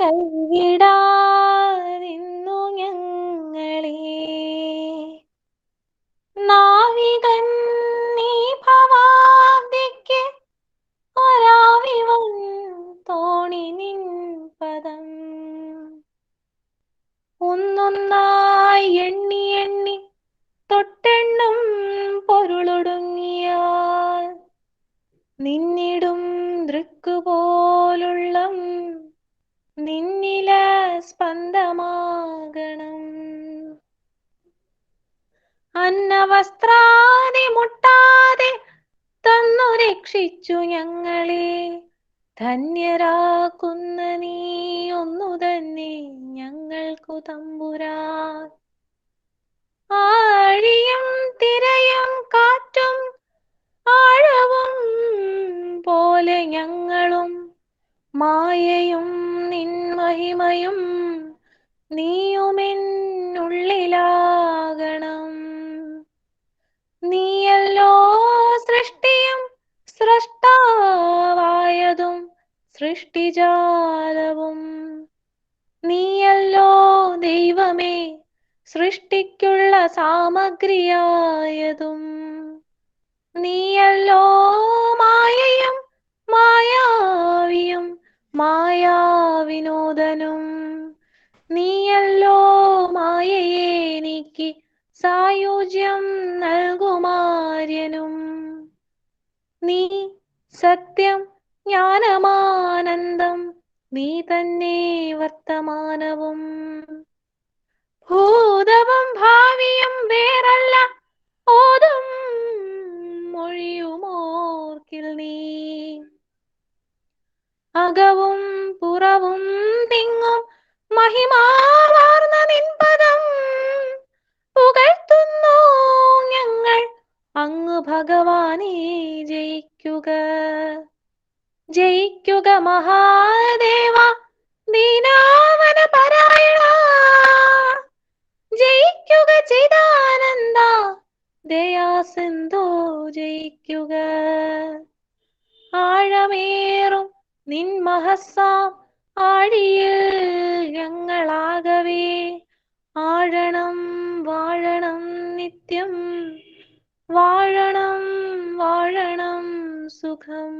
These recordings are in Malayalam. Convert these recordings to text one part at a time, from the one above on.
കൈവിടാതിന്നു ഞങ്ങളെ. നാവികൻ നീ ഭവാബ്ദിക്ക് ഒരാവിവൻ തോണി നിൻ പദം. ഒന്നൊന്നായി എണ്ണി എണ്ണി തൊട്ടെണ്ണും പൊരുളൊടുങ്ങിയാൽ നിന്നിടും ദൃക്കുപോലുള്ളം നിന്നില സ്പന്ദമാകണം. അന്നവസ്ത്രാദി മുട്ടാതെ തന്നു രക്ഷിച്ചു ഞങ്ങളെ. ധന്യരാക്കുന്ന നീ ഒന്നു തന്നെ ഞങ്ങൾക്കു തമ്പുരാൻ. ആഴിയും തിരയും കാറ്റും ആഴവും പോലെ ഞങ്ങളും മായയും നിൻ മഹിമയും നീയുമെന്നുള്ളിലാകണം. നീയല്ലോ സൃഷ്ടിയും സ്രഷ്ടാവായതും സൃഷ്ടിജാലവും. നീയല്ലോ ദൈവമേ സൃഷ്ടിക്കുള്ള സാമഗ്രിയായതും. നീയല്ലോ മായയും മായാവിയും മായാവിനോദനും. നീയല്ലോ മായയെ നീക്കി സായുജ്യം നൽകുമാര്യനും. നീ സത്യം ജ്ഞാനമാനന്ദം നീ തന്നെ വർത്തമാനവും. ഭൂതവും ഭാവിയും വേറല്ല ഓതും മൊഴിയുമോർക്കിൽ നീ. അകവും പുറവും തിങ്ങും മഹിമാവാർന്ന നിൻപദം പുകഴ്ത്തുന്നു ഞങ്ങൾ അങ്ങ് ഭഗവാനെ. ജയിക്കുക ജയിക്കുക മഹാദേവ ദീനാവന പരായണ. ജയിക്കുക ചിദാനന്ദ ദയാസിന്ധോ ജയിക്കുക. ആഴമേറും നിൻ മഹസ്സാം ആഴിയിൽ ഞങ്ങളാകവേ ആഴണം വാഴണം നിത്യം. വാഴണം വാഴണം സുഖം.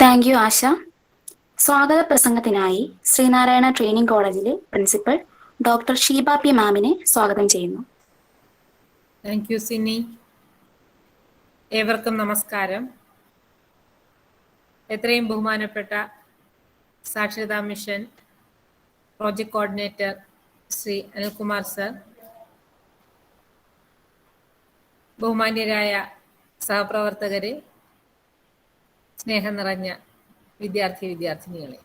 Thank you Asha. സ്വാഗത പ്രസംഗത്തിനായി ശ്രീനാരായണ ട്രെയിനിങ് കോളേജിലെ പ്രിൻസിപ്പൽ ഡോക്ടർ ഷീബ പി മാമിനെ സ്വാഗതം ചെയ്യുന്നു. Thank you Sini. ഏവർക്കും നമസ്കാരം. എത്രയും ബഹുമാനപ്പെട്ട സാക്ഷരതാ mission project coordinator Shri Anilkumar sir, ബഹുമാന്യരായ സഹപ്രവർത്തകരെ, സ്നേഹം നിറഞ്ഞ വിദ്യാർത്ഥിനികളെ,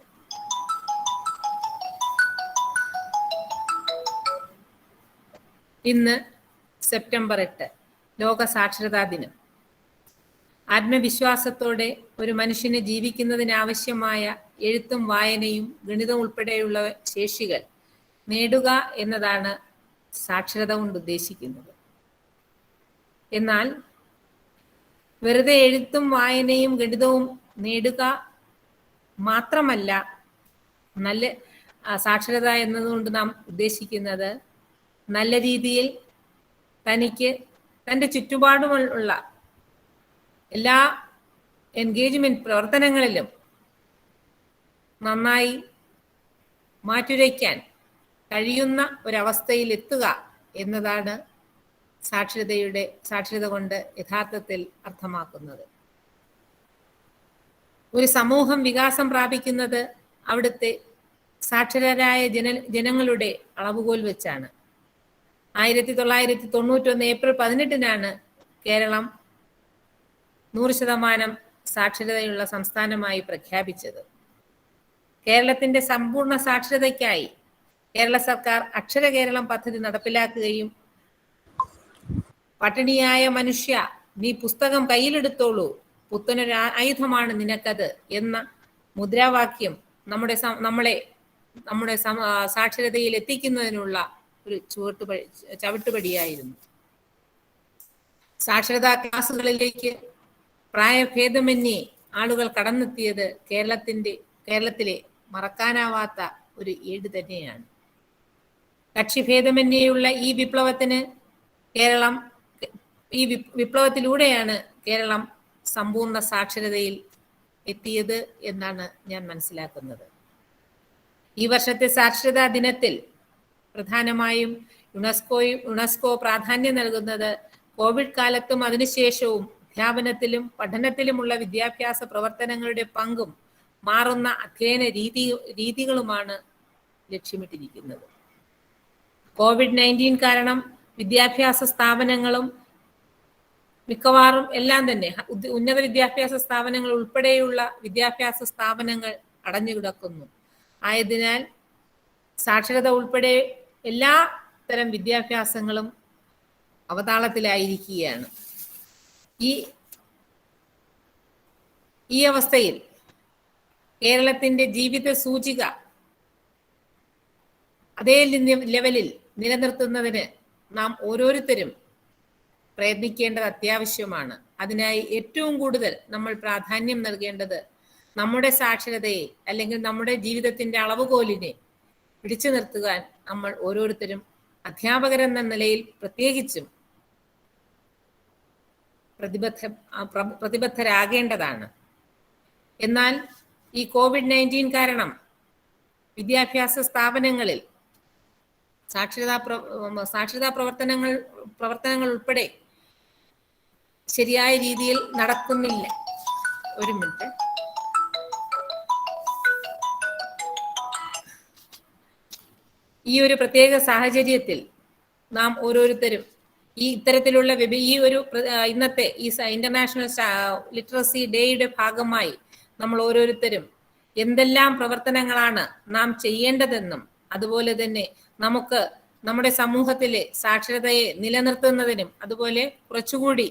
ഇന്ന് സെപ്റ്റംബർ 8 ലോക സാക്ഷരതാ ദിനം. ആത്മവിശ്വാസത്തോടെ ഒരു മനുഷ്യന് ജീവിക്കുന്നതിനാവശ്യമായ എഴുത്തും വായനയും ഗണിതം ഉൾപ്പെടെയുള്ള ശേഷികൾ നേടുക എന്നതാണ് സാക്ഷരത കൊണ്ട് ഉദ്ദേശിക്കുന്നത്. എന്നാൽ വെറുതെ എഴുത്തും വായനയും ഗണിതവും നേടുക മാത്രമല്ല നല്ല സാക്ഷരത എന്നതുകൊണ്ട് നാം ഉദ്ദേശിക്കുന്നത്, നല്ല രീതിയിൽ തനിക്ക് തൻ്റെ ചുറ്റുപാടുമുള്ള എല്ലാ എൻഗേജ്മെന്റ് പ്രവർത്തനങ്ങളിലും നന്നായി മാറ്റുരയ്ക്കാൻ കഴിയുന്ന ഒരവസ്ഥയിൽ എത്തുക എന്നതാണ് സാക്ഷരത കൊണ്ട് യഥാർത്ഥത്തിൽ അർത്ഥമാക്കുന്നത്. ഒരു സമൂഹം വികാസം പ്രാപിക്കുന്നത് അവിടുത്തെ സാക്ഷരരായ ജനങ്ങളുടെ അളവുകോൽ വെച്ചാണ്. 1991 ഏപ്രിൽ 18 കേരളം 100% സാക്ഷരതയുള്ള സംസ്ഥാനമായി പ്രഖ്യാപിച്ചത്. കേരളത്തിന്റെ സമ്പൂർണ്ണ സാക്ഷരതയ്ക്കായി കേരള സർക്കാർ അക്ഷര കേരളം പദ്ധതി നടപ്പിലാക്കുകയും പട്ടിണിയായ മനുഷ്യ നീ പുസ്തകം കയ്യിലെടുത്തോളൂ, പുത്തനൊരു ആയുധമാണ് നിനക്കത് എന്ന മുദ്രാവാക്യം നമ്മുടെ സാക്ഷരതയിൽ എത്തിക്കുന്നതിനുള്ള ഒരു ചവിട്ടുപടിയായിരുന്നു. സാക്ഷരതാ ക്ലാസുകളിലേക്ക് പ്രായഭേദമന്യേ ആളുകൾ കടന്നെത്തിയത് കേരളത്തിലെ മറക്കാനാവാത്ത ഒരു ഏട് തന്നെയാണ്. കക്ഷിഭേദമന്യേയുള്ള ഈ വിപ്ലവത്തിലൂടെയാണ് കേരളം സമ്പൂർണ്ണ സാക്ഷരതയിൽ എത്തിയത് എന്നാണ് ഞാൻ മനസ്സിലാക്കുന്നത്. ഈ വർഷത്തെ സാക്ഷരതാ ദിനത്തിൽ പ്രധാനമായും യുനെസ്കോ പ്രാധാന്യം നൽകുന്നത് കോവിഡ് കാലത്തും അതിനുശേഷവും അധ്യാപനത്തിലും പഠനത്തിലുമുള്ള വിദ്യാഭ്യാസ പ്രവർത്തനങ്ങളുടെ പങ്കും മാറുന്ന അധ്യയന രീതികളുമാണ് ലക്ഷ്യമിട്ടിരിക്കുന്നത്. COVID-19 കാരണം വിദ്യാഭ്യാസ സ്ഥാപനങ്ങളും മിക്കവാറും എല്ലാം തന്നെ ഉന്നത വിദ്യാഭ്യാസ സ്ഥാപനങ്ങൾ ഉൾപ്പെടെയുള്ള വിദ്യാഭ്യാസ സ്ഥാപനങ്ങൾ അടഞ്ഞുകിടക്കുന്നു. ആയതിനാൽ സാക്ഷരത ഉൾപ്പെടെ എല്ലാ തരം വിദ്യാഭ്യാസങ്ങളും അവതാളത്തിലായിരിക്കുകയാണ്. ഈ അവസ്ഥയിൽ കേരളത്തിന്റെ ജീവിത സൂചിക അതേ ലെവലിൽ നിലനിർത്തുന്നതിന് നാം ഓരോരുത്തരും പ്രയത്നിക്കേണ്ടത് അത്യാവശ്യമാണ്. അതിനായി ഏറ്റവും കൂടുതൽ നമ്മൾ പ്രാധാന്യം നൽകേണ്ടത് നമ്മുടെ സാക്ഷരതയെ അല്ലെങ്കിൽ നമ്മുടെ ജീവിതത്തിന്റെ അളവുകോലിനെ പിടിച്ചു നിർത്തുവാൻ നമ്മൾ ഓരോരുത്തരും അധ്യാപകരെന്ന നിലയിൽ പ്രത്യേകിച്ചും പ്രതിബദ്ധരാകേണ്ടതാണ്. എന്നാൽ ഈ COVID-19 കാരണം വിദ്യാഭ്യാസ സ്ഥാപനങ്ങളിൽ സാക്ഷരതാ പ്രവർത്തനങ്ങൾ ഉൾപ്പെടെ ശരിയായ രീതിയിൽ നടക്കുന്നില്ല. ഒരു മിനിറ്റ്. ഈ ഒരു പ്രത്യേക സാഹചര്യത്തിൽ നാം ഓരോരുത്തരും ഇത്തരത്തിലുള്ള ഇന്നത്തെ ഈ ഇന്റർനാഷണൽ ലിറ്ററസി ഡേയുടെ ഭാഗമായി നമ്മൾ ഓരോരുത്തരും എന്തെല്ലാം പ്രവർത്തനങ്ങളാണ് നാം ചെയ്യേണ്ടതെന്നും അതുപോലെ തന്നെ നമുക്ക് നമ്മുടെ സമൂഹത്തിലെ സാക്ഷരതയെ നിലനിർത്തുന്നതിനും അതുപോലെ കുറച്ചുകൂടി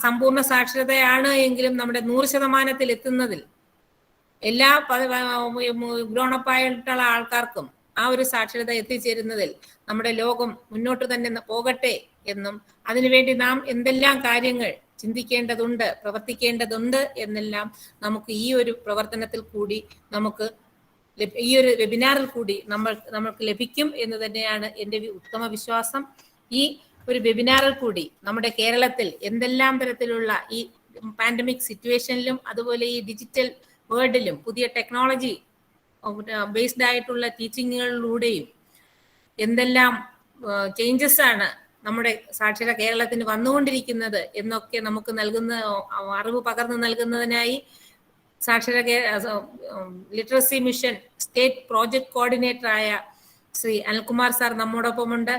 സമ്പൂർണ്ണ സാക്ഷരതയാണ് എങ്കിലും നമ്മുടെ 100% എത്തുന്നതിൽ എല്ലാ ഗ്രോണപ്പായിട്ടുള്ള ആൾക്കാർക്കും ആ ഒരു സാക്ഷരത എത്തിച്ചേരുന്നതിൽ നമ്മുടെ ലോകം മുന്നോട്ട് തന്നെ പോകട്ടെ എന്നും അതിനുവേണ്ടി നാം എന്തെല്ലാം കാര്യങ്ങൾ ചിന്തിക്കേണ്ടതുണ്ട്, പ്രവർത്തിക്കേണ്ടതുണ്ട് എന്നെല്ലാം നമുക്ക് ഈ ഒരു പ്രവർത്തനത്തിൽ കൂടി ഈ ഒരു വെബിനാറിൽ കൂടി നമ്മൾക്ക് ലഭിക്കും എന്ന് തന്നെയാണ് എൻ്റെ ഉത്തമ വിശ്വാസം. ഈ ഒരു വെബിനാറിൽ കൂടി നമ്മുടെ കേരളത്തിൽ എന്തെല്ലാം തരത്തിലുള്ള ഈ പാൻഡമിക് സിറ്റുവേഷനിലും അതുപോലെ ഈ ഡിജിറ്റൽ വേൾഡിലും പുതിയ ടെക്നോളജി ബേസ്ഡ് ആയിട്ടുള്ള ടീച്ചിങ്ങുകളിലൂടെയും എന്തെല്ലാം ചേഞ്ചസ് ആണ് നമ്മുടെ സാക്ഷര കേരളത്തിന് വന്നുകൊണ്ടിരിക്കുന്നത് എന്നൊക്കെ നമുക്ക് അറിവ് പകർന്നു നൽകുന്നതിനായി സാക്ഷര literacy mission state project coordinator ആയ ശ്രീ അനിൽകുമാർ സാർ നമ്മോടൊപ്പമുണ്ട്.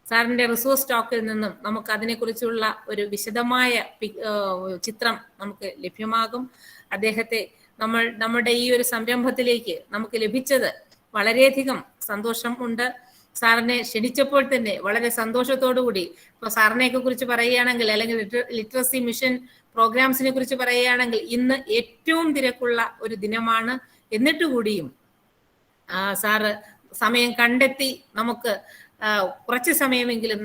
സാറിന്റെ റിസോഴ്സ് സ്റ്റോക്കിൽ നിന്നും നമുക്ക് അതിനെക്കുറിച്ചുള്ള ഒരു വിശദമായ ചിത്രം നമുക്ക് ലഭ്യമാകും. അദ്ദേഹത്തെ നമ്മുടെ ഈ ഒരു സംരംഭത്തിലേക്ക് നമുക്ക് ലഭിച്ചത് വളരെയധികം സന്തോഷം ഉണ്ട്. സാറിനെ ക്ഷണിച്ചപ്പോൾ തന്നെ വളരെ സന്തോഷത്തോടു കൂടി ഇപ്പൊ സാറിനെയൊക്കെ കുറിച്ച് പറയുകയാണെങ്കിൽ അല്ലെങ്കിൽ ലിറ്ററസി മിഷൻ പ്രോഗ്രാംസിനെ കുറിച്ച് പറയുകയാണെങ്കിൽ ഇന്ന് ഏറ്റവും തിരക്കുള്ള ഒരു ദിനമാണ്. എന്നിട്ട് കൂടിയും സാറ് സമയം കണ്ടെത്തി നമുക്ക് കുറച്ച് സമയമെങ്കിലും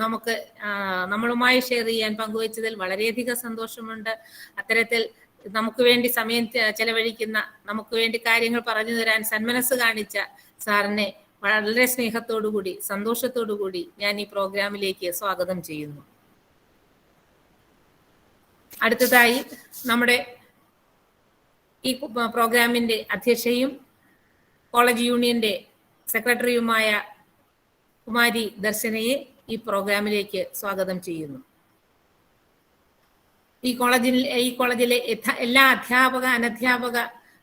നമ്മളുമായി ഷെയർ ചെയ്യാൻ പങ്കുവച്ചതിൽ വളരെയധികം സന്തോഷമുണ്ട്. അത്തരത്തിൽ നമുക്ക് വേണ്ടി സമയം ചെലവഴിക്കുന്ന, നമുക്ക് വേണ്ടി കാര്യങ്ങൾ പറഞ്ഞു തരാൻ സന്മനസ് കാണിച്ച സാറിനെ വളരെ സ്നേഹത്തോടുകൂടി സന്തോഷത്തോടുകൂടി ഞാൻ ഈ പ്രോഗ്രാമിലേക്ക് സ്വാഗതം ചെയ്യുന്നു. അടുത്തതായി നമ്മുടെ ഈ പ്രോഗ്രാമിന്റെ അധ്യക്ഷയും കോളേജ് യൂണിയന്റെ സെക്രട്ടറിയുമായ കുമാരി ദർശനയെ ഈ പ്രോഗ്രാമിലേക്ക് സ്വാഗതം ചെയ്യുന്നു. ഈ കോളേജിലെ എല്ലാ അധ്യാപക അനധ്യാപക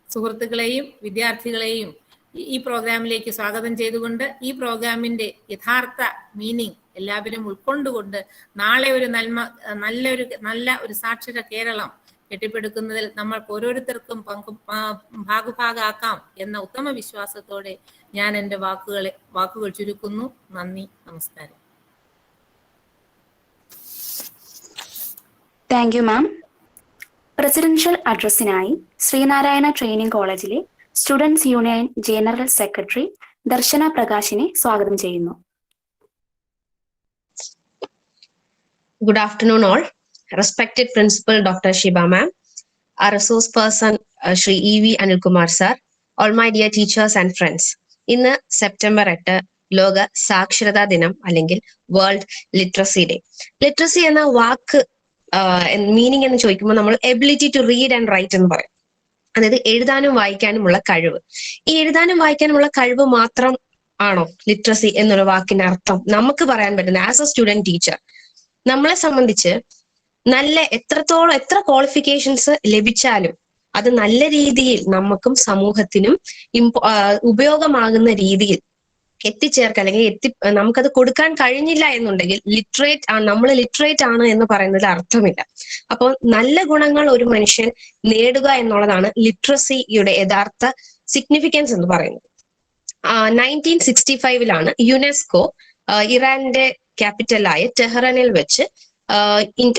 സുഹൃത്തുക്കളെയും വിദ്യാർത്ഥികളെയും ഈ പ്രോഗ്രാമിലേക്ക് സ്വാഗതം ചെയ്തുകൊണ്ട് ഈ പ്രോഗ്രാമിന്റെ യഥാർത്ഥ മീനിങ് എല്ലാവരും ഉൾക്കൊണ്ടുകൊണ്ട് നാളെ ഒരു നല്ല ഒരു സാക്ഷര കേരളം കെട്ടിപ്പടുക്കുന്നതിൽ നമ്മൾക്ക് ഓരോരുത്തർക്കും ഭാഗഭാഗാക്കാം എന്ന ഉത്തമ വിശ്വാസത്തോടെ ഞാൻ എൻ്റെ വാക്കുകൾ ചുരുക്കുന്നു. നന്ദി, നമസ്കാരം. Thank you ma'am. പ്രസിഡൻഷ്യൽ അഡ്രസ്സിനായി ശ്രീനാരായണ ട്രെയിനിങ് കോളേജിലെ students union general secretary Darshana പ്രകാശിനെ സ്വാഗതം ചെയ്യുന്നു. Good afternoon all. Respected Principal Dr. Shiba ma'am, our resource person, Shri E.V. Anilkumar sir, all my dear teachers and friends. ഇന്ന് സെപ്റ്റംബർ 8 ലോക സാക്ഷരതാ ദിനം അല്ലെങ്കിൽ വേൾഡ് ലിറ്ററസി ഡേ. ലിറ്ററസി എന്ന വാക്ക് മീനിങ് എന്ന് ചോദിക്കുമ്പോൾ നമ്മൾ ability to read and write എന്ന് പറയും. അതായത് എഴുതാനും വായിക്കാനുമുള്ള കഴിവ്. ഈ എഴുതാനും വായിക്കാനുമുള്ള കഴിവ് മാത്രം ആണോ ലിറ്ററസി എന്നുള്ള വാക്കിന്റെ അർത്ഥം? നമുക്ക് പറയാൻ പറ്റുന്ന ആസ് എ സ്റ്റുഡന്റ് ടീച്ചർ നമ്മളെ സംബന്ധിച്ച് എത്ര ക്വാളിഫിക്കേഷൻസ് ലഭിച്ചാലും അത് നല്ല രീതിയിൽ നമുക്കും സമൂഹത്തിനും ഉപയോഗമാകുന്ന രീതിയിൽ എത്തിച്ചേർക്കുക അല്ലെങ്കിൽ നമുക്കത് കൊടുക്കാൻ കഴിഞ്ഞില്ല എന്നുണ്ടെങ്കിൽ നമ്മൾ ലിറ്ററേറ്റ് ആണ് എന്ന് പറയുന്നതിൽ അർത്ഥമില്ല. അപ്പോൾ നല്ല ഗുണങ്ങൾ ഒരു മനുഷ്യൻ നേടുക എന്നുള്ളതാണ് ലിറ്ററസിയുടെ യഥാർത്ഥ സിഗ്നിഫിക്കൻസ് എന്ന് പറയുന്നത്. 1965 യുനെസ്കോ ഇറാന്റെ ക്യാപിറ്റലായ ടെഹ്റാനിൽ വെച്ച്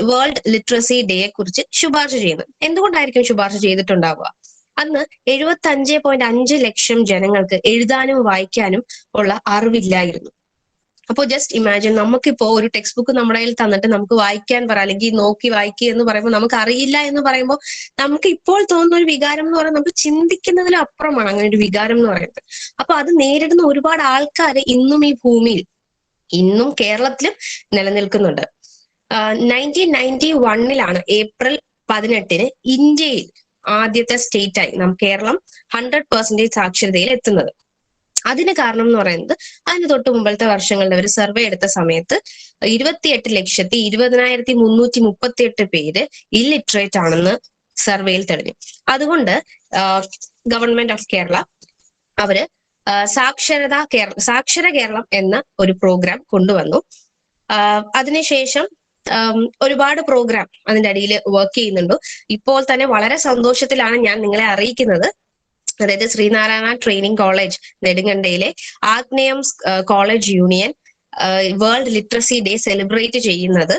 വേൾഡ് ലിറ്ററസി ഡേയെ കുറിച്ച് ശുപാർശ ചെയ്യുന്നത്. എന്തുകൊണ്ടായിരിക്കും ശുപാർശ ചെയ്തിട്ടുണ്ടാവുക? അന്ന് 75.5 ലക്ഷം ജനങ്ങൾക്ക് എഴുതാനും വായിക്കാനും ഉള്ള അറിവില്ലായിരുന്നു. അപ്പോൾ ജസ്റ്റ് ഇമാജിൻ, നമുക്കിപ്പോ ഒരു ടെക്സ്റ്റ് ബുക്ക് നമ്മുടെ കയ്യിൽ തന്നിട്ട് നമുക്ക് വായിക്കാൻ പറയാം അല്ലെങ്കിൽ നോക്കി വായിക്കുക എന്ന് പറയുമ്പോൾ നമുക്ക് അറിയില്ല എന്ന് പറയുമ്പോൾ നമുക്ക് ഇപ്പോൾ തോന്നുന്ന ഒരു വികാരം എന്ന് പറയുന്നത് നമുക്ക് ചിന്തിക്കുന്നതിലും അപ്പുറമാണ് അങ്ങനെ ഒരു വികാരം എന്ന് പറയുന്നത്. അപ്പൊ അത് നേരിടുന്ന ഒരുപാട് ആൾക്കാർ ഇന്നും ഈ ഭൂമിയിൽ, ഇന്നും കേരളത്തിലും നിലനിൽക്കുന്നുണ്ട്. 1991 ഏപ്രിൽ 18 ഇന്ത്യയിൽ ആദ്യത്തെ സ്റ്റേറ്റായി കേരളം 100% സാക്ഷരതയിൽ എത്തുന്നത്. അതിന് കാരണം എന്ന് പറയുന്നത് അതിന് തൊട്ട് മുമ്പത്തെ വർഷങ്ങളിൽ അവർ സർവേ എടുത്ത സമയത്ത് 28,20,338 പേര് ഇല്ലിറ്ററേറ്റ് ആണെന്ന് സർവേയിൽ തെളിഞ്ഞു. അതുകൊണ്ട് ഗവൺമെന്റ് ഓഫ് കേരള അവര് സാക്ഷര കേരളം എന്ന ഒരു പ്രോഗ്രാം കൊണ്ടുവന്നു. അതിനുശേഷം ഒരുപാട് പ്രോഗ്രാം അതിന്റെ അടിയിൽ വർക്ക് ചെയ്യുന്നുണ്ട്. ഇപ്പോൾ തന്നെ വളരെ സന്തോഷത്തിലാണ് ഞാൻ നിങ്ങളെ അറിയിക്കുന്നത്. അതായത് ശ്രീനാരായണ ട്രെയിനിങ് കോളേജ് നെടുങ്കണ്ടയിലെ Agneyam college union world literacy day celebrate ചെയ്യുന്നത്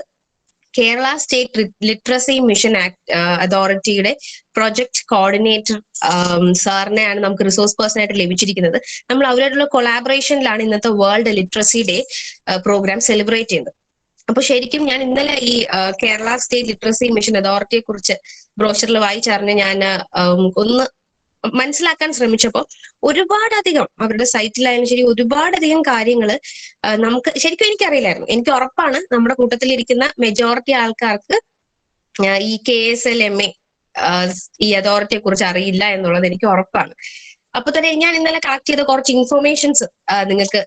കേരള സ്റ്റേറ്റ് ലിറ്ററസി മിഷൻ അതോറിറ്റിയുടെ പ്രൊജക്ട് കോർഡിനേറ്റർ സാറിനെയാണ് നമുക്ക് റിസോഴ്സ് പേഴ്സൺ ആയിട്ട് ലഭിച്ചിരിക്കുന്നത്. നമ്മൾ അവരോടുള്ള കൊളാബറേഷനിലാണ് ഇന്നത്തെ world literacy day programme celebrate ചെയ്യുന്നത്. അപ്പൊ ശരിക്കും ഞാൻ ഇന്നലെ ഈ കേരള സ്റ്റേറ്റ് ലിറ്ററസി മിഷൻ അതോറിറ്റിയെ കുറിച്ച് ബ്രോഷറിൽ വായിച്ചറിഞ്ഞ് ഞാൻ ഒന്ന് മനസ്സിലാക്കാൻ ശ്രമിച്ചപ്പോൾ ഒരുപാടധികം അവരുടെ സൈറ്റിലായാലും ശരി ഒരുപാടധികം കാര്യങ്ങൾ നമുക്ക് ശരിക്കും എനിക്കറിയില്ലായിരുന്നു. എനിക്ക് ഉറപ്പാണ് നമ്മുടെ കൂട്ടത്തിലിരിക്കുന്ന മെജോറിറ്റി ആൾക്കാർക്ക് ഈ KSLMA ഈ അതോറിറ്റിയെ കുറിച്ച് അറിയില്ല എന്നുള്ളത് എനിക്ക് ഉറപ്പാണ്. അപ്പൊ തന്നെ ഞാൻ ഇന്നലെ കളക്ട് ചെയ്ത കുറച്ച് ഇൻഫർമേഷൻസ് നിങ്ങൾക്ക്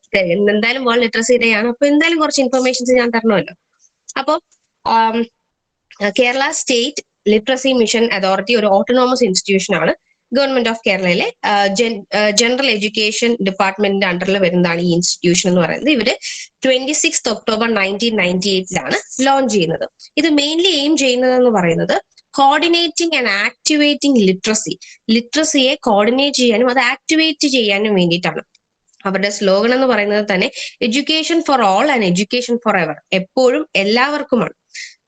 എന്തായാലും വേൾഡ് ലിറ്ററസി ഡേ ആണ്, അപ്പൊ എന്തായാലും കുറച്ച് ഇൻഫർമേഷൻസ് ഞാൻ തരണമല്ലോ. അപ്പൊ Kerala state literacy mission authority ഒരു ഓട്ടോണോമസ് ഇൻസ്റ്റിറ്റ്യൂഷൻ ആണ്. ഗവൺമെന്റ് ഓഫ് കേരളയിലെ ജനറൽ എഡ്യൂക്കേഷൻ ഡിപ്പാർട്ട്മെന്റിന്റെ അണ്ടറിൽ വരുന്നതാണ് ഈ ഇൻസ്റ്റിറ്റ്യൂഷൻ എന്ന് പറയുന്നത്. ഇവര് 26 ഒക്ടോബർ 1998 ലോഞ്ച് ചെയ്യുന്നത്. ഇത് മെയിൻലി എയിം ചെയ്യുന്നതെന്ന് പറയുന്നത് കോർഡിനേറ്റിംഗ് ആൻഡ് ആക്ടിവേറ്റിംഗ് ലിറ്ററസിയെ കോർഡിനേറ്റ് ചെയ്യാനും അത് ആക്ടിവേറ്റ് ചെയ്യാനും വേണ്ടിയിട്ടാണ്. അവരുടെ സ്ലോഗൻ എന്ന് പറയുന്നത് തന്നെ education for all and education for ever, എപ്പോഴും എല്ലാവർക്കുമാണ്.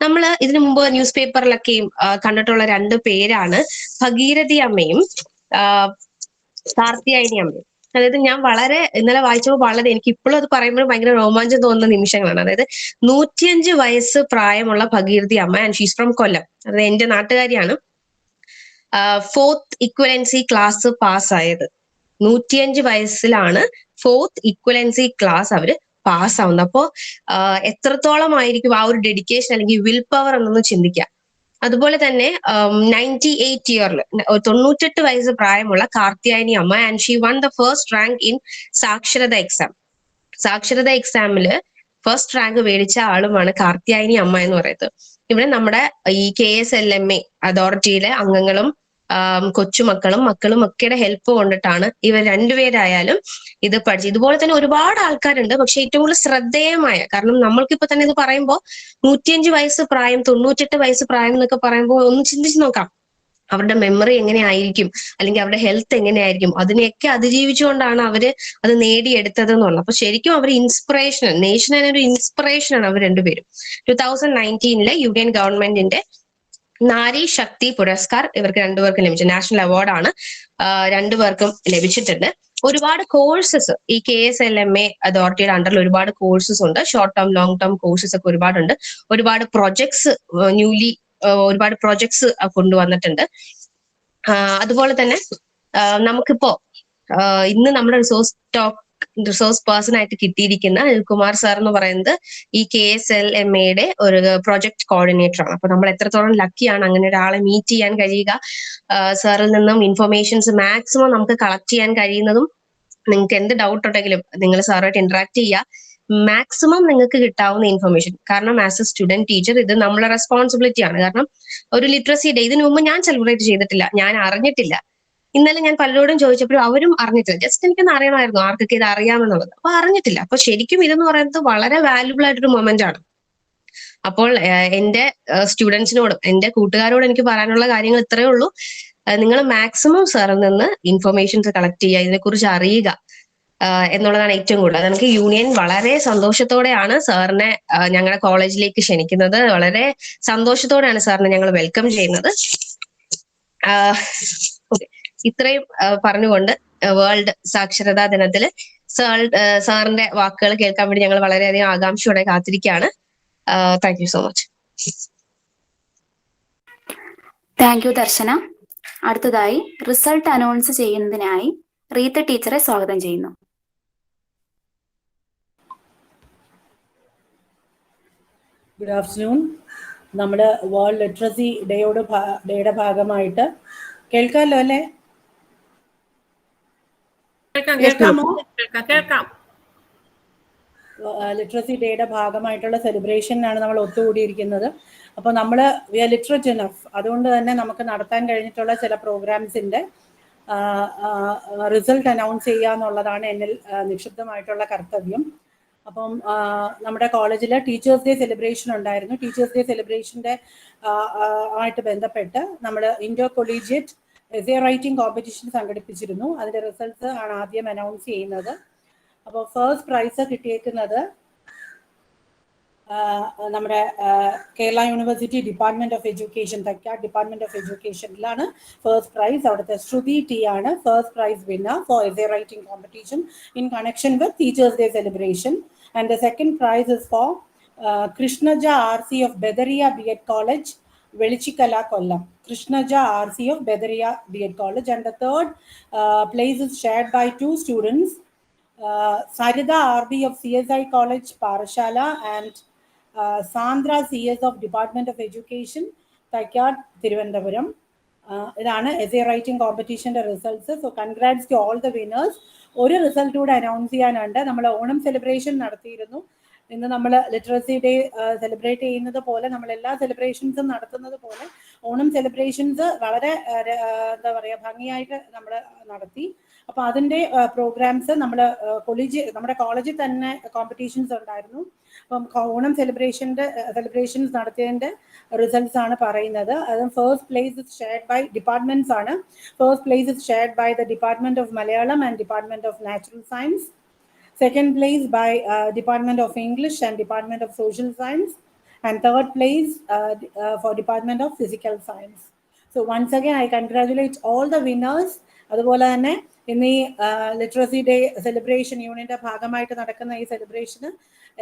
നമ്മൾ ഇതിനു മുമ്പ് ന്യൂസ് പേപ്പറിലൊക്കെയും കണ്ടിട്ടുള്ള 2 പേരാണ് ഭഗീരഥി അമ്മയും കാർത്തിയായനി അമ്മയും. അതായത് ഞാൻ ഇന്നലെ വായിച്ചപ്പോൾ എനിക്ക് ഇപ്പോഴും അത് പറയുമ്പോൾ ഭയങ്കര രോമാഞ്ചം തോന്നുന്ന നിമിഷങ്ങളാണ്. അതായത് 105 വയസ്സ് പ്രായമുള്ള ഭഗീരഥി അമ്മ, ആൻഡ് ഷീസ് ഫ്രം കൊല്ലം, അതായത് എന്റെ നാട്ടുകാരിയാണ്. 4th ഇക്വലൻസി ക്ലാസ് പാസ്സായത് 105 വയസ്സിലാണ് 4th ഇക്വലൻസി ക്ലാസ് അവര് പാസ്സാവുന്നത്. അപ്പോ എത്രത്തോളം ആയിരിക്കും ആ ഒരു ഡെഡിക്കേഷൻ അല്ലെങ്കിൽ വിൽ പവർ എന്നൊന്ന് ചിന്തിക്കാം. അതുപോലെ തന്നെ 98 വയസ്സ് പ്രായമുള്ള കാർത്തിയായനി അമ്മ, and she one the first rank in സാക്ഷരത എക്സാമില് ഫസ്റ്റ് റാങ്ക് മേടിച്ച ആളുമാണ് കാർത്തിയായനി അമ്മ എന്ന് പറയുന്നത്. ഇവിടെ നമ്മുടെ ഈ KSLMA അതോറിറ്റിയിലെ അംഗങ്ങളും കൊച്ചുമക്കളും ഒക്കെയുടെ ഹെൽപ്പ് കൊണ്ടിട്ടാണ് ഇവർ 2 പേരായാലും ഇത് പഠിച്ചത്. ഇതുപോലെ തന്നെ ഒരുപാട് ആൾക്കാരുണ്ട്. പക്ഷെ ഏറ്റവും കൂടുതൽ ശ്രദ്ധേയമായ, കാരണം നമ്മൾക്കിപ്പോ തന്നെ ഇത് പറയുമ്പോൾ 105 വയസ്സ് പ്രായം 98 വയസ്സ് പ്രായം എന്നൊക്കെ പറയുമ്പോൾ ഒന്ന് ചിന്തിച്ച് നോക്കാം, അവരുടെ മെമ്മറി എങ്ങനെയായിരിക്കും അല്ലെങ്കിൽ അവരുടെ ഹെൽത്ത് എങ്ങനെയായിരിക്കും, അതിനെയൊക്കെ അതിജീവിച്ചുകൊണ്ടാണ് അവര് അത് നേടിയെടുത്തത് എന്നുള്ളത്. അപ്പൊ ശരിക്കും അവർ ഇൻസ്പിറേഷൻ, നേഷന് ഒരു ഇൻസ്പിറേഷനാണ് അവർ 2 പേരും. 2019 യൂണിയൻ ഗവൺമെന്റിന്റെ നാരി ശക്തി പുരസ്കാർ ഇവർക്ക് 2 പേർക്കും ലഭിച്ചു. നാഷണൽ അവാർഡാണ് 2 പേർക്കും ലഭിച്ചിട്ടുണ്ട്. ഒരുപാട് കോഴ്സസ് ഈ KSLMA അതോറിറ്റിയുടെ അണ്ടറിൽ ഒരുപാട് കോഴ്സസ് ഉണ്ട്. Short term long term courses ഒക്കെ ഒരുപാടുണ്ട്. ഒരുപാട് പ്രൊജക്ട്സ് ന്യൂലി ഒരുപാട് പ്രൊജക്ട്സ് കൊണ്ടുവന്നിട്ടുണ്ട്. അതുപോലെ തന്നെ നമുക്കിപ്പോ ഇന്ന് നമ്മുടെ റിസോഴ്സ് പേഴ്സൺ ആയിട്ട് കിട്ടിയിരിക്കുന്ന അനിൽകുമാർ സാർ എന്ന് പറയുന്നത് ഈ KSLMA ഒരു പ്രൊജക്ട് കോർഡിനേറ്റർ ആണ്. അപ്പൊ നമ്മൾ എത്രത്തോളം ലക്കിയാണ് അങ്ങനെ ഒരാളെ മീറ്റ് ചെയ്യാൻ കഴിയുക. സാറിൽ നിന്നും ഇൻഫർമേഷൻസ് മാക്സിമം നമുക്ക് കളക്ട് ചെയ്യാൻ കഴിയുന്നതും, നിങ്ങൾക്ക് എന്ത് ഡൗട്ട് ഉണ്ടെങ്കിലും നിങ്ങൾ സാറുമായിട്ട് ഇന്ററാക്ട് ചെയ്യുക. മാക്സിമം നിങ്ങൾക്ക് കിട്ടാവുന്ന ഇൻഫർമേഷൻ, കാരണം ആസ് എ സ്റ്റുഡന്റ് ടീച്ചർ ഇത് നമ്മളെ റെസ്പോൺസിബിലിറ്റി ആണ്. കാരണം ഒരു ലിറ്ററസി ഡേ ഇതിനു മുമ്പ് ഞാൻ സെലിബ്രേറ്റ് ചെയ്തിട്ടില്ല, ഞാൻ അറിഞ്ഞിട്ടില്ല. ഇന്നലെ ഞാൻ പലരോടും ചോദിച്ചപ്പോഴും അവരും അറിഞ്ഞിട്ടില്ല. ജസ്റ്റ് എനിക്കൊന്ന് അറിയണമായിരുന്നു ആർക്കൊക്കെ ഇത് അറിയാമെന്നുള്ളത്, അപ്പൊ അറിഞ്ഞിട്ടില്ല. അപ്പൊ ശരിക്കും ഇതെന്ന് പറയുന്നത് വളരെ വാല്യുബിൾ ആയിട്ടൊരു മൊമെന്റ് ആണ്. അപ്പോൾ എന്റെ സ്റ്റുഡൻസിനോടും എന്റെ കൂട്ടുകാരോടും എനിക്ക് പറയാനുള്ള കാര്യങ്ങൾ ഇത്രയേ ഉള്ളൂ. നിങ്ങൾ മാക്സിമം സാറിൽ നിന്ന് ഇൻഫർമേഷൻസ് കളക്ട് ചെയ്യുക, ഇതിനെക്കുറിച്ച് അറിയുക എന്നുള്ളതാണ് ഏറ്റവും കൂടുതൽ. നമുക്ക് യൂണിയൻ വളരെ സന്തോഷത്തോടെയാണ് സാറിനെ ഞങ്ങളുടെ കോളേജിലേക്ക് ക്ഷണിക്കുന്നത്. വളരെ സന്തോഷത്തോടെയാണ് സാറിനെ ഞങ്ങൾ വെൽക്കം ചെയ്യുന്നത്. ഇത്രയും പറഞ്ഞുകൊണ്ട് വേൾഡ് സാക്ഷരതാ ദിനത്തിൽ സാറിന്റെ വാക്കുകൾ കേൾക്കാൻ വേണ്ടി ഞങ്ങൾ വളരെയധികം ആകാംക്ഷയോടെ കാത്തിരിക്കുകയാണ്. Thank you so much. Thank you Darshana. അടുത്തതായി റിസൾട്ട് അനൗൺസ് ചെയ്യുന്നതിനായി റീത്ത ടീച്ചറെ സ്വാഗതം ചെയ്യുന്നു. Good afternoon. നമ്മുടെ വേൾഡ് ലിറ്ററസി ഡേയുടെ ഭാഗമായിട്ട് കേൾക്കാമല്ലോ അല്ലേ? ലിറ്ററസി ഡേയുടെ ഭാഗമായിട്ടുള്ള സെലിബ്രേഷനാണ് നമ്മൾ ഒത്തുകൂടിയിരിക്കുന്നത്. അപ്പോൾ നമ്മൾ വി ആർ ലിറ്ററേറ്റ് ഇനഫ്, അതുകൊണ്ട് തന്നെ നമുക്ക് നടത്താൻ കഴിഞ്ഞിട്ടുള്ള ചില പ്രോഗ്രാംസിൻ്റെ റിസൾട്ട് അനൗൺസ് ചെയ്യുക എന്നുള്ളതാണ് എന്നിൽ നിക്ഷിപ്തമായിട്ടുള്ള കർത്തവ്യം. അപ്പം നമ്മുടെ കോളേജിൽ ടീച്ചേഴ്സ് ഡേ സെലിബ്രേഷൻ ഉണ്ടായിരുന്നു. ടീച്ചേഴ്സ് ഡേ സെലിബ്രേഷൻ്റെ ആയിട്ട് ബന്ധപ്പെട്ട് നമ്മൾ Inter collegiate essay writing competition സംഘടിപ്പിച്ചിരുന്നു. അതിൻ്റെ റിസൾട്ട്സ് ആണ് ആദ്യം അനൗൺസ് ചെയ്യുന്നത്. അപ്പോൾ ഫസ്റ്റ് പ്രൈസ് കിട്ടിയേക്കുന്നത് നമ്മുടെ Kerala university department of education, Thycaud department of എഡ്യൂക്കേഷനിലാണ് ഫസ്റ്റ് പ്രൈസ്. അവിടുത്തെ ശ്രുതി ടി ആണ് first prize winner for essay writing competition in connection with teachers day celebration. And the second prize is for Krishnaja RC of Bedaria B.Ed College, Velichikala, Kollam. Krishnaja RC of Bedaria B.Ed College. And the third place is shared by two students, Sarida RB of CSI College, Parashala, and Sandra CS of Department of Education, Thaikad, Thiruvananthapuram. ഇതാണ് എസ്സേ റൈറ്റിംഗ് കോമ്പറ്റീഷൻ്റെ results. So congrats to all the winners. ഒരു റിസൾട്ട് കൂടെ അനൗൺസ് ചെയ്യാനുണ്ട്. നമ്മൾ ഓണം സെലിബ്രേഷൻ നടത്തിയിരുന്നു. ഇന്ന് നമ്മൾ ലിറ്ററസി ഡേ സെലിബ്രേറ്റ് ചെയ്യുന്നത് പോലെ, നമ്മൾ എല്ലാ സെലിബ്രേഷൻസും നടത്തുന്നത് പോലെ ഓണം സെലിബ്രേഷൻസ് വളരെ എന്താ പറയുക ഭംഗിയായിട്ട് നമ്മൾ നടത്തി. അപ്പോൾ അതിൻ്റെ പ്രോഗ്രാംസ് നമ്മുടെ കോളേജിൽ തന്നെ കോമ്പറ്റീഷൻസ് ഉണ്ടായിരുന്നു. അപ്പം ഓണം സെലിബ്രേഷൻസ് നടത്തിയതിൻ്റെ റിസൾട്ട്സ് ആണ് പറയുന്നത്. അത് first place is shared by departments ആണ്. First place is shared by the department of Malayalam and department of natural science. Second place by Department of English and Department of Social Science, and third place for Department of Physical Science. So once again I congratulate all the winners. അതുപോലെ തന്നെ ഇന്ന് ഈ ലിറ്ററസി ഡേ സെലിബ്രേഷൻ യൂണിയന്റെ ഭാഗമായിട്ട് നടക്കുന്ന ഈ സെലിബ്രേഷന്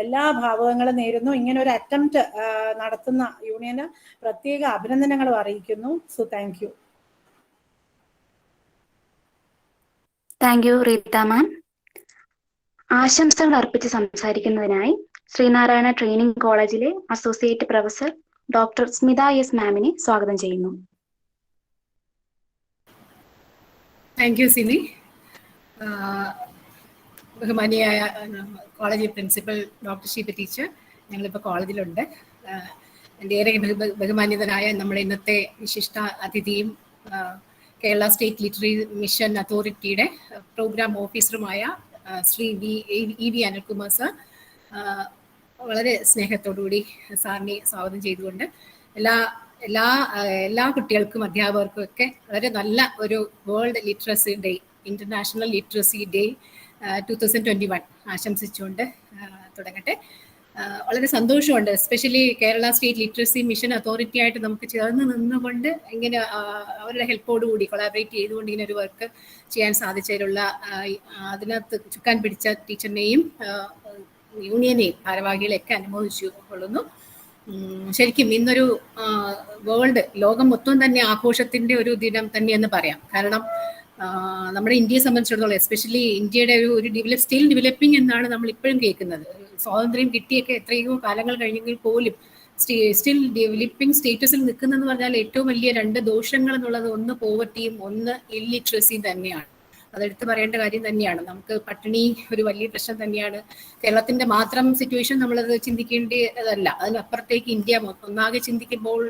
എല്ലാ ഭാവങ്ങളും നേരുന്നു. ഇങ്ങനെ ഒരു അറ്റംപ്റ്റ് നടത്തുന്ന യൂണിയന് പ്രത്യേക അഭിനന്ദനങ്ങളും അറിയിക്കുന്നു. So thank you. Thank you Reetha ma'am. ആശംസകൾ അർപ്പിച്ച് സംസാരിക്കുന്നതിനായി ശ്രീനാരായണ ട്രെയിനിങ് കോളേജിലെ associate professor doctor Smitha S മാമിനെ സ്വാഗതം ചെയ്യുന്നു. Thank you Sini. ബഹുമാനിയായ college principal doctor Sheeba teacher, ഞങ്ങളിപ്പോൾ കോളേജിലുണ്ട്. എൻ്റെ ഏറെ ബഹുമാന്യതനായ നമ്മുടെ ഇന്നത്തെ വിശിഷ്ട അതിഥിയും കേരള സ്റ്റേറ്റ് ലിറ്റററി മിഷൻ അതോറിറ്റിയുടെ പ്രോഗ്രാം ഓഫീസറുമായ Shri E V Anilkumar sir, വളരെ സ്നേഹത്തോടുകൂടി സാറിനെ സ്വാഗതം ചെയ്തുകൊണ്ട് എല്ലാ കുട്ടികൾക്കും അധ്യാപകർക്കും ഒക്കെ വളരെ നല്ല ഒരു world literacy day, international literacy day 2021 ആശംസിച്ചുകൊണ്ട് തുടങ്ങട്ടെ. വളരെ സന്തോഷമുണ്ട്. Especially Kerala state literacy mission authority ആയിട്ട് നമുക്ക് ചേർന്ന് നിന്നുകൊണ്ട് ഇങ്ങനെ അവരുടെ ഹെൽപ്പോടുകൂടി കൊളാബറേറ്റ് ചെയ്തുകൊണ്ട് ഇങ്ങനെ ഒരു വർക്ക് ചെയ്യാൻ സാധിച്ചതിലുള്ള അതിനകത്ത് ചുക്കാൻ പിടിച്ച ടീച്ചറിനെയും യൂണിയനെയും ഭാരവാഹികളെയൊക്കെ അനുമോദിച്ചു കൊള്ളുന്നു. ശരിക്കും ഇന്നൊരു ലോകം മൊത്തം തന്നെ ആഘോഷത്തിന്റെ ഒരു ദിനം തന്നെയെന്ന് പറയാം. കാരണം നമ്മുടെ ഇന്ത്യയെ സംബന്ധിച്ചിടത്തോളം, എസ്പെഷ്യലി ഇന്ത്യയുടെ ഒരു സ്റ്റിൽ ഡെവലപ്പിംഗ് എന്നാണ് നമ്മൾ ഇപ്പോഴും കേൾക്കുന്നത്. സ്വാതന്ത്ര്യം കിട്ടിയൊക്കെ എത്രയോ കാലങ്ങൾ കഴിഞ്ഞെങ്കിൽ പോലും സ്റ്റിൽ ഡെവലപ്പിംഗ് സ്റ്റേറ്റസിൽ നിൽക്കുന്നതെന്ന് പറഞ്ഞാൽ ഏറ്റവും വലിയ രണ്ട് ദോഷങ്ങൾ എന്നുള്ളത് ഒന്ന് പോവർട്ടിയും ഒന്ന് ഇല്ലിറ്ററസിയും തന്നെയാണ്. അതെടുത്ത് പറയേണ്ട കാര്യം തന്നെയാണ്. നമുക്ക് പട്ടിണി ഒരു വലിയ പ്രശ്നം തന്നെയാണ്. കേരളത്തിന്റെ മാത്രം സിറ്റുവേഷൻ നമ്മളത് ചിന്തിക്കേണ്ടതല്ല. അതിനപ്പുറത്തേക്ക് ഇന്ത്യ ഒന്നാകെ ചിന്തിക്കുമ്പോൾ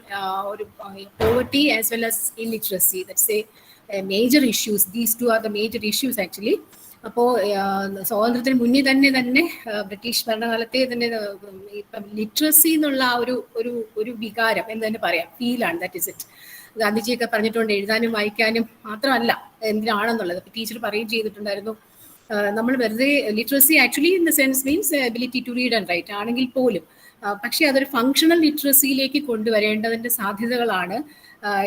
ഒരു poverty as well as illiteracy, that's A major issues. These two are the major issues actually. അപ്പോൾ സ്വാതന്ത്ര്യത്തിന് മുന്നേ തന്നെ ബ്രിട്ടീഷ് ഭരണകാലത്തെ തന്നെ ഇപ്പം ലിറ്ററസി എന്നുള്ള ആ ഒരു വികാരം എന്ന് തന്നെ പറയാം, ഫീലാണ്. That is it. ഗാന്ധിജിയൊക്കെ പറഞ്ഞിട്ടുണ്ട്, എഴുതാനും വായിക്കാനും മാത്രമല്ല എന്തിനാണെന്നുള്ളത്. ടീച്ചർ പറയുകയും ചെയ്തിട്ടുണ്ടായിരുന്നു. നമ്മൾ വെറുതെ literacy actually in the sense means ability to read and write ആണെങ്കിൽ പോലും, പക്ഷെ അതൊരു ഫങ്ഷണൽ ലിറ്ററസിയിലേക്ക് കൊണ്ടുവരേണ്ടതിന്റെ സാധ്യതകളാണ്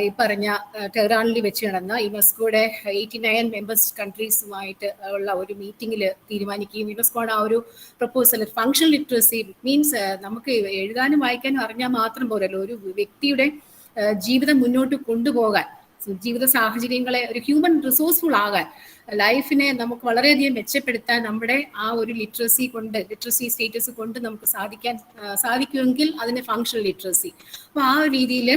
ഈ പറഞ്ഞ ടെഹ്റാനിൽ വെച്ച് നടന്ന യുനെസ്കോയുടെ 89 മെമ്പേഴ്സ് കൺട്രീസുമായിട്ട് ഉള്ള ഒരു മീറ്റിംഗിൽ തീരുമാനിക്കുകയും യുനെസ്കോയുടെ ആ ഒരു പ്രപ്പോസൽ ഫങ്ഷണൽ ലിറ്ററസി മീൻസ് നമുക്ക് എഴുതാനും വായിക്കാനും അറിഞ്ഞാൽ മാത്രം പോരല്ലോ, ഒരു വ്യക്തിയുടെ ജീവിതം മുന്നോട്ട് കൊണ്ടുപോകാൻ, ജീവിത സാഹചര്യങ്ങളെ ഒരു ഹ്യൂമൻ റിസോഴ്സ്ഫുൾ ആകാൻ, ലൈഫിനെ നമുക്ക് വളരെയധികം മെച്ചപ്പെടുത്താൻ നമ്മുടെ ആ ഒരു ലിറ്ററസി സ്റ്റേറ്റസ് കൊണ്ട് നമുക്ക് സാധിക്കുമെങ്കിൽ അതിന് ഫങ്ഷണൽ ലിറ്ററസി. അപ്പൊ ആ ഒരു രീതിയിൽ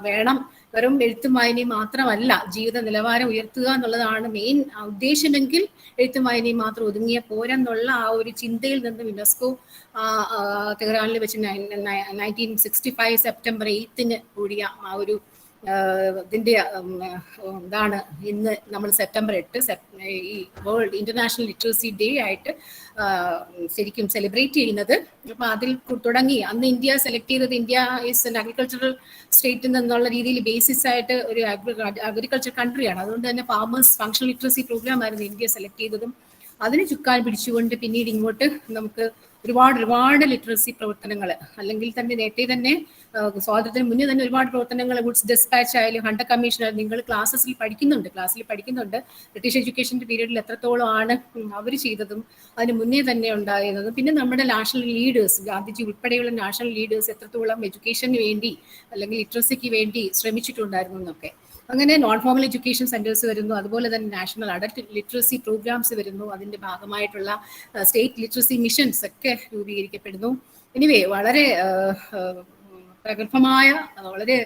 വേണം. വെറും എഴുത്തും വായനയും മാത്രമല്ല, ജീവിത നിലവാരം ഉയർത്തുക എന്നുള്ളതാണ് മെയിൻ ഉദ്ദേശമെങ്കിൽ എഴുത്തും വായനയും മാത്രം ഒതുങ്ങിയ പോരെന്നുള്ള ആ ഒരു ചിന്തയിൽ നിന്നും യുനെസ്കോ ടെഹ്റാനിൽ വെച്ച് 1965 സെപ്റ്റംബർ 8 കൂടിയ ആ ഒരു ഇതിന്റെ ഇതാണ് ഇന്ന് നമ്മൾ സെപ്റ്റംബർ 8 ഈ വേൾഡ് ഇന്റർനാഷണൽ ലിറ്ററസി ഡേ ആയിട്ട് ശരിക്കും സെലിബ്രേറ്റ് ചെയ്യുന്നത്. അപ്പൊ അതിൽ തുടങ്ങി അന്ന് ഇന്ത്യ സെലക്ട് ചെയ്തത്, India is N agricultural state എന്നുള്ള രീതിയിൽ ബേസിസ് ആയിട്ട് ഒരു അഗ്രികൾച്ചർ കൺട്രിയാണ്. അതുകൊണ്ട് തന്നെ ഫാമേഴ്സ് ഫങ്ഷണൽ ലിറ്ററസി പ്രോഗ്രാം ആയിരുന്നു ഇന്ത്യ സെലക്ട് ചെയ്തതും. അതിന് ചുക്കാൻ പിടിച്ചുകൊണ്ട് പിന്നീട് ഇങ്ങോട്ട് നമുക്ക് ഒരുപാട് ലിറ്ററസി പ്രവർത്തനങ്ങൾ, അല്ലെങ്കിൽ തന്നെ നേരത്തെ തന്നെ സ്വാതന്ത്ര്യത്തിന് മുന്നേ തന്നെ ഒരുപാട് പ്രവർത്തനങ്ങൾ, ഗുഡ്സ് ഡെസ്പാച്ച് ആയാലും ഹണ്ടർ കമ്മീഷൻ, നിങ്ങൾ ക്ലാസ്സിൽ പഠിക്കുന്നുണ്ട്. ബ്രിട്ടീഷ് എഡ്യൂക്കേഷന്റെ പീരീഡിൽ എത്രത്തോളം ആണ് അവർ ചെയ്തതും അതിന് മുന്നേ തന്നെ ഉണ്ടായിരുന്നതും. പിന്നെ നമ്മുടെ നാഷണൽ ലീഡേഴ്സ്, ഗാന്ധിജി ഉൾപ്പെടെയുള്ള നാഷണൽ ലീഡേഴ്സ് എത്രത്തോളം എഡ്യൂക്കേഷന് വേണ്ടി അല്ലെങ്കിൽ ലിറ്ററസിക്ക് വേണ്ടി ശ്രമിച്ചിട്ടുണ്ടായിരുന്നു എന്നൊക്കെ. അങ്ങനെ നോൺ ഫോർമൽ എഡ്യൂക്കേഷൻ സെന്റേഴ്സ് വരുന്നു, അതുപോലെ തന്നെ നാഷണൽ അഡൽട്ട് ലിറ്ററസി പ്രോഗ്രാംസ് വരുന്നു, അതിന്റെ ഭാഗമായിട്ടുള്ള സ്റ്റേറ്റ് ലിറ്ററസി മിഷൻസ് ഒക്കെ രൂപീകരിക്കപ്പെടുന്നു. എനിവേ വളരെ പ്രഗത്ഭമായ വളരെ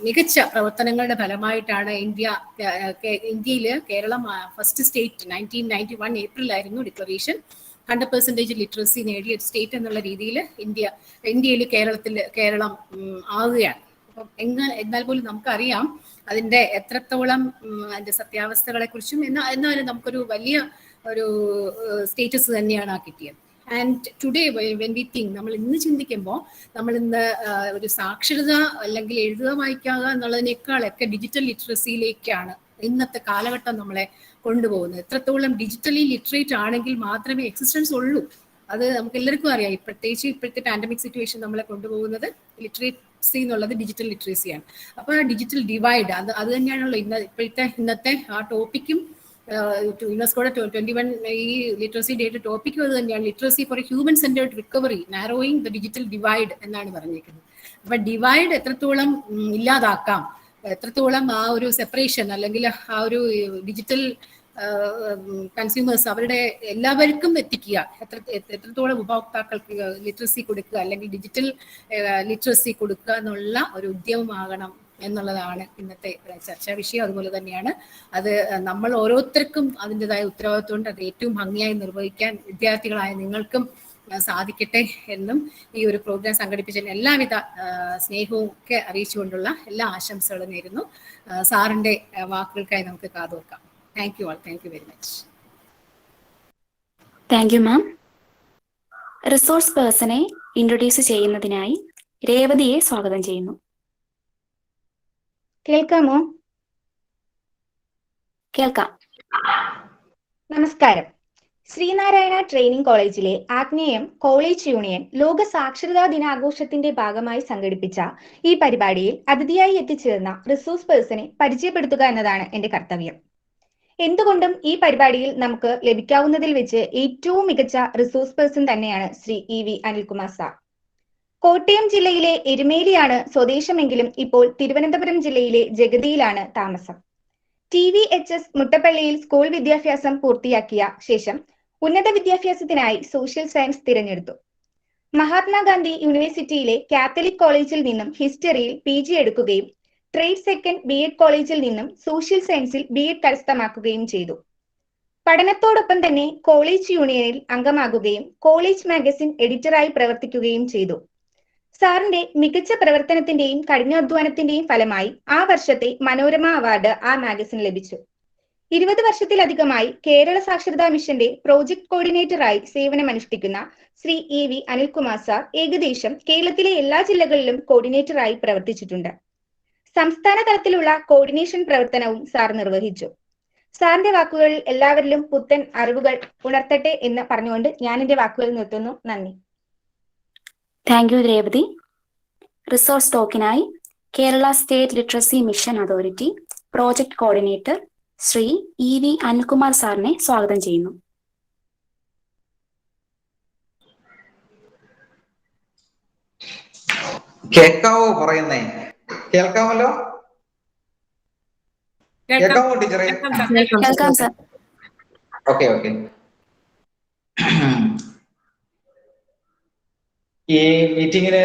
മികച്ച പ്രവർത്തനങ്ങളുടെ ഫലമായിട്ടാണ് ഇന്ത്യയിൽ കേരളം ഫസ്റ്റ് സ്റ്റേറ്റ് 1991 ഏപ്രിലായിരുന്നു ഡിക്ലറേഷൻ 100% ലിറ്ററസി നേടിയ സ്റ്റേറ്റ് എന്നുള്ള രീതിയിൽ ഇന്ത്യയിൽ കേരളം ആവുകയാണ്. അപ്പം എന്നാൽ പോലും നമുക്കറിയാം അതിന്റെ എത്രത്തോളം അതിന്റെ സത്യാവസ്ഥകളെ കുറിച്ചും എന്നാലും നമുക്കൊരു വലിയ ഒരു സ്റ്റേറ്റസ് തന്നെയാണ് ആ കിട്ടിയത്. And today when we think, നമ്മൾ ഇന്ന് ചിന്തിക്കുമ്പോൾ നമ്മൾ ഇന്ന് ഒരു സാക്ഷരത അല്ലെങ്കിൽ എഴുതുക വായിക്കുക എന്നുള്ളതിനേക്കാളൊക്കെ ഡിജിറ്റൽ ലിറ്ററസിയിലേക്കാണ് ഇന്നത്തെ കാലഘട്ടം നമ്മളെ കൊണ്ടുപോകുന്നത്. എത്രത്തോളം ഡിജിറ്റലി ലിറ്ററേറ്റ് ആണെങ്കിൽ മാത്രമേ എക്സിസ്റ്റൻസ് ഉള്ളൂ. അത് നമുക്ക് എല്ലാവർക്കും അറിയാം. പ്രത്യേകിച്ച് ഇപ്പോഴത്തെ പാൻഡമിക് സിറ്റുവേഷൻ നമ്മളെ കൊണ്ടുപോകുന്നത് ലിറ്ററസി എന്നുള്ളത് ഡിജിറ്റൽ ലിറ്ററസിയാണ്. അപ്പോൾ ആ ഡിജിറ്റൽ ഡിവൈഡ് അത് തന്നെയാണല്ലോ ഇന്നത്തെ ആ ടോപ്പിക്കും യുനെസ്കോയുടെ 21 ഈ ലിറ്ററസി ഡേയുടെ ടോപ്പിക്കും അത് തന്നെയാണ്. Literacy four A human centred recovery narrowing the digital divide എന്നാണ് പറഞ്ഞിരിക്കുന്നത്. അപ്പൊ ഡിവൈഡ് എത്രത്തോളം ഇല്ലാതാക്കാം, എത്രത്തോളം ആ ഒരു സെപ്പറേഷൻ അല്ലെങ്കിൽ ആ ഒരു ഡിജിറ്റൽ കൺസ്യൂമേഴ്സ് അവരുടെ എല്ലാവർക്കും എത്തിക്കുക, എത്രത്തോളം ഉപഭോക്താക്കൾക്ക് ലിറ്ററസി കൊടുക്കുക അല്ലെങ്കിൽ ഡിജിറ്റൽ ലിറ്ററസി കൊടുക്കുക എന്നുള്ള ഒരു ഉദ്യമമാകണം എന്നുള്ളതാണ് ഇന്നത്തെ ചർച്ചാ വിഷയം. അതുപോലെ തന്നെയാണ് അത് നമ്മൾ ഓരോരുത്തർക്കും അതിൻ്റെതായ ഉത്തരവാദിത്വമുണ്ട്. അത് ഏറ്റവും ഭംഗിയായി നിർവഹിക്കാൻ വിദ്യാർത്ഥികളായ നിങ്ങൾക്കും സാധിക്കട്ടെ എന്നും ഈ ഒരു പ്രോഗ്രാം സംഘടിപ്പിച്ചതിന് എല്ലാവിധ സ്നേഹവും ഒക്കെ അറിയിച്ചുകൊണ്ടുള്ള എല്ലാ ആശംസകളും നേരുന്നു. സാറിന്റെ വാക്കുകൾക്കായി നമുക്ക് കാതോർക്കാം. Thank you all. Thank you very much. Thank you ma'am. Resource പേഴ്സണെ ഇൻട്രൊഡ്യൂസ് ചെയ്യുന്നതിനായി രേവതിയെ സ്വാഗതം ചെയ്യുന്നു. കേൾക്കാമോ? കേൾക്കാം. നമസ്കാരം. ശ്രീനാരായണ ട്രെയിനിംഗ് കോളേജിലെ ആഗ്നേയം കോളേജ് യൂണിയൻ ലോക സാക്ഷരതാ ദിനാഘോഷത്തിന്റെ ഭാഗമായി സംഘടിപ്പിച്ച ഈ പരിപാടിയിൽ അതിഥിയായി എത്തിച്ചേർന്ന റിസോഴ്സ് പേഴ്സണെ പരിചയപ്പെടുത്തുക എന്നതാണ് എന്റെ കർത്തവ്യം. എന്തുകൊണ്ടും ഈ പരിപാടിയിൽ നമുക്ക് ലഭിക്കാവുന്നതിൽ വെച്ച് ഏറ്റവും മികച്ച റിസോഴ്സ് പേഴ്സൺ തന്നെയാണ് ശ്രീ EV അനിൽകുമാർ സാർ. കോട്ടയം ജില്ലയിലെ എരുമേലിയാണ് സ്വദേശമെങ്കിലും ഇപ്പോൾ തിരുവനന്തപുരം ജില്ലയിലെ ജഗതിയിലാണ് താമസം. TVHS മുട്ടപ്പള്ളിയിൽ സ്കൂൾ വിദ്യാഭ്യാസം പൂർത്തിയാക്കിയ ശേഷം ഉന്നത വിദ്യാഭ്യാസത്തിനായി സോഷ്യൽ സയൻസ് തിരഞ്ഞെടുത്തു. മഹാത്മാഗാന്ധി യൂണിവേഴ്സിറ്റിയിലെ കാത്തലിക് കോളേജിൽ നിന്നും ഹിസ്റ്ററിയിൽ PG എടുക്കുകയും ട്രേഡ് സെക്കൻഡ് B.Ed കോളേജിൽ നിന്നും സോഷ്യൽ സയൻസിൽ B.Ed കരസ്ഥമാക്കുകയും ചെയ്തു. പഠനത്തോടൊപ്പം തന്നെ കോളേജ് യൂണിയനിൽ അംഗമാകുകയും കോളേജ് മാഗസിൻ എഡിറ്ററായി പ്രവർത്തിക്കുകയും ചെയ്തു. സാറിന്റെ മികച്ച പ്രവർത്തനത്തിന്റെയും കഠിനാധ്വാനത്തിന്റെയും ഫലമായി ആ വർഷത്തെ മനോരമ അവാർഡ് ആ മാഗസിൻ ലഭിച്ചു. 20 വർഷത്തിലധികമായി കേരള സാക്ഷരതാ മിഷന്റെ പ്രോജക്ട് കോർഡിനേറ്ററായി സേവനമനുഷ്ഠിക്കുന്ന ശ്രീ EV അനിൽകുമാർ സാർ ഏകദേശം കേരളത്തിലെ എല്ലാ ജില്ലകളിലും കോർഡിനേറ്ററായി പ്രവർത്തിച്ചിട്ടുണ്ട്. സംസ്ഥാന തലത്തിലുള്ള കോർഡിനേഷൻ പ്രവർത്തനവും സാർ നിർവഹിച്ചു. സാറിന്റെ വാക്കുകൾ എല്ലാവരിലും പുത്തൻ അറിവുകൾ ഉണർത്തട്ടെ എന്ന് പറഞ്ഞുകൊണ്ട് ഞാൻ എന്റെ വാക്കുകൾ നിർത്തുന്നു. നന്ദി. Thank you Revathi. റിസോഴ്സ് ടോക്കിനായി Kerala state literacy mission authority project coordinator Shri EV Anilkumar സാറിനെ സ്വാഗതം ചെയ്യുന്നു. കേൾക്കാവോ പറയുന്നേ? കേൾക്കാമല്ലോ? കേൾക്കാമോ ടീച്ചറെ? കേൾക്കാം സാർ. ഓക്കെ. ഈ മീറ്റിങ്ങിന്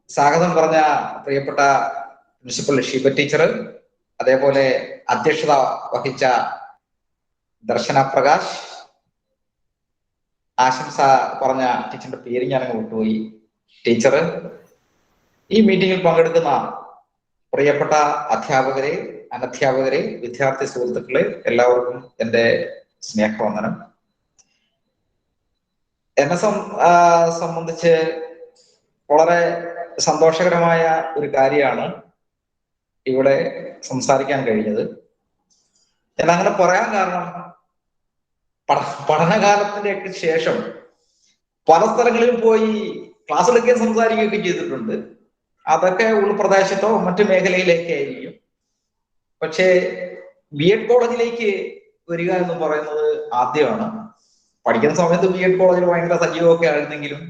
സ്വാഗതം പറഞ്ഞ പ്രിയപ്പെട്ട പ്രിൻസിപ്പൽ ഷീബ ടീച്ചർ, അതേപോലെ അധ്യക്ഷത വഹിച്ച ദർശന പ്രകാശ്, ആശംസ പറഞ്ഞ ടീച്ചറിന്റെ പേര് ഞാനങ്ങ് വിട്ടുപോയി, ടീച്ചർ, ഈ മീറ്റിംഗിൽ പങ്കെടുക്കുന്ന പ്രിയപ്പെട്ട അധ്യാപകരെ, അനധ്യാപകരെ, വിദ്യാർത്ഥി സുഹൃത്തുക്കളെ, എല്ലാവർക്കും എൻ്റെ സ്നേഹവന്ദനം. എന്നെ സംബന്ധിച്ച് വളരെ സന്തോഷകരമായ ഒരു കാര്യമാണ് ഇവിടെ സംസാരിക്കാൻ കഴിഞ്ഞത്. ഞാൻ അങ്ങനെ പറയാൻ കാരണം പഠനകാലത്തിൻ്റെയൊക്കെ ശേഷം പല സ്ഥലങ്ങളിലും പോയി ക്ലാസ് എടുക്കുകയും സംസാരിക്കുകയൊക്കെ ചെയ്തിട്ടുണ്ട്. അതൊക്കെ ഉൾപ്രദേശത്തോ മറ്റു മേഖലയിലേക്കെ ആയിരിക്കും. പക്ഷേ B.Ed കോളേജിലേക്ക് വരിക എന്ന് പറയുന്നത് ആദ്യമാണ്. പഠിക്കുന്ന സമയത്ത് B.Ed കോളേജിൽ ഭയങ്കര സജീവമൊക്കെ ആയിരുന്നെങ്കിലും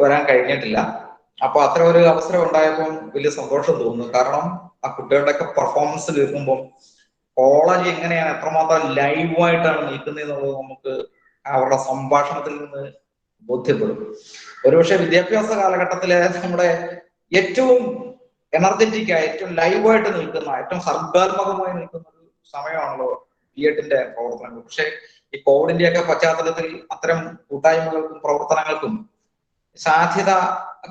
വരാൻ കഴിഞ്ഞിട്ടില്ല. അപ്പൊ അത്ര ഒരു അവസരം ഉണ്ടായപ്പോൾ വലിയ സന്തോഷം തോന്നുന്നു. കാരണം ആ കുട്ടികളുടെയൊക്കെ പെർഫോമൻസ് കേൾക്കുമ്പോൾ കോളേജ് എങ്ങനെയാണ്, എത്രമാത്രം ലൈവായിട്ടാണ് നിൽക്കുന്നതെന്നുള്ളത് നമുക്ക് അവരുടെ സംഭാഷണത്തിൽ നിന്ന് ബോധ്യപ്പെടും. ഒരുപക്ഷെ വിദ്യാഭ്യാസ കാലഘട്ടത്തിലെ നമ്മുടെ ഏറ്റവും എനർജറ്റിക് ആയി, ഏറ്റവും ലൈവായിട്ട് നിൽക്കുന്ന, ഏറ്റവും സർഗാത്മകമായി നിൽക്കുന്ന ഒരു സമയമാണല്ലോ B.Edന്റെ പ്രവർത്തനങ്ങൾ. പക്ഷെ ഈ കോവിഡിന്റെയൊക്കെ പശ്ചാത്തലത്തിൽ അത്തരം കൂട്ടായ്മകൾക്കും പ്രവർത്തനങ്ങൾക്കും സാധ്യത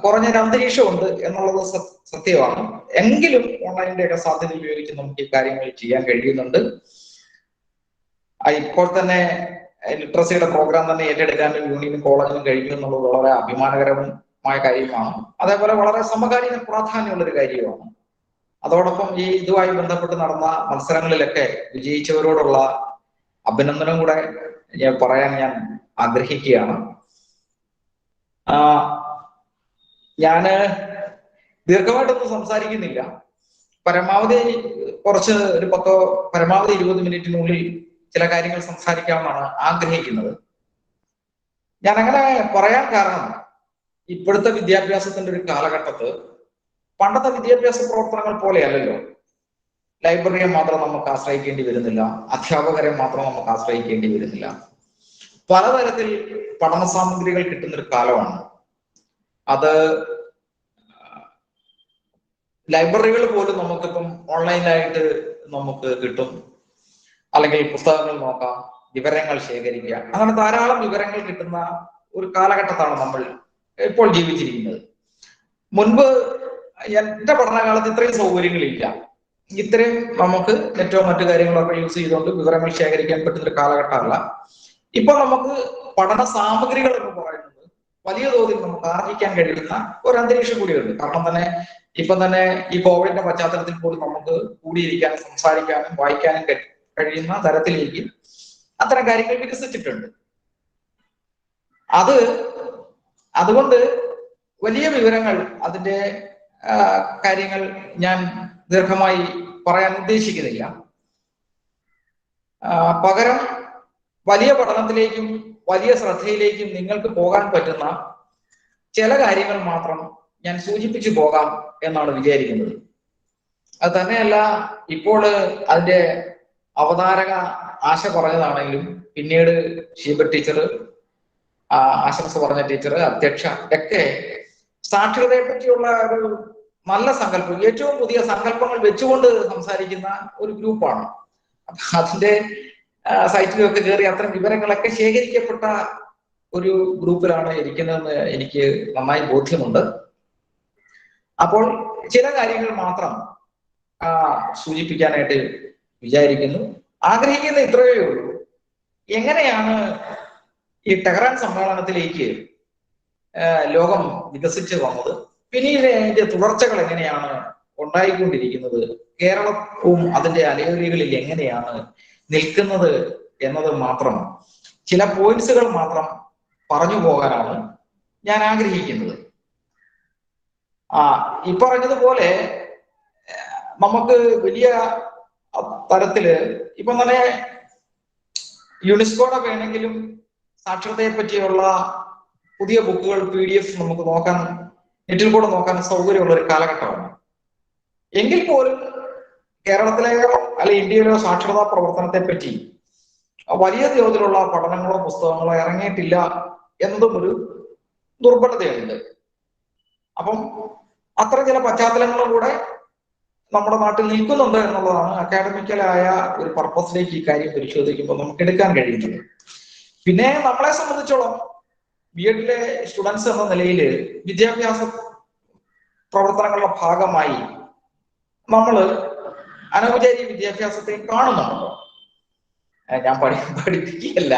കുറഞ്ഞൊരു അന്തരീക്ഷമുണ്ട് എന്നുള്ളത് സത്യമാണ്. എങ്കിലും ഓൺലൈനിന്റെ ഒക്കെ സാധ്യത ഉപയോഗിച്ച് നമുക്ക് ഈ കാര്യങ്ങൾ ചെയ്യാൻ കഴിയുന്നുണ്ട്. ഇപ്പോൾ തന്നെ ലിറ്ററസിയുടെ പ്രോഗ്രാം തന്നെ ഏറ്റെടുക്കാൻ യൂണിയനും കോളേജിനും കഴിഞ്ഞു എന്നുള്ളത് വളരെ അഭിമാനകരമായ കാര്യമാണ്. അതേപോലെ വളരെ സമകാലീന പ്രാധാന്യമുള്ളൊരു കാര്യമാണ്. അതോടൊപ്പം ഈ ഇതുമായി ബന്ധപ്പെട്ട് നടന്ന മത്സരങ്ങളിലൊക്കെ വിജയിച്ചവരോടുള്ള അഭിനന്ദനം കൂടെ പറയാൻ ഞാൻ ആഗ്രഹിക്കുകയാണ്. ഞാന് ദീർഘമായിട്ടൊന്നും സംസാരിക്കുന്നില്ല. പരമാവധി ഒരു 20 മിനിറ്റിനുള്ളിൽ ചില കാര്യങ്ങൾ സംസാരിക്കാമെന്നാണ് ആഗ്രഹിക്കുന്നത്. ഞാൻ അങ്ങനെ പറയാൻ കാരണം ഇപ്പോഴത്തെ വിദ്യാഭ്യാസത്തിന്റെ ഒരു കാലഘട്ടത്ത് പണ്ടത്തെ വിദ്യാഭ്യാസ പ്രവർത്തനങ്ങൾ പോലെയല്ലല്ലോ. ലൈബ്രറിയെ മാത്രം നമുക്ക് ആശ്രയിക്കേണ്ടി വരുന്നില്ല, അധ്യാപകരെ മാത്രം നമുക്ക് ആശ്രയിക്കേണ്ടി വരുന്നില്ല. പലതരത്തിൽ പഠന സാമഗ്രികൾ കിട്ടുന്നൊരു കാലമാണ്. അത് ലൈബ്രറികൾ പോലും നമുക്കിപ്പം ഓൺലൈനായിട്ട് നമുക്ക് കിട്ടും. അല്ലെങ്കിൽ പുസ്തകങ്ങൾ നോക്കാം, വിവരങ്ങൾ ശേഖരിക്കുക, അങ്ങനെ ധാരാളം വിവരങ്ങൾ കിട്ടുന്ന ഒരു കാലഘട്ടത്താണ് നമ്മൾ ഇപ്പോൾ ജീവിച്ചിരിക്കുന്നത്. മുൻപ് എന്റെ പഠനകാലത്ത് ഇത്രയും സൗകര്യങ്ങളില്ല. ഇത്രയും നമുക്ക് നെറ്റോ മറ്റു കാര്യങ്ങളൊക്കെ യൂസ് ചെയ്തുകൊണ്ട് വിവരങ്ങൾ ശേഖരിക്കാൻ പറ്റുന്ന ഒരു കാലഘട്ടമല്ല. ഇപ്പൊ നമുക്ക് പഠന സാമഗ്രികൾ എന്ന് പറയുന്നത് വലിയ തോതിൽ നമുക്ക് ആർജിക്കാൻ കഴിയുന്ന ഒരു അന്തരീക്ഷം കൂടിയുണ്ട്. കാരണം തന്നെ ഇപ്പം തന്നെ ഈ കോവിഡിന്റെ പശ്ചാത്തലത്തിൽ പോലും നമുക്ക് കൂടിയിരിക്കാനും സംസാരിക്കാനും വായിക്കാനും കഴിയുന്ന തരത്തിലേക്ക് അത്തരം കാര്യങ്ങൾ വികസിച്ചിട്ടുണ്ട്. അതുകൊണ്ട് വലിയ വിവരങ്ങൾ, അതിന്റെ കാര്യങ്ങൾ ഞാൻ ദീർഘമായി പറയാൻ ഉദ്ദേശിക്കുന്നില്ല. പകരം വലിയ പഠനത്തിലേക്കും വലിയ ശ്രദ്ധയിലേക്കും നിങ്ങൾക്ക് പോകാൻ പറ്റുന്ന ചില കാര്യങ്ങൾ മാത്രം ഞാൻ സൂചിപ്പിച്ചു പോകാം എന്നാണ് വിചാരിക്കുന്നത്. അത് തന്നെയല്ല, ഇപ്പോൾ അതിന്റെ അവതാരക ആശ പറഞ്ഞതാണെങ്കിലും പിന്നീട് ഷീബ ടീച്ചർ, ആശംസ പറഞ്ഞ ടീച്ചർ, അധ്യക്ഷ ഒക്കെ സാക്ഷരതയെ പറ്റിയുള്ള ഒരു നല്ല സങ്കല്പം, ഏറ്റവും പുതിയ സങ്കല്പങ്ങൾ വെച്ചുകൊണ്ട് സംസാരിക്കുന്ന ഒരു ഗ്രൂപ്പാണ്. അതിന്റെ സൈറ്റിലൊക്കെ കയറി അത്തരം വിവരങ്ങളൊക്കെ ശേഖരിക്കപ്പെട്ട ഒരു ഗ്രൂപ്പിലാണ് ഇരിക്കുന്നതെന്ന് എനിക്ക് നന്നായി ബോധ്യമുണ്ട്. അപ്പോൾ ചില കാര്യങ്ങൾ മാത്രം സൂചിപ്പിക്കാനായിട്ട് വിചാരിക്കുന്നു. ആഗ്രഹിക്കുന്ന ഇത്രയേ ഉള്ളൂ. എങ്ങനെയാണ് ഈ ടെഹ്റാൻ സമ്മേളനത്തിലേക്ക് ലോകം വികസിച്ച് വന്നത്, പിന്നീട് അതിന്റെ തുടർച്ചകൾ എങ്ങനെയാണ് ഉണ്ടായിക്കൊണ്ടിരിക്കുന്നത്, കേരളവും അതിന്റെ അലയൊലികളിൽ എങ്ങനെയാണ് നിൽക്കുന്നത് എന്നത് മാത്രം, ചില പോയിന്റ്സുകൾ മാത്രം പറഞ്ഞു പോകാനാണ് ഞാൻ ആഗ്രഹിക്കുന്നത്. ഈ പറഞ്ഞതുപോലെ നമുക്ക് വലിയ തരത്തില് ഇപ്പം തന്നെ യുനെസ്കോയുടെ വേണമെങ്കിലും സാക്ഷരതയെ പറ്റിയുള്ള പുതിയ ബുക്കുകൾ PDF നമുക്ക് നോക്കാൻ, നെറ്റിൽ കൂടെ നോക്കാൻ സൗകര്യമുള്ള ഒരു കാലഘട്ടമാണ്. എങ്കിൽ പോലും കേരളത്തിലെയോ അല്ലെ ഇന്ത്യയിലെയോ സാക്ഷരതാ പ്രവർത്തനത്തെ പറ്റി വലിയ തോതിലുള്ള പഠനങ്ങളോ പുസ്തകങ്ങളോ ഇറങ്ങിയിട്ടില്ല എന്നതും ഒരു ദുർബലതയുണ്ട്. അപ്പം അത്ര ചില പശ്ചാത്തലങ്ങളും കൂടെ നമ്മുടെ നാട്ടിൽ നിൽക്കുന്നുണ്ട് എന്നുള്ളതാണ് അക്കാഡമിക്കലായ ഒരു പർപ്പസിലേക്ക് ഈ കാര്യം പരിശോധിക്കുമ്പോൾ നമുക്ക് എടുക്കാൻ കഴിയുന്നത്. പിന്നെ നമ്മളെ സംബന്ധിച്ചോളം BEdലെ സ്റ്റുഡൻസ് എന്ന നിലയിൽ വിദ്യാഭ്യാസ പ്രവർത്തനങ്ങളുടെ ഭാഗമായി നമ്മൾ അനൗപചാരിക വിദ്യാഭ്യാസത്തെ കാണുന്നുണ്ടോ? ഞാൻ പഠിപ്പിക്കുകയല്ല.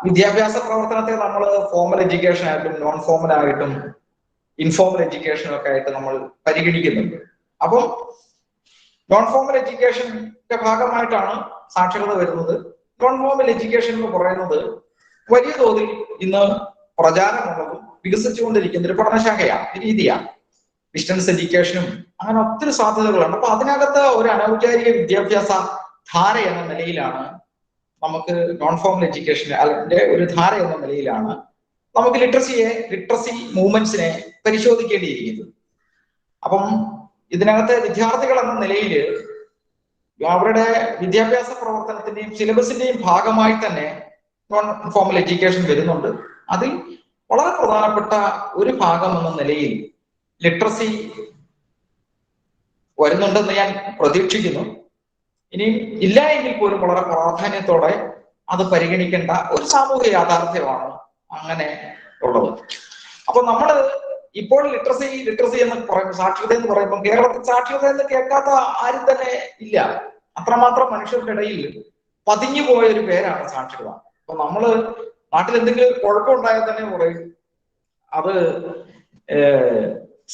വിദ്യാഭ്യാസ പ്രവർത്തനത്തെ നമ്മൾ ഫോമൽ എഡ്യൂക്കേഷൻ ആയിട്ടും നോൺ ഫോമൽ ആയിട്ടും ഇൻഫോമൽ എഡ്യൂക്കേഷനും ഒക്കെ ആയിട്ട് നമ്മൾ പരിഗണിക്കുന്നുണ്ട്. അപ്പം നോൺ ഫോമൽ എഡ്യൂക്കേഷന്റെ ഭാഗമായിട്ടാണ് സാക്ഷരത വരുന്നത്. നോൺ ഫോമൽ എഡ്യൂക്കേഷൻ എന്ന് പറയുന്നത് വലിയ തോതിൽ ഇന്ന് പ്രചാരമുള്ളതും വികസിച്ചുകൊണ്ടിരിക്കുന്ന ഒരു പഠനശാഖയാണ്, രീതിയാണ്. ഡിസ്റ്റൻസ് എഡ്യൂക്കേഷനും അങ്ങനെ ഒത്തിരി സാധ്യതകളാണ്. അപ്പൊ അതിനകത്ത് ഒരു അനൗപചാരിക വിദ്യാഭ്യാസ ധാര എന്ന നിലയിലാണ് നമുക്ക് നോൺ ഫോമൽ എഡ്യൂക്കേഷൻ അതിന്റെ ഒരു ധാര എന്ന നിലയിലാണ് നമുക്ക് ലിറ്ററസി മൂവ്മെന്റ്സിനെ പരിശോധിക്കേണ്ടിയിരിക്കുന്നത്. അപ്പം ഇതിനകത്തെ വിദ്യാർത്ഥികൾ എന്ന നിലയിൽ അവരുടെ വിദ്യാഭ്യാസ പ്രവർത്തനത്തിന്റെയും സിലബസിന്റെയും ഭാഗമായി തന്നെ നോൺ ഫോമൽ എഡ്യൂക്കേഷൻ വരുന്നുണ്ട്. അതിൽ വളരെ പ്രധാനപ്പെട്ട ഒരു ഭാഗം എന്ന നിലയിൽ ലിറ്ററസി വരുന്നുണ്ടെന്ന് ഞാൻ പ്രതീക്ഷിക്കുന്നു. ഇനിയും ഇല്ല എങ്കിൽ പോലും വളരെ പ്രാധാന്യത്തോടെ അത് പരിഗണിക്കേണ്ട ഒരു സാമൂഹിക യാഥാർത്ഥ്യമാണ് അങ്ങനെ ഉള്ളത്. അപ്പൊ നമ്മള് ഇപ്പോൾ ലിറ്ററസി എന്ന് പറയുമ്പോൾ, സാക്ഷരത എന്ന് പറയുമ്പോൾ കേരളത്തിൽ സാക്ഷരത എന്ന് കേൾക്കാത്ത ആരും തന്നെ ഇല്ല. അത്രമാത്രം മനുഷ്യരുടെ ഇടയിൽ പതിഞ്ഞു പോയ ഒരു പേരാണ് സാക്ഷരത. അപ്പൊ നമ്മള് നാട്ടിൽ എന്തെങ്കിലും കുഴപ്പമുണ്ടായാൽ തന്നെ പറയും അത്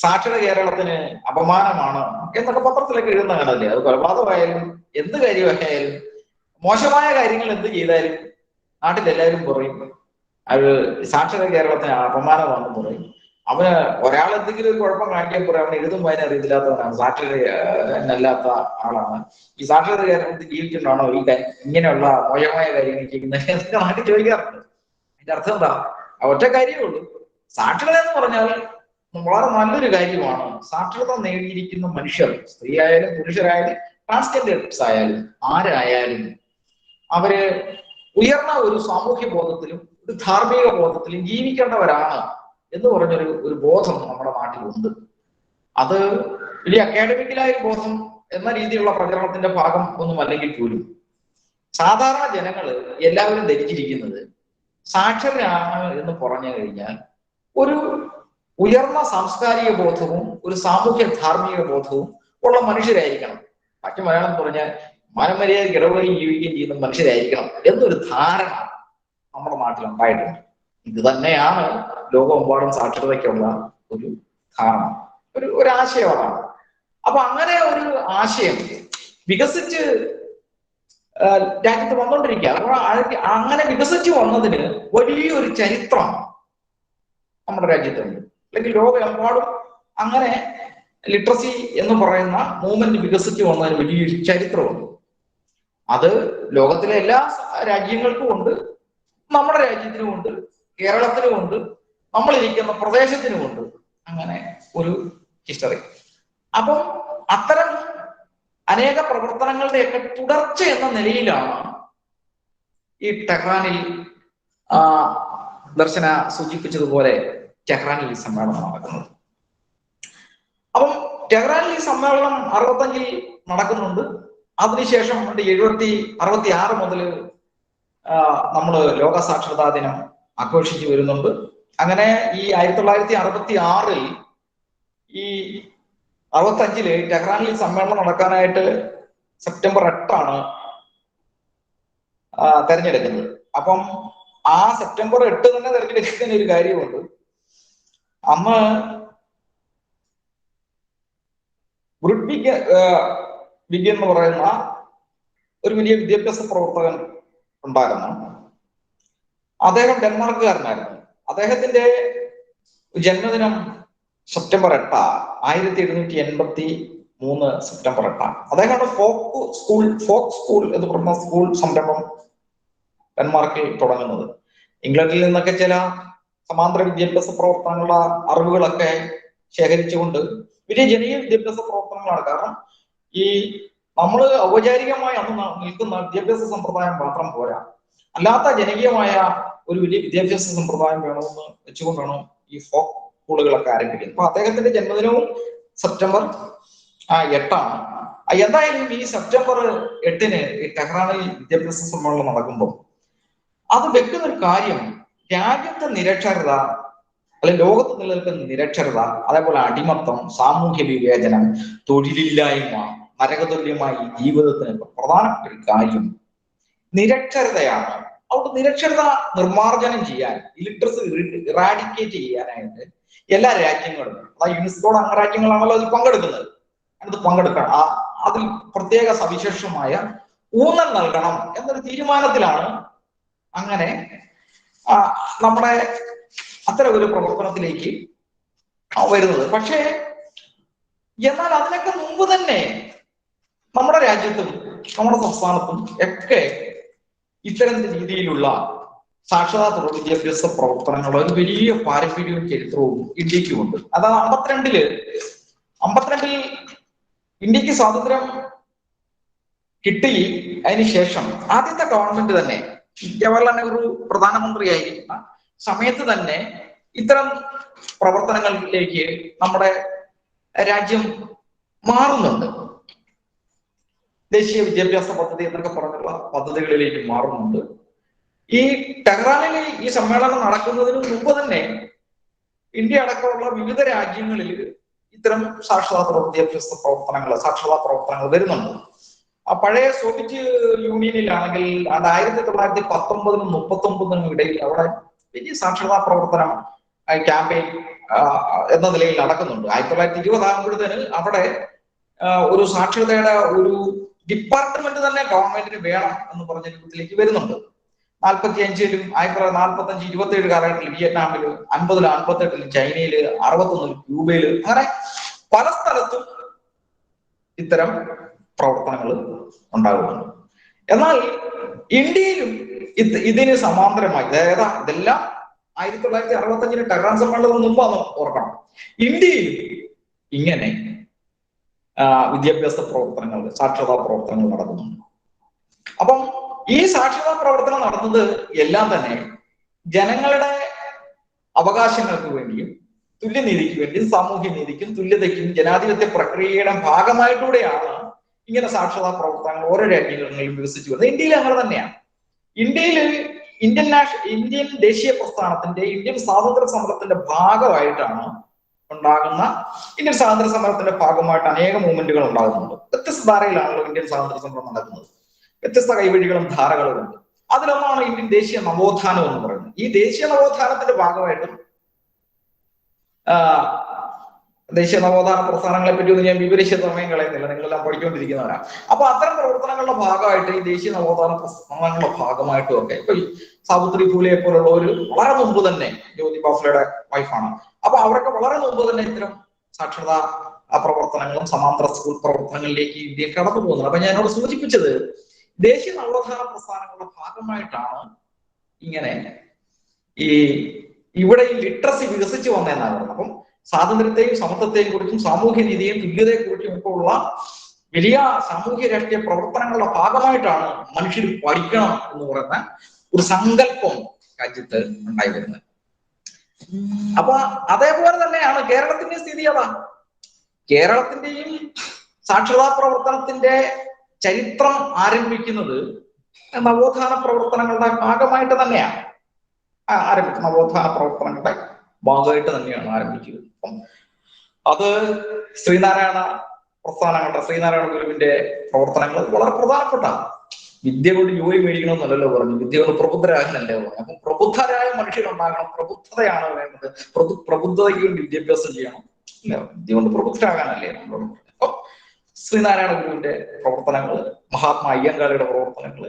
സാക്ഷര കേരളത്തിന് അപമാനമാണ് എന്നൊക്കെ പത്രത്തിലൊക്കെ എഴുതുന്ന കാണല്ലേ. അത് കൊലപാതകമായാലും എന്ത് കാര്യമായാലും മോശമായ കാര്യങ്ങൾ എന്ത് ചെയ്താലും നാട്ടിലെല്ലാവരും പറയും അത് സാക്ഷര കേരളത്തിന് അപമാനമാണെന്ന് പറയും. അവന് ഒരാൾ എന്തെങ്കിലും ഒരു കുഴപ്പം കാണിക്കാൻ പറയും അവൻ എഴുതും വായന അറിയത്തില്ലാത്തവനാണ്, സാക്ഷരനല്ലാത്ത ആളാണ്. ഈ സാക്ഷരത കേരളത്തിൽ ജീവിച്ചിട്ടാണോ ഈ ഇങ്ങനെയുള്ള മോശമായ കാര്യങ്ങൾ ചെയ്യുന്നത് എന്നൊക്കെ നാട്ടിൽ ചോദിക്കാറുണ്ട്. അതിന്റെ അർത്ഥം എന്താ? ഒറ്റ കാര്യമേ ഉള്ളൂ. സാക്ഷരത എന്ന് പറഞ്ഞാൽ വളരെ നല്ലൊരു കാര്യമാണ്. സാക്ഷരത നേടിയിരിക്കുന്ന മനുഷ്യർ, സ്ത്രീ ആയാലും പുരുഷരായാലും ട്രാൻസ്ജെൻഡേഴ്സ് ആയാലും ആരായാലും അവര് ഉയർന്ന ഒരു സാമൂഹ്യ ബോധത്തിലും ഒരു ധാർമ്മിക ബോധത്തിലും ജീവിക്കേണ്ടവരാണ് എന്ന് പറഞ്ഞൊരു ബോധം നമ്മുടെ നാട്ടിലുണ്ട്. അത് വലിയ അക്കാഡമിക്കലായ ഒരു ബോധം എന്ന രീതിയിലുള്ള പ്രചരണത്തിന്റെ ഭാഗം ഒന്നും അല്ലെങ്കിൽ പോലും സാധാരണ ജനങ്ങള് എല്ലാവരും ധരിച്ചിരിക്കുന്നത് സാക്ഷരനാണ് എന്ന് പറഞ്ഞു കഴിഞ്ഞാൽ ഒരു ഉയർന്ന സാംസ്കാരിക ബോധവും ഒരു സാമൂഹ്യ ധാർമ്മിക ബോധവും ഉള്ള മനുഷ്യരായിരിക്കണം. മറ്റു മലയാളം പറഞ്ഞാൽ മനമര്യാദയ്ക്ക് ഇടപെടുകയും ജീവിക്കുകയും ചെയ്യുന്ന മനുഷ്യരായിരിക്കണം എന്നൊരു ധാരണ നമ്മുടെ നാട്ടിലുണ്ടായിട്ടുണ്ട്. ഇത് തന്നെയാണ് ലോകമെമ്പാടും സാക്ഷരതയ്ക്കുള്ള ഒരു ധാരണ, ഒരു ആശയമാണ്. അപ്പൊ അങ്ങനെ ഒരു ആശയം വികസിച്ച് രാജ്യത്ത് വന്നുകൊണ്ടിരിക്കുക. അങ്ങനെ വികസിച്ച് വന്നതിന് വലിയൊരു ചരിത്രം നമ്മുടെ രാജ്യത്തുണ്ട്. അല്ലെങ്കിൽ ലോകമെമ്പാടും അങ്ങനെ ലിറ്ററസി എന്ന് പറയുന്ന മൂവ്മെന്റ് വികസിച്ച് വന്നതിന് വലിയൊരു ചരിത്രമുണ്ട്. അത് ലോകത്തിലെ എല്ലാ രാജ്യങ്ങൾക്കും ഉണ്ട്, നമ്മുടെ രാജ്യത്തിനും ഉണ്ട്, കേരളത്തിനും ഉണ്ട്, നമ്മളിരിക്കുന്ന പ്രദേശത്തിനുമുണ്ട് അങ്ങനെ ഒരു ഹിസ്റ്ററി. അപ്പം അത്തരം അനേക പ്രവർത്തനങ്ങളുടെയൊക്കെ തുടർച്ച എന്ന നിലയിലാണ് ഈ ടെഹ്റാനിൽ ദർശന സൂചിപ്പിച്ചതുപോലെ ടെഹ്റാനിൽ ഈ സമ്മേളനം നടക്കുന്നത്. അപ്പം ടെഹ്റാനിൽ ഈ സമ്മേളനം 65 നടക്കുന്നുണ്ട്. അതിനുശേഷം 66 മുതൽ നമ്മൾ ലോക സാക്ഷരതാ ദിനം ആഘോഷിച്ചു വരുന്നുണ്ട്. അങ്ങനെ ഈ 1966 ഈ 65 ടെഹ്റാനിൽ സമ്മേളനം നടക്കാനായിട്ട് സെപ്റ്റംബർ 8 തെരഞ്ഞെടുക്കുന്നത്. അപ്പം ആ സെപ്റ്റംബർ 8 തന്നെ തെരഞ്ഞെടുക്കുന്ന ഒരു കാര്യമുണ്ട്. അന്ന് ബ്രുഡ്വിഗ് എന്ന് പറയുന്ന ഒരു വലിയ വിദ്യാഭ്യാസ പ്രവർത്തകൻ ഉണ്ടായിരുന്നു. അദ്ദേഹം ഡെൻമാർക്കുകാരനായിരുന്നു. അദ്ദേഹത്തിന്റെ ജന്മദിനം സെപ്റ്റംബർ 8, 1783 സെപ്റ്റംബർ 8. അദ്ദേഹമാണ് ഫോക്ക് സ്കൂൾ എന്ന് പറയുന്ന സ്കൂൾ സംരംഭം ഡെൻമാർക്കിൽ തുടങ്ങുന്നത്. ഇംഗ്ലണ്ടിൽ നിന്നൊക്കെ ചില സമാന്തര വിദ്യാഭ്യാസ പ്രവർത്തനങ്ങളുടെ അറിവുകളൊക്കെ ശേഖരിച്ചുകൊണ്ട് വലിയ ജനകീയ വിദ്യാഭ്യാസ പ്രവർത്തനങ്ങളാണ്. കാരണം ഈ നമ്മൾ ഔപചാരികമായി അന്ന് നിൽക്കുന്ന വിദ്യാഭ്യാസ സമ്പ്രദായം മാത്രം പോരാ, അല്ലാത്ത ജനകീയമായ ഒരു വലിയ വിദ്യാഭ്യാസ സമ്പ്രദായം വേണമെന്ന് വെച്ചുകൊണ്ടാണ് ഈ ഫോക്ക് സ്കൂളുകളൊക്കെ ആരംഭിക്കുന്നത്. അപ്പൊ അദ്ദേഹത്തിന്റെ ജന്മദിനവും സെപ്റ്റംബർ 8. എന്തായാലും ഈ സെപ്റ്റംബർ 8 ഈ ടെഹ്റാനിൽ വിദ്യാഭ്യാസ സമ്മേളനം നടക്കുമ്പോൾ അത് വെക്കുന്ന ഒരു കാര്യം, രാജ്യത്തെ നിരക്ഷരത അല്ലെങ്കിൽ ലോകത്ത് നിലനിൽക്കുന്ന നിരക്ഷരത, അതേപോലെ അടിമത്തം, സാമൂഹ്യ വിവേചനം, തൊഴിലില്ലായ്മ, നരകതുല്യമായി ജീവിതത്തിന് പ്രധാനപ്പെട്ട ഒരു കാര്യം നിരക്ഷരതയാണ്. അവിടെ നിരക്ഷരത നിർമ്മാർജ്ജനം ചെയ്യാൻ, ഇലിറ്ററസി ഇറാഡിക്കേറ്റ് ചെയ്യാനായിട്ട് എല്ലാ രാജ്യങ്ങളും, അതായത് യുനെസ്കോയുടെ അംഗരാജ്യങ്ങളാണല്ലോ അതിൽ പങ്കെടുക്കുന്നത്, പങ്കെടുക്കണം. അതിൽ പ്രത്യേക സവിശേഷമായ ഊന്നൽ നൽകണം എന്നൊരു തീരുമാനത്തിലാണ് അങ്ങനെ നമ്മുടെ അത്തരം ഒരു പ്രവർത്തനത്തിലേക്ക് വരുന്നത്. പക്ഷേ എന്നാൽ അതിനൊക്കെ മുമ്പ് തന്നെ നമ്മുടെ രാജ്യത്തും നമ്മുടെ സംസ്ഥാനത്തും ഒക്കെ ഇത്തരം രീതിയിലുള്ള സാക്ഷരതാ വിദ്യാഭ്യാസ പ്രവർത്തനങ്ങളുടെ ഒരു വലിയ പാരമ്പര്യവും ചരിത്രവും ഇന്ത്യക്കുമുണ്ട്. അതായത് 52 ഇന്ത്യക്ക് സ്വാതന്ത്ര്യം കിട്ടി. അതിനുശേഷം ആദ്യത്തെ ഗവൺമെന്റ് തന്നെ ജവഹർലാൽ നെഹ്റു പ്രധാനമന്ത്രിയായിരിക്കുന്ന സമയത്ത് തന്നെ ഇത്തരം പ്രവർത്തനങ്ങളിലേക്ക് നമ്മുടെ രാജ്യം മാറുന്നുണ്ട്. ദേശീയ വിദ്യാഭ്യാസ പദ്ധതി എന്നൊക്കെ പറഞ്ഞുള്ള പദ്ധതികളിലേക്ക് മാറുന്നുണ്ട്. ഈ ടെഹ്റാനിൽ ഈ സമ്മേളനം നടക്കുന്നതിന് മുമ്പ് തന്നെ ഇന്ത്യ അടക്കമുള്ള വിവിധ രാജ്യങ്ങളിൽ ഇത്തരം സാക്ഷരതാ വിദ്യാഭ്യാസ സാക്ഷരതാ പ്രവർത്തനങ്ങൾ വരുന്നുണ്ട്. ആ പഴയ സോവിയറ്റ് യൂണിയനിലാണെങ്കിൽ 1919-നും 1939-നും ഇടയിൽ അവിടെ വലിയ സാക്ഷരതാ പ്രവർത്തനം ക്യാമ്പയിൻ എന്ന നിലയിൽ നടക്കുന്നുണ്ട്. 1920 ആകുമ്പോഴത്തേന് അവിടെ ഒരു സാക്ഷരതയുടെ ഒരു ഡിപ്പാർട്ട്മെന്റ് തന്നെ ഗവൺമെന്റിന് വേണം എന്ന് പറഞ്ഞ രൂപത്തിലേക്ക് വരുന്നുണ്ട്. 45-ലും 1945-27 കാലഘട്ടത്തിൽ വിയറ്റ്നാമില്, 50-ലും 58-ലും ചൈനയില്, 61-ലും ക്യൂബയില്, അങ്ങനെ പല സ്ഥലത്തും ഇത്തരം പ്രവർത്തനങ്ങൾ ഉണ്ടാകുന്നുണ്ട്. എന്നാൽ ഇന്ത്യയിലും ഇതിന് സമാന്തരമായി, അതായത് ഇതെല്ലാം 1965 ടെഹ്റാൻ സമ്മേളനത്തിന് മുമ്പാണ് ഓർക്കണം. ഇന്ത്യയിലും ഇങ്ങനെ വിദ്യാഭ്യാസ പ്രവർത്തനങ്ങൾ, സാക്ഷരതാ പ്രവർത്തനങ്ങൾ നടക്കുന്നുണ്ട്. അപ്പം ഈ സാക്ഷരതാ പ്രവർത്തനം നടന്നത് എല്ലാം തന്നെ ജനങ്ങളുടെ അവകാശങ്ങൾക്ക് വേണ്ടിയും തുല്യനീതിക്ക് വേണ്ടിയും സാമൂഹ്യ നീതിക്കും തുല്യതയ്ക്കും ജനാധിപത്യ പ്രക്രിയയുടെ ഭാഗമായിട്ടൂടെയാണ് ഇങ്ങനെ സാക്ഷരതാ പ്രവർത്തനങ്ങൾ ഓരോ രാജ്യങ്ങളിലും വികസിച്ചു വരുന്നത്. ഇന്ത്യയിൽ അങ്ങനെ തന്നെയാണ്. ഇന്ത്യൻ ദേശീയ പ്രസ്ഥാനത്തിന്റെ, ഇന്ത്യൻ സ്വാതന്ത്ര്യ സമരത്തിന്റെ ഭാഗമായിട്ടാണ് ഉണ്ടാകുന്ന, ഇന്ത്യൻ സ്വാതന്ത്ര്യ സമരത്തിന്റെ ഭാഗമായിട്ട് അനേക മൂവ്മെന്റുകൾ ഉണ്ടാകുന്നുണ്ട്. വ്യത്യസ്ത ധാരയിലാണല്ലോ ഇന്ത്യൻ സ്വാതന്ത്ര്യ സമരം നടക്കുന്നത്. വ്യത്യസ്ത കൈവഴികളും ധാരകളും ഉണ്ട്. അതിലൊന്നാണ് ഇന്ത്യൻ ദേശീയ നവോത്ഥാനം എന്ന് പറയുന്നത്. ഈ ദേശീയ നവോത്ഥാനത്തിന്റെ ഭാഗമായിട്ടും ദേശീയ നവോത്ഥാന പ്രസ്ഥാനങ്ങളെ പറ്റി ഒന്നും ഞാൻ വിവരിച്ച സമയം കളയുന്നില്ല, നിങ്ങളെല്ലാം പഠിച്ചുകൊണ്ടിരിക്കുന്നവരാണ്. അപ്പൊ അത്തരം പ്രവർത്തനങ്ങളുടെ ഭാഗമായിട്ട്, ഈ ദേശീയ നവോത്ഥാന പ്രസ്ഥാനങ്ങളുടെ ഭാഗമായിട്ടും ഒക്കെ ഇപ്പൊ ഈ സാവിത്രി ഫൂലെ പോലുള്ള ഒരു വളരെ മുമ്പ് തന്നെ, ജ്യോതിബ ഫുലെയുടെ വൈഫാണ്, അപ്പൊ അവരൊക്കെ വളരെ മുമ്പ് തന്നെ ഇത്തരം സാക്ഷരതാ പ്രവർത്തനങ്ങളും സമാന്തര സ്കൂൾ പ്രവർത്തനങ്ങളിലേക്ക് ഇന്ത്യ കടന്നു പോകുന്നത്. അപ്പൊ ഞാനോട് സൂചിപ്പിച്ചത് ദേശീയ നവോത്ഥാന പ്രസ്ഥാനങ്ങളുടെ ഭാഗമായിട്ടാണ് ഇങ്ങനെ ഈ ഇവിടെ ഈ ലിറ്ററസി വികസിച്ചു വന്നതെന്നാണ് പറയുന്നത്. അപ്പം സ്വാതന്ത്ര്യത്തെയും സമത്വത്തെയും കുറിച്ചും സാമൂഹ്യ നീതിയെയും തുല്യതയെ കുറിച്ചും ഒക്കെ ഉള്ള വലിയ സാമൂഹ്യ രാഷ്ട്രീയ പ്രവർത്തനങ്ങളുടെ ഭാഗമായിട്ടാണ് മനുഷ്യർ പഠിക്കണം എന്ന് പറയുന്ന ഒരു സങ്കല്പം രാജ്യത്ത് ഉണ്ടായി വരുന്നത്. അപ്പൊ അതേപോലെ തന്നെയാണ് കേരളത്തിന്റെ സ്ഥിതി. അതാ കേരളത്തിന്റെയും സാക്ഷരതാ പ്രവർത്തനത്തിന്റെ ചരിത്രം ആരംഭിക്കുന്നത് നവോത്ഥാന പ്രവർത്തനങ്ങളുടെ ഭാഗമായിട്ട് തന്നെയാണ് ആരംഭിച്ചത്. നവോത്ഥാന പ്രവർത്തനങ്ങളുടെ ഭാഗമായിട്ട് തന്നെയാണ് ആരംഭിച്ചത്. അപ്പം അത് ശ്രീനാരായണ ഗുരുവിന്റെ പ്രവർത്തനങ്ങൾ വളരെ പ്രധാനപ്പെട്ട. വിദ്യ കൊണ്ട് ജോലി മേടിക്കണമെന്നല്ലല്ലോ പറഞ്ഞു, വിദ്യ കൊണ്ട് പ്രബുദ്ധരാകാനല്ലേ പറഞ്ഞു. അപ്പം പ്രബുദ്ധരായ മനുഷ്യരുണ്ടാകണം, പ്രബുദ്ധതയാണ് വേണ്ടത്. പ്രബുദ്ധതയ്ക്ക് വേണ്ടി വിദ്യാഭ്യാസം ചെയ്യണം, വിദ്യ കൊണ്ട് പ്രബുദ്ധരാകാനല്ലേ നമ്മൾ. അപ്പം ശ്രീനാരായണ ഗുരുവിന്റെ പ്രവർത്തനങ്ങൾ, മഹാത്മാ അയ്യങ്കാളിയുടെ പ്രവർത്തനങ്ങൾ,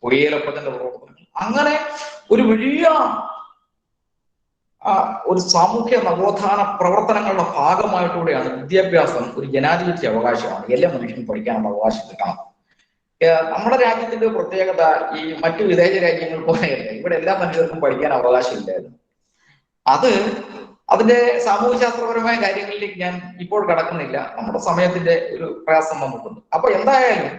പൊയ്യലപ്പന്റെ പ്രവർത്തനങ്ങൾ, അങ്ങനെ ഒരു വലിയ ഒരു സാമൂഹ്യ നവോത്ഥാന പ്രവർത്തനങ്ങളുടെ ഭാഗമായിട്ടൂടെയാണ് വിദ്യാഭ്യാസം ഒരു ജനാധിപത്യ അവകാശമാണ്. എല്ലാ മനുഷ്യനും പഠിക്കാനുള്ള അവകാശം കിട്ടണം. നമ്മുടെ രാജ്യത്തിന്റെ പ്രത്യേകത ഈ മറ്റു വിദേശ രാജ്യങ്ങൾ പോലെയല്ല, ഇവിടെ എല്ലാ മനുഷ്യർക്കും പഠിക്കാൻ അവകാശമില്ലായിരുന്നു. അതിന്റെ സാമൂഹ്യശാസ്ത്രപരമായ കാര്യങ്ങളിലേക്ക് ഞാൻ ഇപ്പോൾ കടക്കുന്നില്ല, നമ്മുടെ സമയത്തിന്റെ ഒരു പ്രയാസം നമുക്കുണ്ട്. അപ്പൊ എന്തായാലും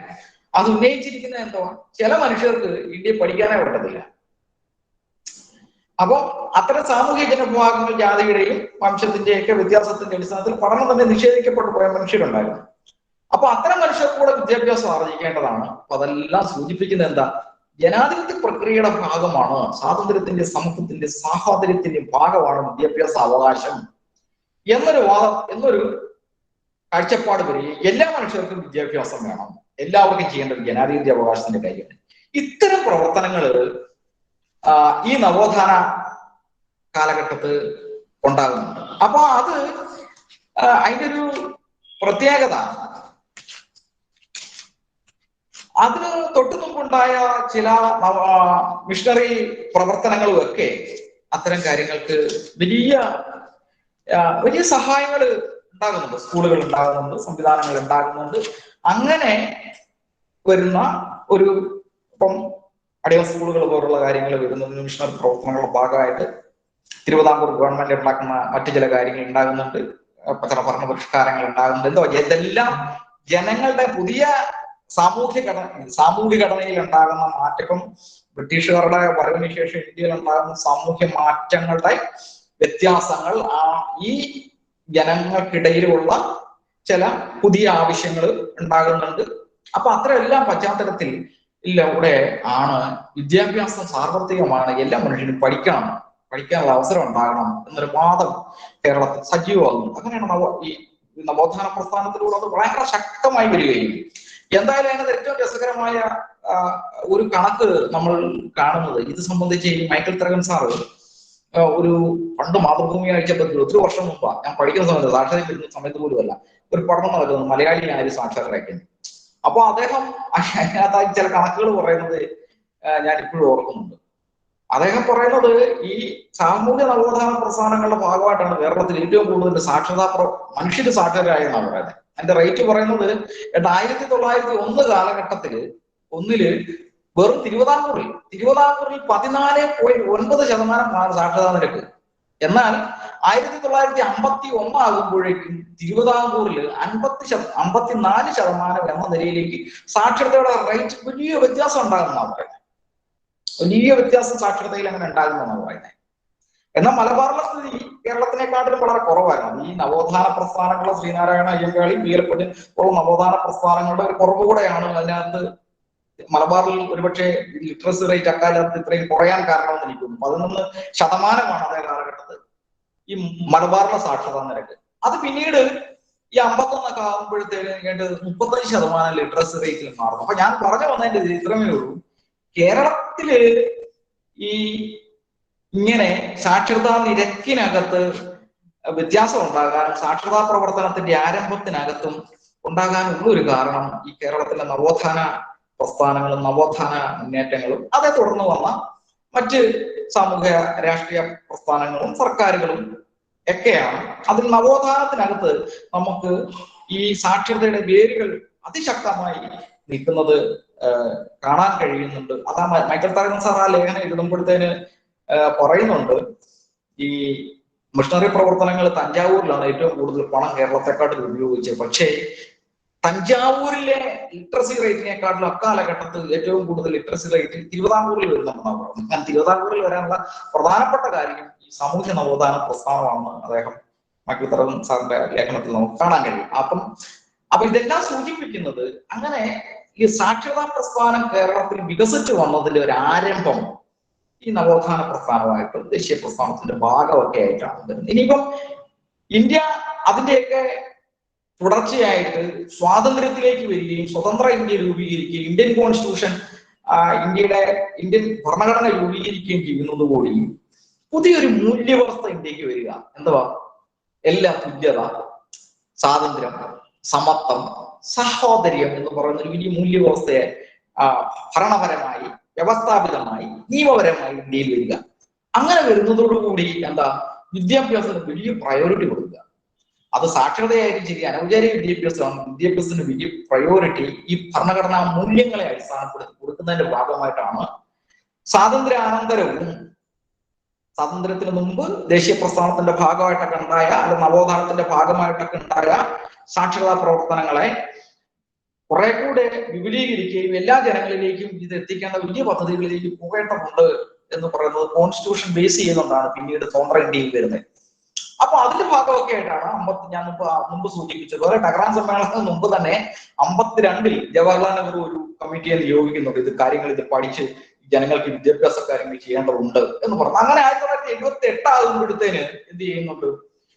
അത് ഉന്നയിച്ചിരിക്കുന്നത് എന്തോ, ചില മനുഷ്യർക്ക് ഇന്ത്യയിൽ പഠിക്കാനേ പറ്റത്തില്ല. അപ്പൊ അത്തരം സാമൂഹിക ജനവിഭാഗങ്ങൾ ജാതിയുടെയും വംശത്തിന്റെയൊക്കെ വ്യത്യാസത്തിന്റെ അടിസ്ഥാനത്തിൽ പഠനം തന്നെ നിഷേധിക്കപ്പെട്ടു പോയ മനുഷ്യരുണ്ടായിരുന്നു. അപ്പൊ അത്തരം മനുഷ്യർക്ക് കൂടെ വിദ്യാഭ്യാസം ആർജിക്കേണ്ടതാണ്. അപ്പൊ അതെല്ലാം സൂചിപ്പിക്കുന്നത് എന്താ, ജനാധിപത്യ പ്രക്രിയയുടെ ഭാഗമാണ്, സ്വാതന്ത്ര്യത്തിന്റെ, സമത്വത്തിന്റെ, സാഹോദര്യത്തിന്റെ ഭാഗമാണ് വിദ്യാഭ്യാസ അവകാശം എന്നൊരു കാഴ്ചപ്പാട് വരികയും എല്ലാ മനുഷ്യർക്കും വിദ്യാഭ്യാസം വേണം, എല്ലാവർക്കും ചെയ്യേണ്ടത് ജനാധിപത്യ അവകാശത്തിന്റെ കാര്യമാണ്. ഇത്തരം പ്രവർത്തനങ്ങൾ ഈ നവോത്ഥാന കാലഘട്ടത്ത് ഉണ്ടാകുന്നുണ്ട്. അപ്പൊ അതിന്റെ ഒരു പ്രത്യേകത, അതിന് തൊട്ടു മുമ്പുണ്ടായ ചില മിഷണറി പ്രവർത്തനങ്ങളും ഒക്കെ അത്തരം കാര്യങ്ങൾക്ക് വലിയ സഹായങ്ങൾ ഉണ്ടാകുന്നുണ്ട്. സ്കൂളുകൾ ഉണ്ടാകുന്നുണ്ട്, സംവിധാനങ്ങൾ ഉണ്ടാകുന്നുണ്ട്. അങ്ങനെ വരുന്ന ഒരു ഇപ്പം അടിയന്തര സ്കൂളുകൾ പോലുള്ള കാര്യങ്ങൾ വരുന്നതിന് മിഷണറി പ്രവർത്തനങ്ങളുടെ ഭാഗമായിട്ട് തിരുവിതാംകൂർ ഗവൺമെന്റ് ഉണ്ടാക്കുന്ന മറ്റു ചില കാര്യങ്ങൾ ഉണ്ടാകുന്നുണ്ട്, ചില ഭരണ പരിഷ്കാരങ്ങൾ ഉണ്ടാകുന്നുണ്ട്. ഇതെല്ലാം ജനങ്ങളുടെ പുതിയ സാമൂഹിക ഘടനയിൽ ഉണ്ടാകുന്ന മാറ്റം, ബ്രിട്ടീഷുകാരുടെ വരവിന് ശേഷം ഇന്ത്യയിൽ ഉണ്ടാകുന്ന സാമൂഹ്യ മാറ്റങ്ങളുടെ വ്യത്യാസങ്ങൾ, ഈ ജനങ്ങൾക്കിടയിലുള്ള ചില പുതിയ ആവശ്യങ്ങൾ ഉണ്ടാകുന്നുണ്ട്. അപ്പൊ അത്രയെല്ലാം പശ്ചാത്തലത്തിൽ ഇവിടെ ആണ് വിദ്യാഭ്യാസം സാർവത്രികമാണ്, എല്ലാ മനുഷ്യനും പഠിക്കാനുള്ള അവസരം ഉണ്ടാകണം എന്നൊരു വാദം കേരളത്തിൽ സജീവമാകുന്നു. അങ്ങനെയാണ് ഈ നവോത്ഥാന പ്രസ്ഥാനത്തിലൂടെ അത് ഭയങ്കര ശക്തമായി വരികയും. എന്തായാലും അതിനകത്ത് ഏറ്റവും രസകരമായ ഒരു കണക്ക് നമ്മൾ കാണുന്നത്, ഇത് സംബന്ധിച്ച് ഈ മൈക്കൽ തരകൻ സാറ് ഒരു പണ്ട് മാതൃഭൂമി അയച്ചപ്പോൾ ഒത്തിരി വർഷം മുമ്പാ, ഞാൻ പഠിക്കുന്ന സമയത്ത്, സാക്ഷരത വരുന്ന സമയത്ത് പോലുമല്ല, ഒരു പഠനം നടക്കുന്നത് മലയാളിയായ സാക്ഷരരായിരിക്കുന്നു. അപ്പൊ അദ്ദേഹം അതിനകത്ത് ചില കണക്കുകൾ പറയുന്നത് ഞാൻ ഇപ്പോഴും ഓർക്കുന്നുണ്ട്. അദ്ദേഹം പറയുന്നത് ഈ സാമൂഹ്യ നവോത്ഥാന പ്രസ്ഥാനങ്ങളുടെ ഭാഗമായിട്ടാണ് കേരളത്തിൽ ഏറ്റവും കൂടുതൽ മനുഷ്യര് സാക്ഷരരായെന്നാണ് പറയുന്നത്. അതിന്റെ റേറ്റ് പറയുന്നത് 1901 കാലഘട്ടത്തില് വെറും തിരുവിതാംകൂറിൽ 14.9% സാക്ഷരതാ നിരക്ക്. എന്നാൽ 1951 ആകുമ്പോഴേക്കും തിരുവിതാംകൂറിൽ 54% എന്ന നിലയിലേക്ക് സാക്ഷരതയുടെ റേറ്റ് വലിയ വ്യത്യാസം ഉണ്ടാകുന്നതാണ് പറയുന്നത്. വലിയ വ്യത്യാസം സാക്ഷരതയിൽ അങ്ങനെ ഉണ്ടാകുന്നതാണ് പറയുന്നത്. എന്നാൽ മലബാറിലെ സ്ഥിതി കേരളത്തിനെക്കാട്ടിലും വളരെ കുറവായിരുന്നു. ഈ നവോത്ഥാന പ്രസ്ഥാനങ്ങളുടെ ശ്രീനാരായണ അയ്യങ്കാളി, വീരപ്പന് ഉള്ള നവോത്ഥാന പ്രസ്ഥാനങ്ങളുടെ ഒരു കുറവ് കൂടെയാണ് അതിനകത്ത് മലബാറിൽ ഒരുപക്ഷെ ലിറ്ററസി റേറ്റ് അക്കാലത്ത് ഇത്രയും കുറയാൻ കാരണമെന്ന് എനിക്ക് തോന്നുന്നു. 11% അതേ കാലഘട്ടത്ത് ഈ മലബാറിലെ സാക്ഷരതാ നിരക്ക്. അത് പിന്നീട് ഈ 51 ആകുമ്പോഴത്തേന് 35% ലിറ്ററസി റേറ്റിൽ മാറുന്നു. അപ്പൊ ഞാൻ പറഞ്ഞു വന്നതിന്റെ ഇത്രമേ ഉള്ളൂ, കേരളത്തില് ഈ ഇങ്ങനെ സാക്ഷരതാ നിരക്കിനകത്ത് വ്യത്യാസം ഉണ്ടാകാനും സാക്ഷരതാ പ്രവർത്തനത്തിന്റെ ആരംഭത്തിനകത്തും ഉണ്ടാകാനുള്ള ഒരു കാരണം ഈ കേരളത്തിലെ നവോത്ഥാന പ്രസ്ഥാനങ്ങളും നവോത്ഥാന മുന്നേറ്റങ്ങളും അതേ തുടർന്ന് വന്ന മറ്റ് സാമൂഹ്യ രാഷ്ട്രീയ പ്രസ്ഥാനങ്ങളും സർക്കാരുകളും ഒക്കെയാണ്. അതിൽ നവോത്ഥാനത്തിനകത്ത് നമുക്ക് ഈ സാക്ഷരതയുടെ വേരുകൾ അതിശക്തമായി നിൽക്കുന്നത് കാണാൻ കഴിയുന്നുണ്ട്. അതാ മൈക്കൽ തരകൻ സാർ ആ ലേഖനം എഴുതുമ്പോഴത്തേന് പറയുന്നുണ്ട്, ഈ മിഷണറി പ്രവർത്തനങ്ങൾ തഞ്ചാവൂരിലാണ് ഏറ്റവും കൂടുതൽ പണം കേരളത്തെക്കാട്ടിൽ ഉപയോഗിച്ചത്. പക്ഷേ തഞ്ചാവൂരിലെ ലിറ്ററസി റേറ്റിനെക്കാട്ടിലും അക്കാലഘട്ടത്തിൽ ഏറ്റവും കൂടുതൽ ലിറ്ററസി റേറ്റ് തിരുവിതാംകൂറിൽ വരുന്നുണ്ടെന്നാണ് പറഞ്ഞത്. ഞാൻ തിരുവിതാംകൂറിൽ വരാനുള്ള പ്രധാനപ്പെട്ട കാര്യം ഈ സാമൂഹ്യ നവോത്ഥാന പ്രസ്ഥാനമാണെന്ന് അദ്ദേഹം മൈക്കിൾ തരകൻ സാറിന്റെ ലേഖനത്തിൽ നമുക്ക് കാണാൻ കഴിയും. അപ്പൊ ഇതെല്ലാം സൂചിപ്പിക്കുന്നത് അങ്ങനെ ഈ സാക്ഷരതാ പ്രസ്ഥാനം കേരളത്തിൽ വികസിച്ചു വന്നതിന്റെ ഒരു ആരംഭം ഈ നവോത്ഥാന പ്രസ്ഥാനമായിട്ട് ദേശീയ പ്രസ്ഥാനത്തിന്റെ ഭാഗമൊക്കെ ആയിട്ടാണ് വരുന്നത്. ഇനിയിപ്പം ഇന്ത്യ അതിന്റെയൊക്കെ തുടർച്ചയായിട്ട് സ്വാതന്ത്ര്യത്തിലേക്ക് വരികയും സ്വതന്ത്ര ഇന്ത്യ രൂപീകരിക്കുകയും ഇന്ത്യൻ കോൺസ്റ്റിറ്റ്യൂഷൻ ഇന്ത്യൻ ഭരണഘടന രൂപീകരിക്കുകയും ചെയ്യുന്നതോടുകൂടി പുതിയൊരു മൂല്യവ്യവസ്ഥ ഇന്ത്യക്ക് വരിക. എന്തുവാ? എല്ലാ തുല്യത, സ്വാതന്ത്ര്യം, സമത്വം, സഹോദര്യം എന്ന് പറയുന്ന ഒരു വലിയ മൂല്യവ്യവസ്ഥയെ ഭരണപരമായി, വ്യവസ്ഥാപിതമായി, നിയമപരമായി ഇന്ത്യയിൽ വരിക. അങ്ങനെ വരുന്നതോടുകൂടി എന്താ, വിദ്യാഭ്യാസത്തിന് വലിയ പ്രയോറിറ്റി കൊടുക്കുക. അത് സാക്ഷരതയായാലും ശരി, അനൗപചാരിക വിദ്യാഭ്യാസത്തിന് വലിയ പ്രയോറിറ്റി ഈ ഭരണഘടനാ മൂല്യങ്ങളെ അടിസ്ഥാനപ്പെടുത്തി കൊടുക്കുന്നതിന്റെ ഭാഗമായിട്ടാണ് സ്വാതന്ത്ര്യാനന്തരവും സ്വാതന്ത്ര്യത്തിന് മുമ്പ് ദേശീയ പ്രസ്ഥാനത്തിന്റെ ഭാഗമായിട്ടൊക്കെ ഉണ്ടായ, അല്ലെങ്കിൽ നവോത്ഥാനത്തിന്റെ ഭാഗമായിട്ടൊക്കെ ഉണ്ടായ സാക്ഷരതാ പ്രവർത്തനങ്ങളെ കുറെ കൂടെ വിപുലീകരിക്കുകയും എല്ലാ ജനങ്ങളിലേക്കും ഇത് എത്തിക്കേണ്ട വലിയ പദ്ധതികളിലേക്ക് പോകേണ്ടതുണ്ട് എന്ന് പറയുന്നത് കോൺസ്റ്റിറ്റ്യൂഷൻ ബേസ് ചെയ്യുന്നതാണ് പിന്നീട് സ്വതന്ത്ര ഇന്ത്യയിൽ വരുന്നത്. അപ്പൊ അതിന്റെ ഭാഗമൊക്കെ ആയിട്ടാണ് ഞാൻ മുമ്പ് സൂചിപ്പിച്ചത് പോലെ ടെഹ്റാൻ സമ്മേളനത്തിന് മുമ്പ് തന്നെ 52-ൽ ജവഹർലാൽ നെഹ്റു ഒരു കമ്മിറ്റിയെ നിയോഗിക്കുന്നുണ്ട്. ഇത് കാര്യങ്ങൾ ഇത് പഠിച്ച് ജനങ്ങൾക്ക് വിദ്യാഭ്യാസ കാര്യങ്ങൾ ചെയ്യേണ്ടതുണ്ട് എന്ന് പറഞ്ഞു. അങ്ങനെ 1978 ആകുമ്പോഴത്തേന് എന്ത് ചെയ്യുന്നുണ്ട്,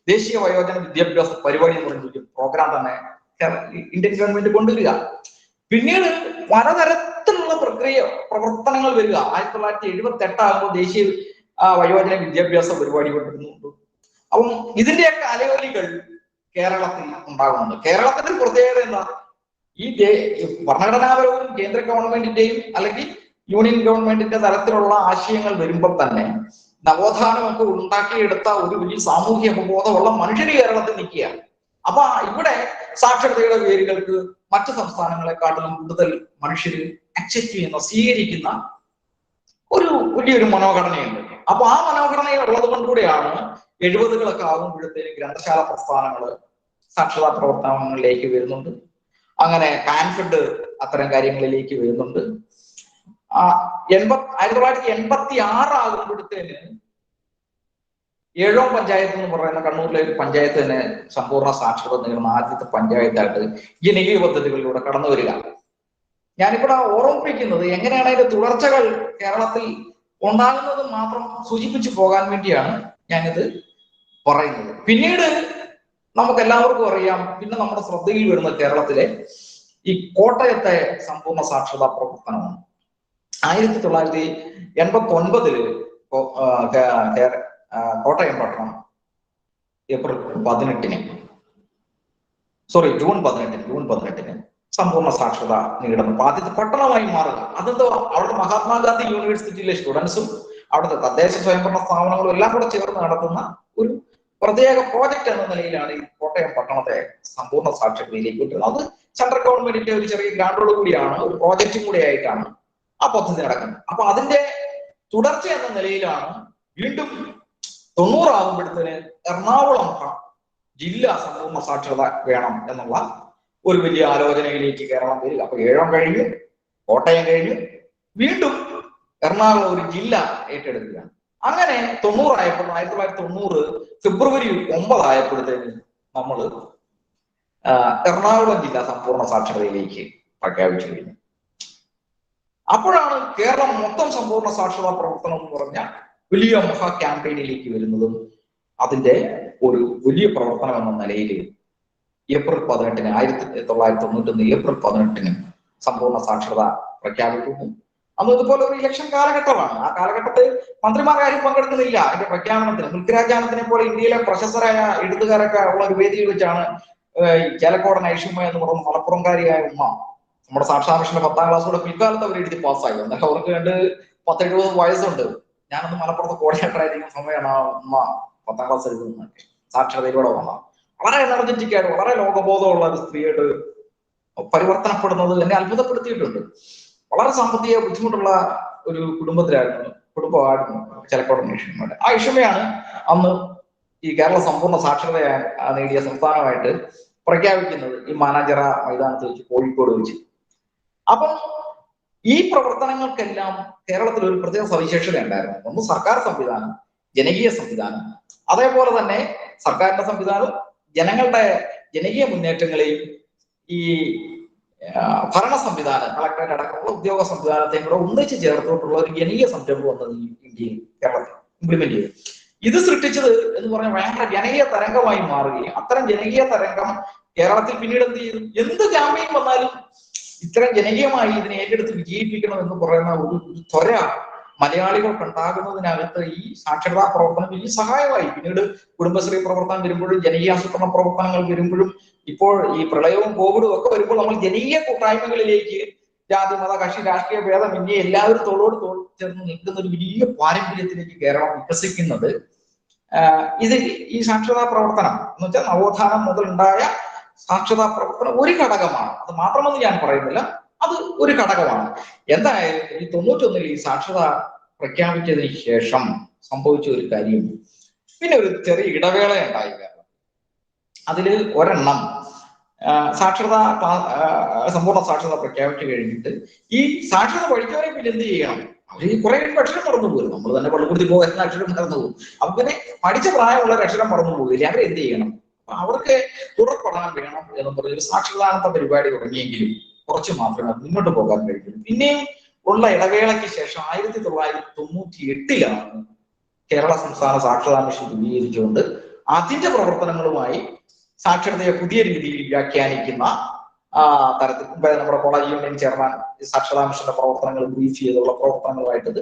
ദേശീയ വയോജന വിദ്യാഭ്യാസ പരിപാടി എന്ന് പറഞ്ഞിരിക്കും പ്രോഗ്രാം തന്നെ ഇന്ത്യൻ ഗവൺമെന്റ് കൊണ്ടുവരിക. പിന്നീട് പലതരത്തിലുള്ള പ്രവർത്തനങ്ങൾ വരിക. 1978 ആകുമ്പോൾ ദേശീയ വയോജന വിദ്യാഭ്യാസ പരിപാടി കൊണ്ടുവരുന്നുണ്ട്. അപ്പം ഇതിന്റെയൊക്കെ അലയൊലികൾ കേരളത്തിൽ ഉണ്ടാകുന്നുണ്ട്. കേരളത്തിന്റെ പ്രത്യേകത എന്താ, ഈ ഭരണഘടനാപരവും കേന്ദ്ര ഗവൺമെന്റിന്റെയും അല്ലെങ്കിൽ യൂണിയൻ ഗവൺമെന്റിന്റെ തരത്തിലുള്ള ആശയങ്ങൾ വരുമ്പോൾ തന്നെ നവോത്ഥാനമൊക്കെ ഉണ്ടാക്കിയെടുത്ത ഒരു വലിയ സാമൂഹ്യ ബോധമുള്ള മനുഷ്യർ കേരളത്തിൽ നിൽക്കുകയാണ്. അപ്പൊ ഇവിടെ സാക്ഷരതയുടെ പേരുകൾക്ക് മറ്റു സംസ്ഥാനങ്ങളെക്കാട്ടിലും കൂടുതൽ മനുഷ്യർ അക്സെപ്റ്റ് ചെയ്യുന്ന, സ്വീകരിക്കുന്ന ഒരു വലിയൊരു മനോഘടനയുണ്ട്. അപ്പൊ ആ മനോഘടനയിൽ ഉള്ളത് കൊണ്ടുകൂടെയാണ് 70കളൊക്കെ ആകുമ്പോഴത്തേന് ഗ്രന്ഥശാല പ്രസ്ഥാനങ്ങള് സാക്ഷരതാ പ്രവർത്തനങ്ങളിലേക്ക് വരുന്നുണ്ട്. അങ്ങനെ കാൻഫെഡ് അത്തരം കാര്യങ്ങളിലേക്ക് വരുന്നുണ്ട്. 1986 ആകുമ്പോഴത്തേന് 7ാം പഞ്ചായത്ത് എന്ന് പറയുന്ന കണ്ണൂരിലെ ഒരു പഞ്ചായത്ത് തന്നെ സമ്പൂർണ്ണ സാക്ഷരത നേടുന്ന ആദ്യത്തെ പഞ്ചായത്തായിട്ട് ജനകീയ പദ്ധതികളിലൂടെ കടന്നു വരിക. ഞാനിവിടെ ഓർമ്മിപ്പിക്കുന്നത് എങ്ങനെയാണ് അതിന്റെ തുടർച്ചകൾ കേരളത്തിൽ ഉണ്ടാകുന്നത് മാത്രം സൂചിപ്പിച്ചു പോകാൻ വേണ്ടിയാണ് ഞാനിത് പറയുന്നത്. പിന്നീട് നമുക്ക് എല്ലാവർക്കും അറിയാം, പിന്നെ നമ്മുടെ ശ്രദ്ധയിൽ വരുന്ന കേരളത്തിലെ ഈ കോട്ടയത്തെ സമ്പൂർണ്ണ സാക്ഷരതാ പ്രവർത്തനമാണ്. 1989 കോട്ടയം പട്ടണം ജൂൺ 18 സമ്പൂർണ്ണ സാക്ഷരത നേടുന്ന ആദ്യത്തെ പട്ടണമായി മാറുക. അതെന്തോ അവിടുത്തെ മഹാത്മാഗാന്ധി യൂണിവേഴ്സിറ്റിയിലെ സ്റ്റുഡൻസും അവിടുത്തെ തദ്ദേശ സ്വയംഭരണ സ്ഥാപനങ്ങളും എല്ലാം കൂടെ ചേർന്ന് നടത്തുന്ന ഒരു പ്രത്യേക പ്രോജക്റ്റ് എന്ന നിലയിലാണ് ഈ കോട്ടയം പട്ടണത്തെ സമ്പൂർണ്ണ സാക്ഷരതയിലേക്ക് കൊണ്ടുവരുന്നത്. അത് സെൻട്രൽ ഗവൺമെന്റിന്റെ ഒരു ചെറിയ ഗ്രാന്റോട് കൂടിയാണ്, ഒരു പ്രോജക്റ്റും കൂടി ആയിട്ടാണ് ആ പദ്ധതി നടക്കുന്നത്. അപ്പൊ അതിന്റെ തുടർച്ച എന്ന നിലയിലാണ് വീണ്ടും 90 ആകുമ്പോഴത്തേന് എറണാകുളം ജില്ല സമ്പൂർണ്ണ സാക്ഷരത വേണം എന്നുള്ള ഒരു വലിയ ആലോചനയിലേക്ക് കേരളം വരിക. അപ്പൊ 7 കഴിഞ്ഞു, കോട്ടയം കഴിഞ്ഞു, വീണ്ടും എറണാകുളം ഒരു ജില്ല ഏറ്റെടുക്കുകയാണ്. അങ്ങനെ 90 ആയപ്പോൾ 1990 ഫെബ്രുവരി 9 ആയപ്പോഴത്തേന് നമ്മൾ എറണാകുളം ജില്ല സമ്പൂർണ്ണ സാക്ഷരതയിലേക്ക് പ്രഖ്യാപിച്ചു കഴിഞ്ഞു. അപ്പോഴാണ് കേരളം മൊത്തം സമ്പൂർണ്ണ സാക്ഷരതാ പ്രവർത്തനം എന്ന് പറഞ്ഞ വലിയ മഹാ ക്യാമ്പയിനിലേക്ക് വരുന്നതും അതിന്റെ ഒരു വലിയ പ്രവർത്തനം എന്ന നിലയിൽ ഏപ്രിൽ 18 1991 ഏപ്രിൽ 18 സമ്പൂർണ്ണ സാക്ഷരത പ്രഖ്യാപിക്കുന്നു. അന്ന് ഇതുപോലെ ഒരു ഇലക്ഷൻ കാലഘട്ടമാണ്. ആ കാലഘട്ടത്തിൽ മന്ത്രിമാരാരും പങ്കെടുക്കുന്നില്ല അതിന്റെ പ്രഖ്യാപനത്തിന്. മുൽക്കിരാജാനത്തിനെ പോലെ ഇന്ത്യയിലെ പ്രശസ്തരായ എഴുത്തുകാരൊക്കെ ഉള്ള ഒരു വേദിയിൽ വെച്ചാണ് ചേലക്കോടൻ ഐഷുമ്മ എന്ന് പറയുന്ന മലപ്പുറംകാരിയായ ഉമ്മ, നമ്മുടെ സാക്ഷരതാ മിഷന്റെ 10ാം ക്ലാസ്സോടെ പിൽക്കാലത്ത് അവർ എഴുതി പാസ്സായി. എന്നാലും അവർക്ക് 10-70 വയസ്സുണ്ട്. ഞാനൊന്ന് മലപ്പുറത്ത് കോർഡിനേറ്ററായിരിക്കുന്ന സമയമാണ് ആ ഉമ്മ 10ാം ക്ലാസ് എഴുതുന്നത്. സാക്ഷരതയിലൂടെ വന്ന വളരെ എനർജറ്റിക് ആയിട്ട് വളരെ ലോകബോധമുള്ള ഒരു സ്ത്രീയായിട്ട് പരിവർത്തനപ്പെടുന്നത് എന്നെ അത്ഭുതപ്പെടുത്തിയിട്ടുണ്ട്. വളരെ സാമ്പത്തിക ബുദ്ധിമുട്ടുള്ള ഒരു കുടുംബത്തിലായിരുന്നു കുടുംബമായിരുന്നു ചില കോർഡിനേഷന്മാരുടെ. ആ ഇഷമയാണ് അന്ന് ഈ കേരള സമ്പൂർണ്ണ സാക്ഷരത നേടിയ സംസ്ഥാനമായിട്ട് പ്രഖ്യാപിക്കുന്നത് ഈ മാനാഞ്ചിറ മൈതാനത്ത് വെച്ച്, കോഴിക്കോട് വെച്ച്. അപ്പം ഈ പ്രവർത്തനങ്ങൾക്കെല്ലാം കേരളത്തിൽ ഒരു പ്രത്യേക സവിശേഷത ഉണ്ടായിരുന്നു. ഒന്ന് സർക്കാർ സംവിധാനം, ജനകീയ സംവിധാനം, അതേപോലെ തന്നെ സർക്കാരിന്റെ സംവിധാനം ജനങ്ങളുടെ ജനകീയ മുന്നേറ്റങ്ങളെയും ഈ ഭരണ സംവിധാനം, കളക്ടറേറ്റ് അടക്കമുള്ള ഉദ്യോഗ സംവിധാനത്തെയും കൂടെ ഒന്നിച്ച് ചേർത്തോട്ടുള്ള ഒരു ജനകീയ സംരംഭം വന്നത് ഈ ഇന്ത്യയിൽ കേരളത്തിൽ ഇംപ്ലിമെന്റ് ചെയ്തു. ഇത് സൃഷ്ടിച്ചത് എന്ന് പറഞ്ഞാൽ ഭയങ്കര ജനകീയ തരംഗമായി മാറുകയും അത്തരം ജനകീയ തരംഗം കേരളത്തിൽ പിന്നീട് എന്ത് ചെയ്തു, എന്ത് ക്യാമ്പയിൻ വന്നാലും ഇത്തരം ജനകീയമായി ഇതിനെ ഏറ്റെടുത്ത് വിജയിപ്പിക്കണം എന്ന് പറയുന്ന ഒരു ത്വര മലയാളികൾക്ക് ഉണ്ടാകുന്നതിനകത്ത് ഈ സാക്ഷരതാ പ്രവർത്തനം വലിയ സഹായമായി. പിന്നീട് കുടുംബശ്രീ പ്രവർത്തനം വരുമ്പോഴും ജനകീയാസൂത്രണ പ്രവർത്തനങ്ങൾ വരുമ്പോഴും ഇപ്പോൾ ഈ പ്രളയവും കോവിഡും ഒക്കെ വരുമ്പോൾ നമ്മൾ ജനകീയ കൂട്ടായ്മകളിലേക്ക് ജാതി മത കക്ഷി രാഷ്ട്രീയ ഭേദമന്യേ എല്ലാവരും തോളോട് തോൾ ചേർന്ന് നിൽക്കുന്ന ഒരു വലിയ പാരമ്പര്യത്തിലേക്ക് കേരളം വികസിക്കുന്നത് ഇത് ഈ സാക്ഷരതാ പ്രവർത്തനം എന്ന് വെച്ചാൽ നവോത്ഥാനം മുതലുണ്ടായ സാക്ഷരതാ പ്രവർത്തനം ഒരു ഘടകമാണ്. അത് മാത്രമെന്ന് ഞാൻ പറയുന്നില്ല, അത് ഒരു ഘടകമാണ്. എന്തായാലും ഈ 91 ഈ സാക്ഷരത പ്രഖ്യാപിച്ചതിന് ശേഷം സംഭവിച്ച ഒരു കാര്യം, പിന്നെ ഒരു ചെറിയ ഇടവേള ഉണ്ടായി. അതില് ഒരെണ്ണം സാക്ഷരത സമ്പൂർണ്ണ സാക്ഷരത പ്രഖ്യാപിച്ചു കഴിഞ്ഞിട്ട് ഈ സാക്ഷരത പഠിച്ചവരെ പിന്നെ എന്ത് ചെയ്യണം, അവര് കുറെ അക്ഷരം മറന്നു പോകും. നമ്മൾ തന്നെ പള്ളിക്കൂടത്തിൽ പോകുന്ന അക്ഷരം മറന്നു പോകും. അപ്പൊ പിന്നെ പഠിച്ച പ്രായമുള്ള അക്ഷരം മറന്നു പോകില്ല. അവരെന്ത് ചെയ്യണം, അവർക്ക് തുടർ പഠനം വേണം എന്ന് പറഞ്ഞൊരു സാക്ഷരതാനന്ദ പരിപാടി തുടങ്ങിയെങ്കിലും കുറച്ച് മാത്രമേ മുന്നോട്ട് പോകാൻ കഴിയുള്ളൂ. പിന്നെയും ഉള്ള ഇടവേളയ്ക്ക് ശേഷം 1998 കേരള സംസ്ഥാന സാക്ഷരതാ മിഷൻ രൂപീകരിച്ചുകൊണ്ട് അതിന്റെ പ്രവർത്തനങ്ങളുമായി സാക്ഷരതയെ പുതിയ രീതിയിൽ വ്യാഖ്യാനിക്കുന്ന തരത്തിൽ നമ്മുടെ കോളേജ് യൂണിയൻ ചെയർമാൻ സാക്ഷരതാ മിഷന്റെ പ്രവർത്തനങ്ങൾ ബ്രീഫ് ചെയ്തുള്ള പ്രവർത്തനങ്ങളുമായിട്ടത്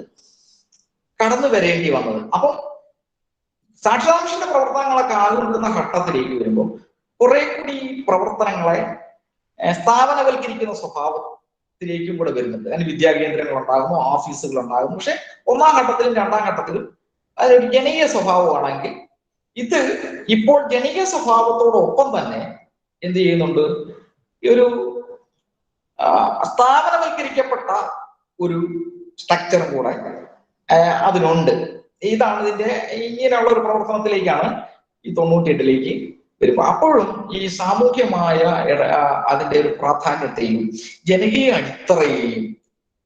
കടന്നു വരേണ്ടി വന്നത്. അപ്പം സാക്ഷരതാ മിഷന്റെ പ്രവർത്തനങ്ങളൊക്കെ ആകുന്ന ഘട്ടത്തിലേക്ക് വരുമ്പോൾ കുറെ കൂടി പ്രവർത്തനങ്ങളെ സ്ഥാപനവൽക്കരിക്കുന്ന സ്വഭാവത്തിലേക്കും കൂടെ വരുന്നുണ്ട്. അതിന് വിദ്യാകേന്ദ്രങ്ങൾ ഉണ്ടാകുന്നു, ഓഫീസുകൾ ഉണ്ടാകുന്നു. പക്ഷെ ഒന്നാം ഘട്ടത്തിലും രണ്ടാം ഘട്ടത്തിലും അതൊരു ജനകീയ സ്വഭാവമാണെങ്കിൽ ഇത് ഇപ്പോൾ ജനകീയ സ്വഭാവത്തോടൊപ്പം തന്നെ എന്ത് ചെയ്യുന്നുണ്ട്, ഈ ഒരു സ്ഥാപനവൽക്കരിക്കപ്പെട്ട ഒരു സ്ട്രക്ചറും കൂടെ അതിനുണ്ട്. ഇതാണ് ഇതിന്റെ ഇങ്ങനെയുള്ള ഒരു പ്രവർത്തനത്തിലേക്കാണ് ഈ 98 വരുമ്പോൾ. അപ്പോഴും ഈ സാമൂഹ്യമായ അതിന്റെ ഒരു പ്രാധാന്യത്തെയും ജനകീയ അടിത്തറയെയും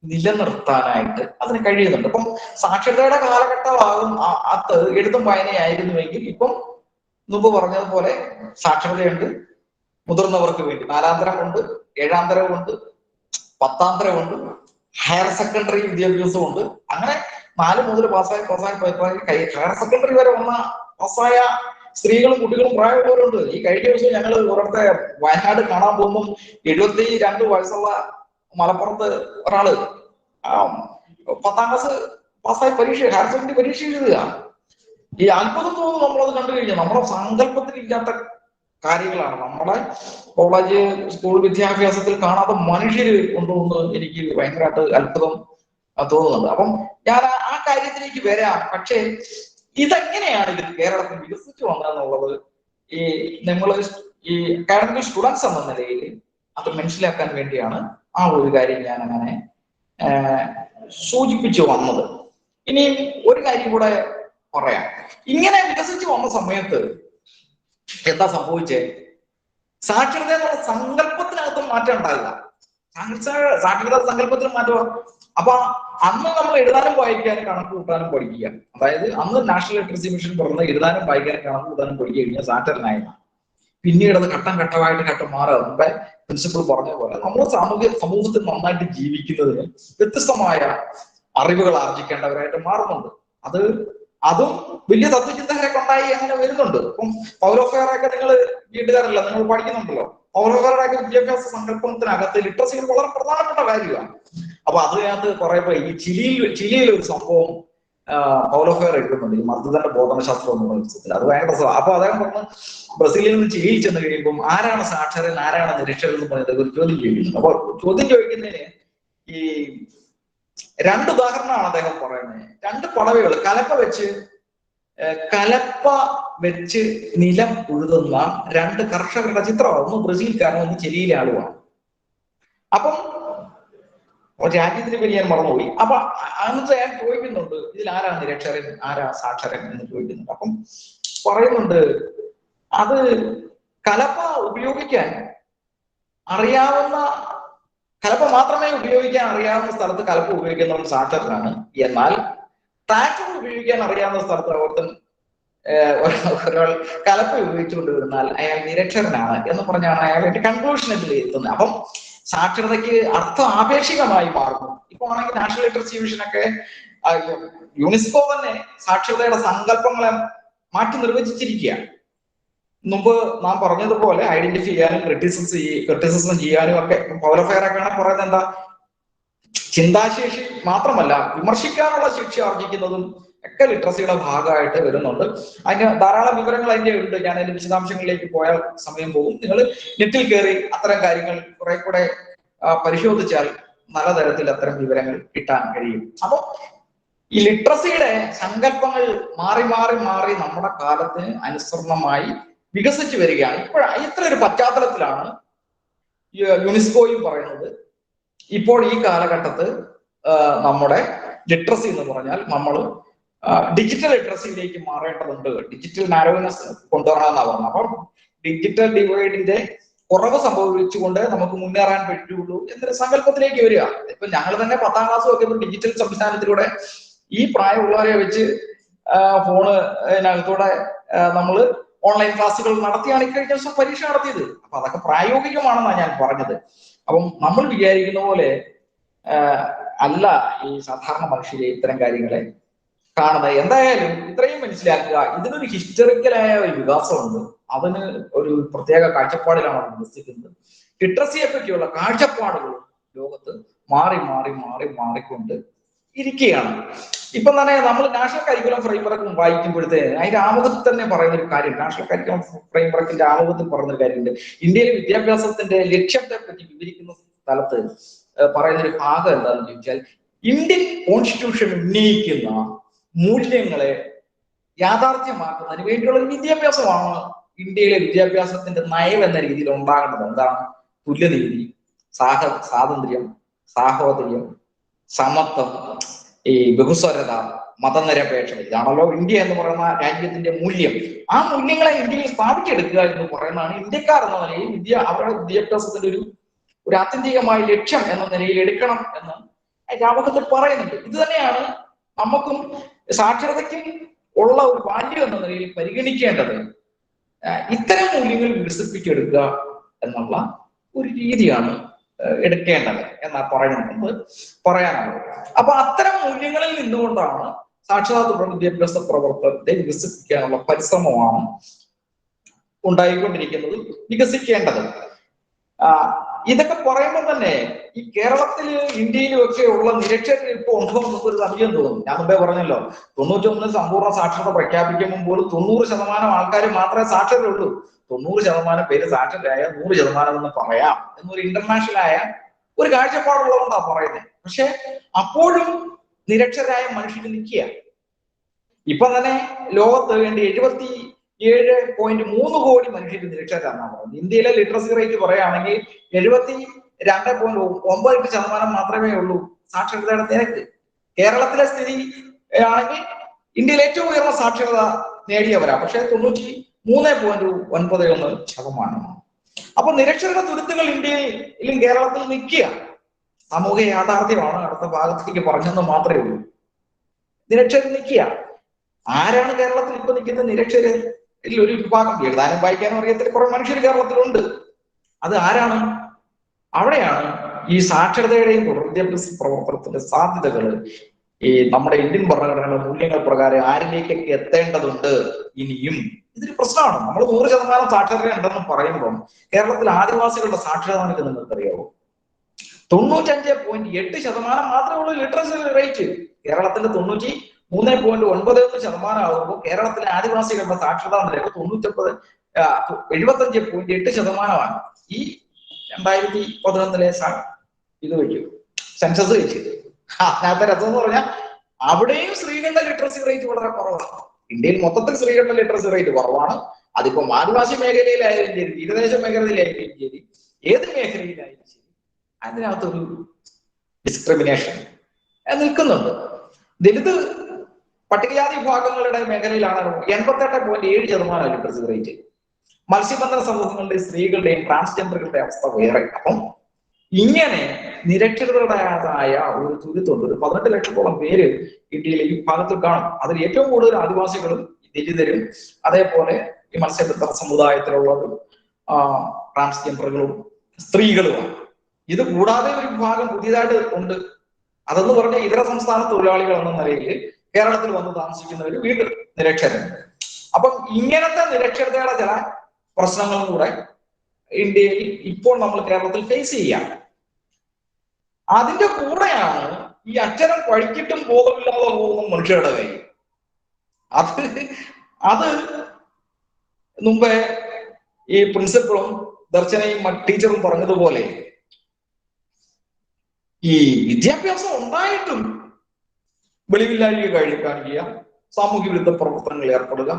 നിലനിർത്താനായിട്ട് അതിന് കഴിയുന്നുണ്ട്. ഇപ്പം സാക്ഷരതയുടെ കാലഘട്ടമാകും അത് എഴുത്തും വായനയായിരുന്നുവെങ്കിൽ ഇപ്പം മുമ്പ് പറഞ്ഞതുപോലെ സാക്ഷരതയുണ്ട്, മുതിർന്നവർക്ക് വേണ്ടി 4ാം തരമുണ്ട്, 7ാം തരമുണ്ട്, 10ാം തരമുണ്ട്, ഹയർ സെക്കൻഡറി വിദ്യാഭ്യാസമുണ്ട്. അങ്ങനെ 4 മുതൽ പാസ്സായി ഹയർ സെക്കൻഡറി വരെ പാസ്സായ സ്ത്രീകളും കുട്ടികളും പ്രായമുള്ളവരുണ്ട്. ഈ കഴിഞ്ഞ ദിവസം ഞങ്ങൾ ഒരിടത്തെ വയനാട് കാണാൻ പോകുമ്പം 72 വയസ്സുള്ള മലപ്പുറത്ത് ഒരാള് 10ാം ക്ലാസ് പാസ്സായി ഹയർ സെക്കൻഡറി പരീക്ഷ എഴുതുക. ഈ അത്ഭുതം തോന്നുന്നു നമ്മളത് കണ്ടു കഴിഞ്ഞാൽ. നമ്മുടെ സങ്കല്പത്തിലില്ലാത്ത കാര്യങ്ങളാണ് നമ്മുടെ കോളേജ് സ്കൂൾ വിദ്യാഭ്യാസത്തിൽ കാണാത്ത മനുഷ്യര് കൊണ്ടുവന്ന് എനിക്ക് ഭയങ്കരമായിട്ട് അത്ഭുതം തോന്നുന്നുണ്ട്. അപ്പം ഞാൻ ആ കാര്യത്തിലേക്ക് വരാം. പക്ഷേ ഇതെങ്ങനെയാണ് ഇത് കേരളത്തിൽ വികസിച്ചു വന്നതെന്നുള്ളത് ഈ നമ്മൾ ഈ അക്കാഡമിക് സ്റ്റുഡൻസ് എന്ന നിലയിൽ അത് മനസ്സിലാക്കാൻ വേണ്ടിയാണ് ആ ഒരു കാര്യം ഞാൻ അങ്ങനെ സൂചിപ്പിച്ചു വന്നത്. ഇനിയും ഒരു കാര്യം കൂടെ പറയാം. ഇങ്ങനെ വികസിച്ചു വന്ന സമയത്ത് എന്താ സംഭവിച്ചേ, സാക്ഷരത എന്നുള്ള സങ്കല്പത്തിനകത്ത് മാറ്റം ഉണ്ടായില്ല. സാക്ഷരതാ സങ്കല്പത്തിന് മാറ്റം. അപ്പൊ അന്ന് നമ്മൾ എഴുതാനും വായിക്കാനും കണക്ക് കൂട്ടാനും പഠിക്കുക. അതായത് അന്ന് നാഷണൽ ലിറ്ററസി മിഷൻ പറഞ്ഞ എഴുതാനും വായിക്കാനും കണക്ക് കൂട്ടാനും പഠിക്കുക കഴിഞ്ഞാൽ സാക്ഷരനായിരുന്നു. പിന്നീട് അത് ഘട്ടം ഘട്ടം മാറുക. മുമ്പേ പ്രിൻസിപ്പൾ പറഞ്ഞ പോലെ നമ്മൾ സമൂഹത്തിൽ നന്നായിട്ട് ജീവിക്കുന്നതിന് വ്യത്യസ്തമായ അറിവുകൾ ആർജിക്കേണ്ടവരായിട്ട് മാറുന്നുണ്ട്. അതും വലിയ തത്വചിന്തകരൊക്കെ ഉണ്ടായി അങ്ങനെ വരുന്നുണ്ട്. ഇപ്പം പൗലോഫെയറൊക്കെ നിങ്ങൾ വീട്ടുകാരല്ല, നിങ്ങൾ പഠിക്കുന്നുണ്ടല്ലോ. പൗലോഫെയറൊക്കെ വിദ്യാഭ്യാസ സങ്കല്പത്തിനകത്ത് ലിറ്ററസി വളരെ പ്രധാനപ്പെട്ട കാര്യമാണ്. അപ്പൊ അതിനകത്ത് കുറെ ഈ ചിലിയിൽ ഒരു സംഭവം പൗലോഫെയർ എഴുതുന്നുണ്ട്, ഈ മർദ്ദന്റെ ബോധനശാസ്ത്രം എന്നുള്ള പുസ്തകത്തിൽ. അത് ഭയങ്കര രസമാണ്. അപ്പൊ അദ്ദേഹം പറഞ്ഞ് ബ്രസീലിൽ നിന്ന് ചിലിയിൽ ചെന്ന് കഴിയുമ്പോൾ ആരാണ് സാക്ഷരൻ ആരാണ് നിരക്ഷരൻ എന്ന് പറഞ്ഞത് ഒരു ചോദ്യം ചോദിക്കുന്നു. അപ്പൊ ചോദ്യം ചോദിക്കുന്നതിന് ഈ 2 ഉദാഹരണമാണ് അദ്ദേഹം പറയുന്നത്. 2 പടവകൾ കലപ്പ വെച്ച് നിലം ഉഴുതുന്ന 2 കർഷകരുടെ ചിത്രമാണ്. ഒന്ന് ബ്രസീൽക്കാരനും ഒന്ന് ചിലിയിലെ ആളുമാണ്. അപ്പം രാജ്യത്തിന് പേര് ഞാൻ മറന്നുപോയി. അപ്പൊ അന്നത്തെ ഞാൻ ചോദിക്കുന്നുണ്ട്, ഇതിൽ ആരാ നിരക്ഷരൻ, ആരാ സാക്ഷരൻ എന്ന് ചോദിക്കുന്നുണ്ട്. അപ്പം പറയുന്നുണ്ട്, അത് കലപ്പ ഉപയോഗിക്കാൻ അറിയാവുന്ന, കലപ്പ മാത്രമേ ഉപയോഗിക്കാൻ അറിയാവുന്ന സ്ഥലത്ത് കലപ്പ ഉപയോഗിക്കുന്നവൻ സാക്ഷരനാണ്. എന്നാൽ ട്രാക്ടർ ഉപയോഗിക്കാൻ അറിയാവുന്ന സ്ഥലത്ത് ഓർത്തൻ ഒരാൾ കലപ്പ ഉപയോഗിച്ചുകൊണ്ട് വരുന്നാൽ അയാൾ നിരക്ഷരനാണ് എന്ന് പറഞ്ഞാണ് അയാളുടെ കൺക്ലൂഷനിൽ എത്തുന്നത്. അപ്പം സാക്ഷരതയ്ക്ക് അർത്ഥം ആപേക്ഷികമായി മാറുന്നു. ഇപ്പൊ ആണെങ്കിൽ നാഷണൽ ലിറ്ററസി മിഷനൊക്കെ യുനെസ്കോ തന്നെ സാക്ഷരതയുടെ സങ്കല്പങ്ങളെ മാറ്റി നിർവചിച്ചിരിക്കുകയാണ്. മുമ്പ് നാം പറഞ്ഞതുപോലെ ഐഡന്റിഫൈ ചെയ്യാനും ക്രിറ്റിസിസം ചെയ്യാനും ഒക്കെ പൗരഫെയറൊക്കെ പറയുന്നത് എന്താ, ചിന്താശേഷി മാത്രമല്ല വിമർശിക്കാനുള്ള ശിക്ഷ ആർജിക്കുന്നതും ഒക്കെ ലിറ്ററസിയുടെ ഭാഗമായിട്ട് വരുന്നുണ്ട്. അതിന് ധാരാളം വിവരങ്ങൾ അതിന്റെ ഉണ്ട്. ഞാൻ അതിന്റെ വിശദാംശങ്ങളിലേക്ക് പോയാൽ സമയം പോകും. നിങ്ങൾ നെറ്റിൽ കയറി അത്തരം കാര്യങ്ങൾ കുറെ കൂടെ പരിശോധിച്ചാൽ നല്ല തരത്തിൽ അത്തരം വിവരങ്ങൾ കിട്ടാൻ കഴിയും. അപ്പൊ ഈ ലിറ്ററസിയുടെ സങ്കല്പങ്ങൾ മാറി മാറി മാറി നമ്മുടെ കാലത്തിന് അനുസരണമായി വികസിച്ചു വരികയാണ്. ഇത്ര ഒരു പശ്ചാത്തലത്തിലാണ് യുനെസ്കോയും പറയുന്നത്, ഇപ്പോൾ ഈ കാലഘട്ടത്ത് നമ്മുടെ ലിറ്ററസി എന്ന് പറഞ്ഞാൽ നമ്മൾ ഡിജിറ്റൽ ലിറ്ററസിയിലേക്ക് മാറേണ്ടതുണ്ട്, ഡിജിറ്റൽ നാരോനെസ് കൊണ്ടുവരണമെന്നാണ് പറഞ്ഞത്. അപ്പം ഡിജിറ്റൽ ഡിവൈഡിന്റെ കുറവ് സംഭവിച്ചുകൊണ്ട് നമുക്ക് മുന്നേറാൻ പറ്റുള്ളൂ എന്നൊരു സങ്കല്പത്തിലേക്ക് വരിക. ഇപ്പൊ ഞങ്ങൾ തന്നെ 10ാം ക്ലാസ് ഒക്കെ ഡിജിറ്റൽ സംവിധാനത്തിലൂടെ ഈ പ്രായമുള്ളവരെ വെച്ച് ഫോണിനകത്തൂടെ നമ്മൾ ഓൺലൈൻ ക്ലാസ്സുകൾ നടത്തിയാണ് ഇക്കഴിഞ്ഞ ദിവസം പരീക്ഷ നടത്തിയത്. അപ്പൊ അതൊക്കെ പ്രായോഗികമാണെന്നാണ് ഞാൻ പറഞ്ഞത്. അപ്പം നമ്മൾ വിചാരിക്കുന്ന പോലെ അല്ല ഈ സാധാരണ മനുഷ്യരെ ഇത്തരം കാര്യങ്ങളെ കാണുന്നത്. എന്തായാലും ഇത്രയും മനസ്സിലാക്കുക, ഇതിനൊരു ഹിസ്റ്ററിക്കലായ ഒരു വികാസമുണ്ട്, അതിന് ഒരു പ്രത്യേക കാഴ്ചപ്പാടിലാണ് അത് വികസിക്കുന്നത്. ലിറ്ററസിയെ പറ്റിയുള്ള കാഴ്ചപ്പാടുകളും ലോകത്ത് മാറി മാറി മാറി മാറിക്കൊണ്ട് ഇരിക്കുകയാണ്. ഇപ്പം തന്നെ നമ്മൾ നാഷണൽ കരിക്കുലം ഫ്രെയിംവർക്ക് വായിക്കുമ്പോഴത്തേന് അതിന്റെ ആമുഖത്തിൽ തന്നെ പറയുന്ന ഒരു കാര്യം, നാഷണൽ കരിക്കുലം ഫ്രെയിംവർക്കിന്റെ ആമുഖത്തിൽ പറയുന്നൊരു കാര്യമുണ്ട്. ഇന്ത്യയിലെ വിദ്യാഭ്യാസത്തിന്റെ ലക്ഷ്യത്തെ പറ്റി വിവരിക്കുന്ന സ്ഥലത്ത് പറയുന്നൊരു ഭാഗം എന്താണെന്ന് ചോദിച്ചാൽ, ഇന്ത്യൻ കോൺസ്റ്റിറ്റ്യൂഷൻ ഉന്നയിക്കുന്ന മൂല്യങ്ങളെ യാഥാർത്ഥ്യമാക്കുന്നതിന് വേണ്ടിയുള്ള ഒരു വിദ്യാഭ്യാസമാണ് ഇന്ത്യയിലെ വിദ്യാഭ്യാസത്തിന്റെ നയം എന്ന രീതിയിൽ ഉണ്ടാകേണ്ടത്. എന്താണ്? തുല്യനീതി, സ്വാതന്ത്ര്യം, സാഹോദര്യം, സമത്വം, ഈ ബഹുസ്വരത, മതനിരപേക്ഷത, ഇതാണല്ലോ ഇന്ത്യ എന്ന് പറയുന്ന രാജ്യത്തിന്റെ മൂല്യം. ആ മൂല്യങ്ങളെ ഇന്ത്യയിൽ സ്ഥാപിച്ചെടുക്കുക എന്ന് പറയുന്നതാണ് ഇന്ത്യക്കാർ എന്ന നിലയിൽ അവരുടെ വിദ്യാഭ്യാസത്തിന്റെ ഒരു ആത്യന്തികമായ ലക്ഷ്യം എന്ന നിലയിൽ എടുക്കണം എന്ന് രാമകത്തിൽ പറയുന്നുണ്ട്. ഇത് തന്നെയാണ് നമുക്കും സാക്ഷരതയ്ക്കും ഉള്ള ഒരു വാല്യൂ എന്ന നിലയിൽ പരിഗണിക്കേണ്ടത്. ഇത്തരം മൂല്യങ്ങൾ വികസിപ്പിച്ചെടുക്കുക എന്നുള്ള ഒരു രീതിയാണ് എടുക്കേണ്ടത് എന്നാ പറയാനുള്ളത്. അപ്പൊ അത്തരം മൂല്യങ്ങളിൽ നിന്നുകൊണ്ടാണ് സാക്ഷരതാ തുടർ വിദ്യാഭ്യാസ പ്രവർത്തനത്തെ വികസിപ്പിക്കാനുള്ള പരിശ്രമമാണ് ഉണ്ടായിക്കൊണ്ടിരിക്കുന്നത്, വികസിക്കേണ്ടത്. ഇതൊക്കെ പറയുമ്പോൾ തന്നെ ഈ കേരളത്തില് ഇന്ത്യയിലും ഒക്കെ ഉള്ള നിരക്ഷരർ ഇപ്പൊ ഉണ്ടോ എന്നൊരു സംശയം തോന്നുന്നു. ഞാൻ മുമ്പേ പറഞ്ഞല്ലോ, 91 സമ്പൂർണ്ണ സാക്ഷരത പ്രഖ്യാപിക്കുമ്പോൾ പോലും 90% ആൾക്കാർ മാത്രമേ സാക്ഷരരുള്ളൂ. 90% പേര് സാക്ഷരരായ 100% എന്ന് പറയാം എന്നൊരു ഇന്റർനാഷണൽ ആയ ഒരു കാഴ്ചപ്പാടുള്ളതുകൊണ്ടാ പറയുന്നത്. പക്ഷെ അപ്പോഴും നിരക്ഷരായ മനുഷ്യർ നിൽക്കുക. ഇപ്പൊ തന്നെ ലോകത്ത് വേണ്ടി 77.3 കോടി മനുഷ്യർ നിരക്ഷരാണെന്നാണ് പറയുന്നത്. ഇന്ത്യയിലെ ലിറ്ററസി റേറ്റ് പറയുകയാണെങ്കിൽ 72.98% മാത്രമേ ഉള്ളൂ സാക്ഷരതയുടെ നിരക്ക്. കേരളത്തിലെ സ്ഥിതി ആണെങ്കിൽ ഇന്ത്യയിൽ ഏറ്റവും ഉയർന്ന സാക്ഷരത നേടിയവരാ, പക്ഷെ 93.91%. അപ്പൊ നിരക്ഷരത തുരുത്തുകൾ ഇന്ത്യയിലും കേരളത്തിൽ നിൽക്കുക സാമൂഹിക യാഥാർത്ഥ്യമാണ്. അടുത്ത ഭാഗത്തേക്ക് പറഞ്ഞെന്ന് മാത്രമേ ഉള്ളൂ. നിരക്ഷരർ നിൽക്കുക. ആരാണ് കേരളത്തിൽ ഇപ്പൊ നിൽക്കുന്ന നിരക്ഷരർ? ഒരു വിഭാഗം എഴുതാനും വായിക്കാനും അറിയത്തില്ല കുറെ മനുഷ്യർ കേരളത്തിലുണ്ട്. അത് ആരാണ്? അവിടെയാണ് ഈ സാക്ഷരതയുടെയും തുടർ വിദ്യാഭ്യാസ പ്രവർത്തനത്തിന്റെ സാധ്യതകൾ ഈ നമ്മുടെ ഇന്ത്യൻ ഭരണഘടനയുടെ മൂല്യങ്ങൾ പ്രകാരം ആരിലേക്കൊക്കെ എത്തേണ്ടതുണ്ട് ഇനിയും. ഇതൊരു പ്രശ്നമാണ്. നമ്മൾ 100% സാക്ഷരത ഉണ്ടെന്ന് പറയുമ്പോൾ കേരളത്തിൽ ആദിവാസികളുടെ സാക്ഷരത നിങ്ങൾക്കറിയാവോ? 95.8% മാത്രമേ ഉള്ളൂ ലിറ്ററസി റേറ്റ്. കേരളത്തിന്റെ 93.91% ആകുമ്പോൾ കേരളത്തിലെ ആദിവാസികളുടെ സാക്ഷരതാ നിരക്ക് 75.8%. ഈ 2011 ഇത് വെച്ചു സെൻസസ് വെച്ച്. അതിനകത്തെ രസം എന്ന് പറഞ്ഞാൽ അവിടെയും സ്ത്രീകളുടെ ലിറ്ററസി റേറ്റ് വളരെ കുറവാണ്. ഇന്ത്യയിൽ മൊത്തത്തിൽ സ്ത്രീകളുടെ ലിറ്ററസി റേറ്റ് കുറവാണ്. അതിപ്പോ ആദിവാസി മേഖലയിലായാലും ശരി, തീരദേശ മേഖലയിലായാലും ശരി, ഏത് മേഖലയിലായാലും ശരി, അതിനകത്തൊരു ഡിസ്ക്രിമിനേഷൻ നിൽക്കുന്നുണ്ട്. ദലിത് പട്ടികജാതി വിഭാഗങ്ങളുടെ മേഖലയിലാണ് 88.7% ലിറ്ററസി റേറ്റ്. മത്സ്യബന്ധന സമൂഹങ്ങളുടെയും സ്ത്രീകളുടെയും ട്രാൻസ്ജെൻഡറുകളുടെ അവസ്ഥ വേറെ. അപ്പം ഇങ്ങനെ നിരക്ഷരതയുടേതായ ഒരു തുരുത്തുണ്ട്. ഒരു 18 ലക്ഷത്തോളം പേര് ഇന്ത്യയിലെ ഈ വിഭാഗത്തിൽ കാണും. അതിൽ ഏറ്റവും കൂടുതൽ ആദിവാസികളും ദലിതരും അതേപോലെ ഈ മത്സ്യബന്ധന സമുദായത്തിലുള്ളവരും ട്രാൻസ്ജെൻഡറുകളും സ്ത്രീകളുമാണ്. ഇത് കൂടാതെ ഒരു വിഭാഗം പുതിയതായിട്ട് ഉണ്ട്. അതെന്ന് പറഞ്ഞാൽ ഇതര സംസ്ഥാന തൊഴിലാളികൾ എന്ന നിലയിൽ കേരളത്തിൽ വന്ന് താമസിക്കുന്നവർ വീണ്ടും നിരക്ഷരരുണ്ട്. അപ്പം ഇങ്ങനത്തെ നിരക്ഷരതയുടെ ചില പ്രശ്നങ്ങളും കൂടെ ഇന്ത്യയിൽ ഇപ്പോൾ നമ്മൾ കേരളത്തിൽ ഫേസ് ചെയ്യാം. അതിന്റെ കൂടെയാണ് ഈ അക്ഷരം പഠിച്ചിട്ടും ബോധമില്ലാതെ പോകുന്ന മനുഷ്യരുടെ കാര്യം. അത് മുമ്പേ ഈ പ്രിൻസിപ്പളും ദർശനയും ടീച്ചറും പറഞ്ഞതുപോലെ ഈ വിദ്യാഭ്യാസം ഉണ്ടായിട്ടും വെളിവില്ലായ്മ കാണിക്കുക, സാമൂഹ്യ വിരുദ്ധ പ്രവർത്തനങ്ങളിൽ ഏർപ്പെടുക,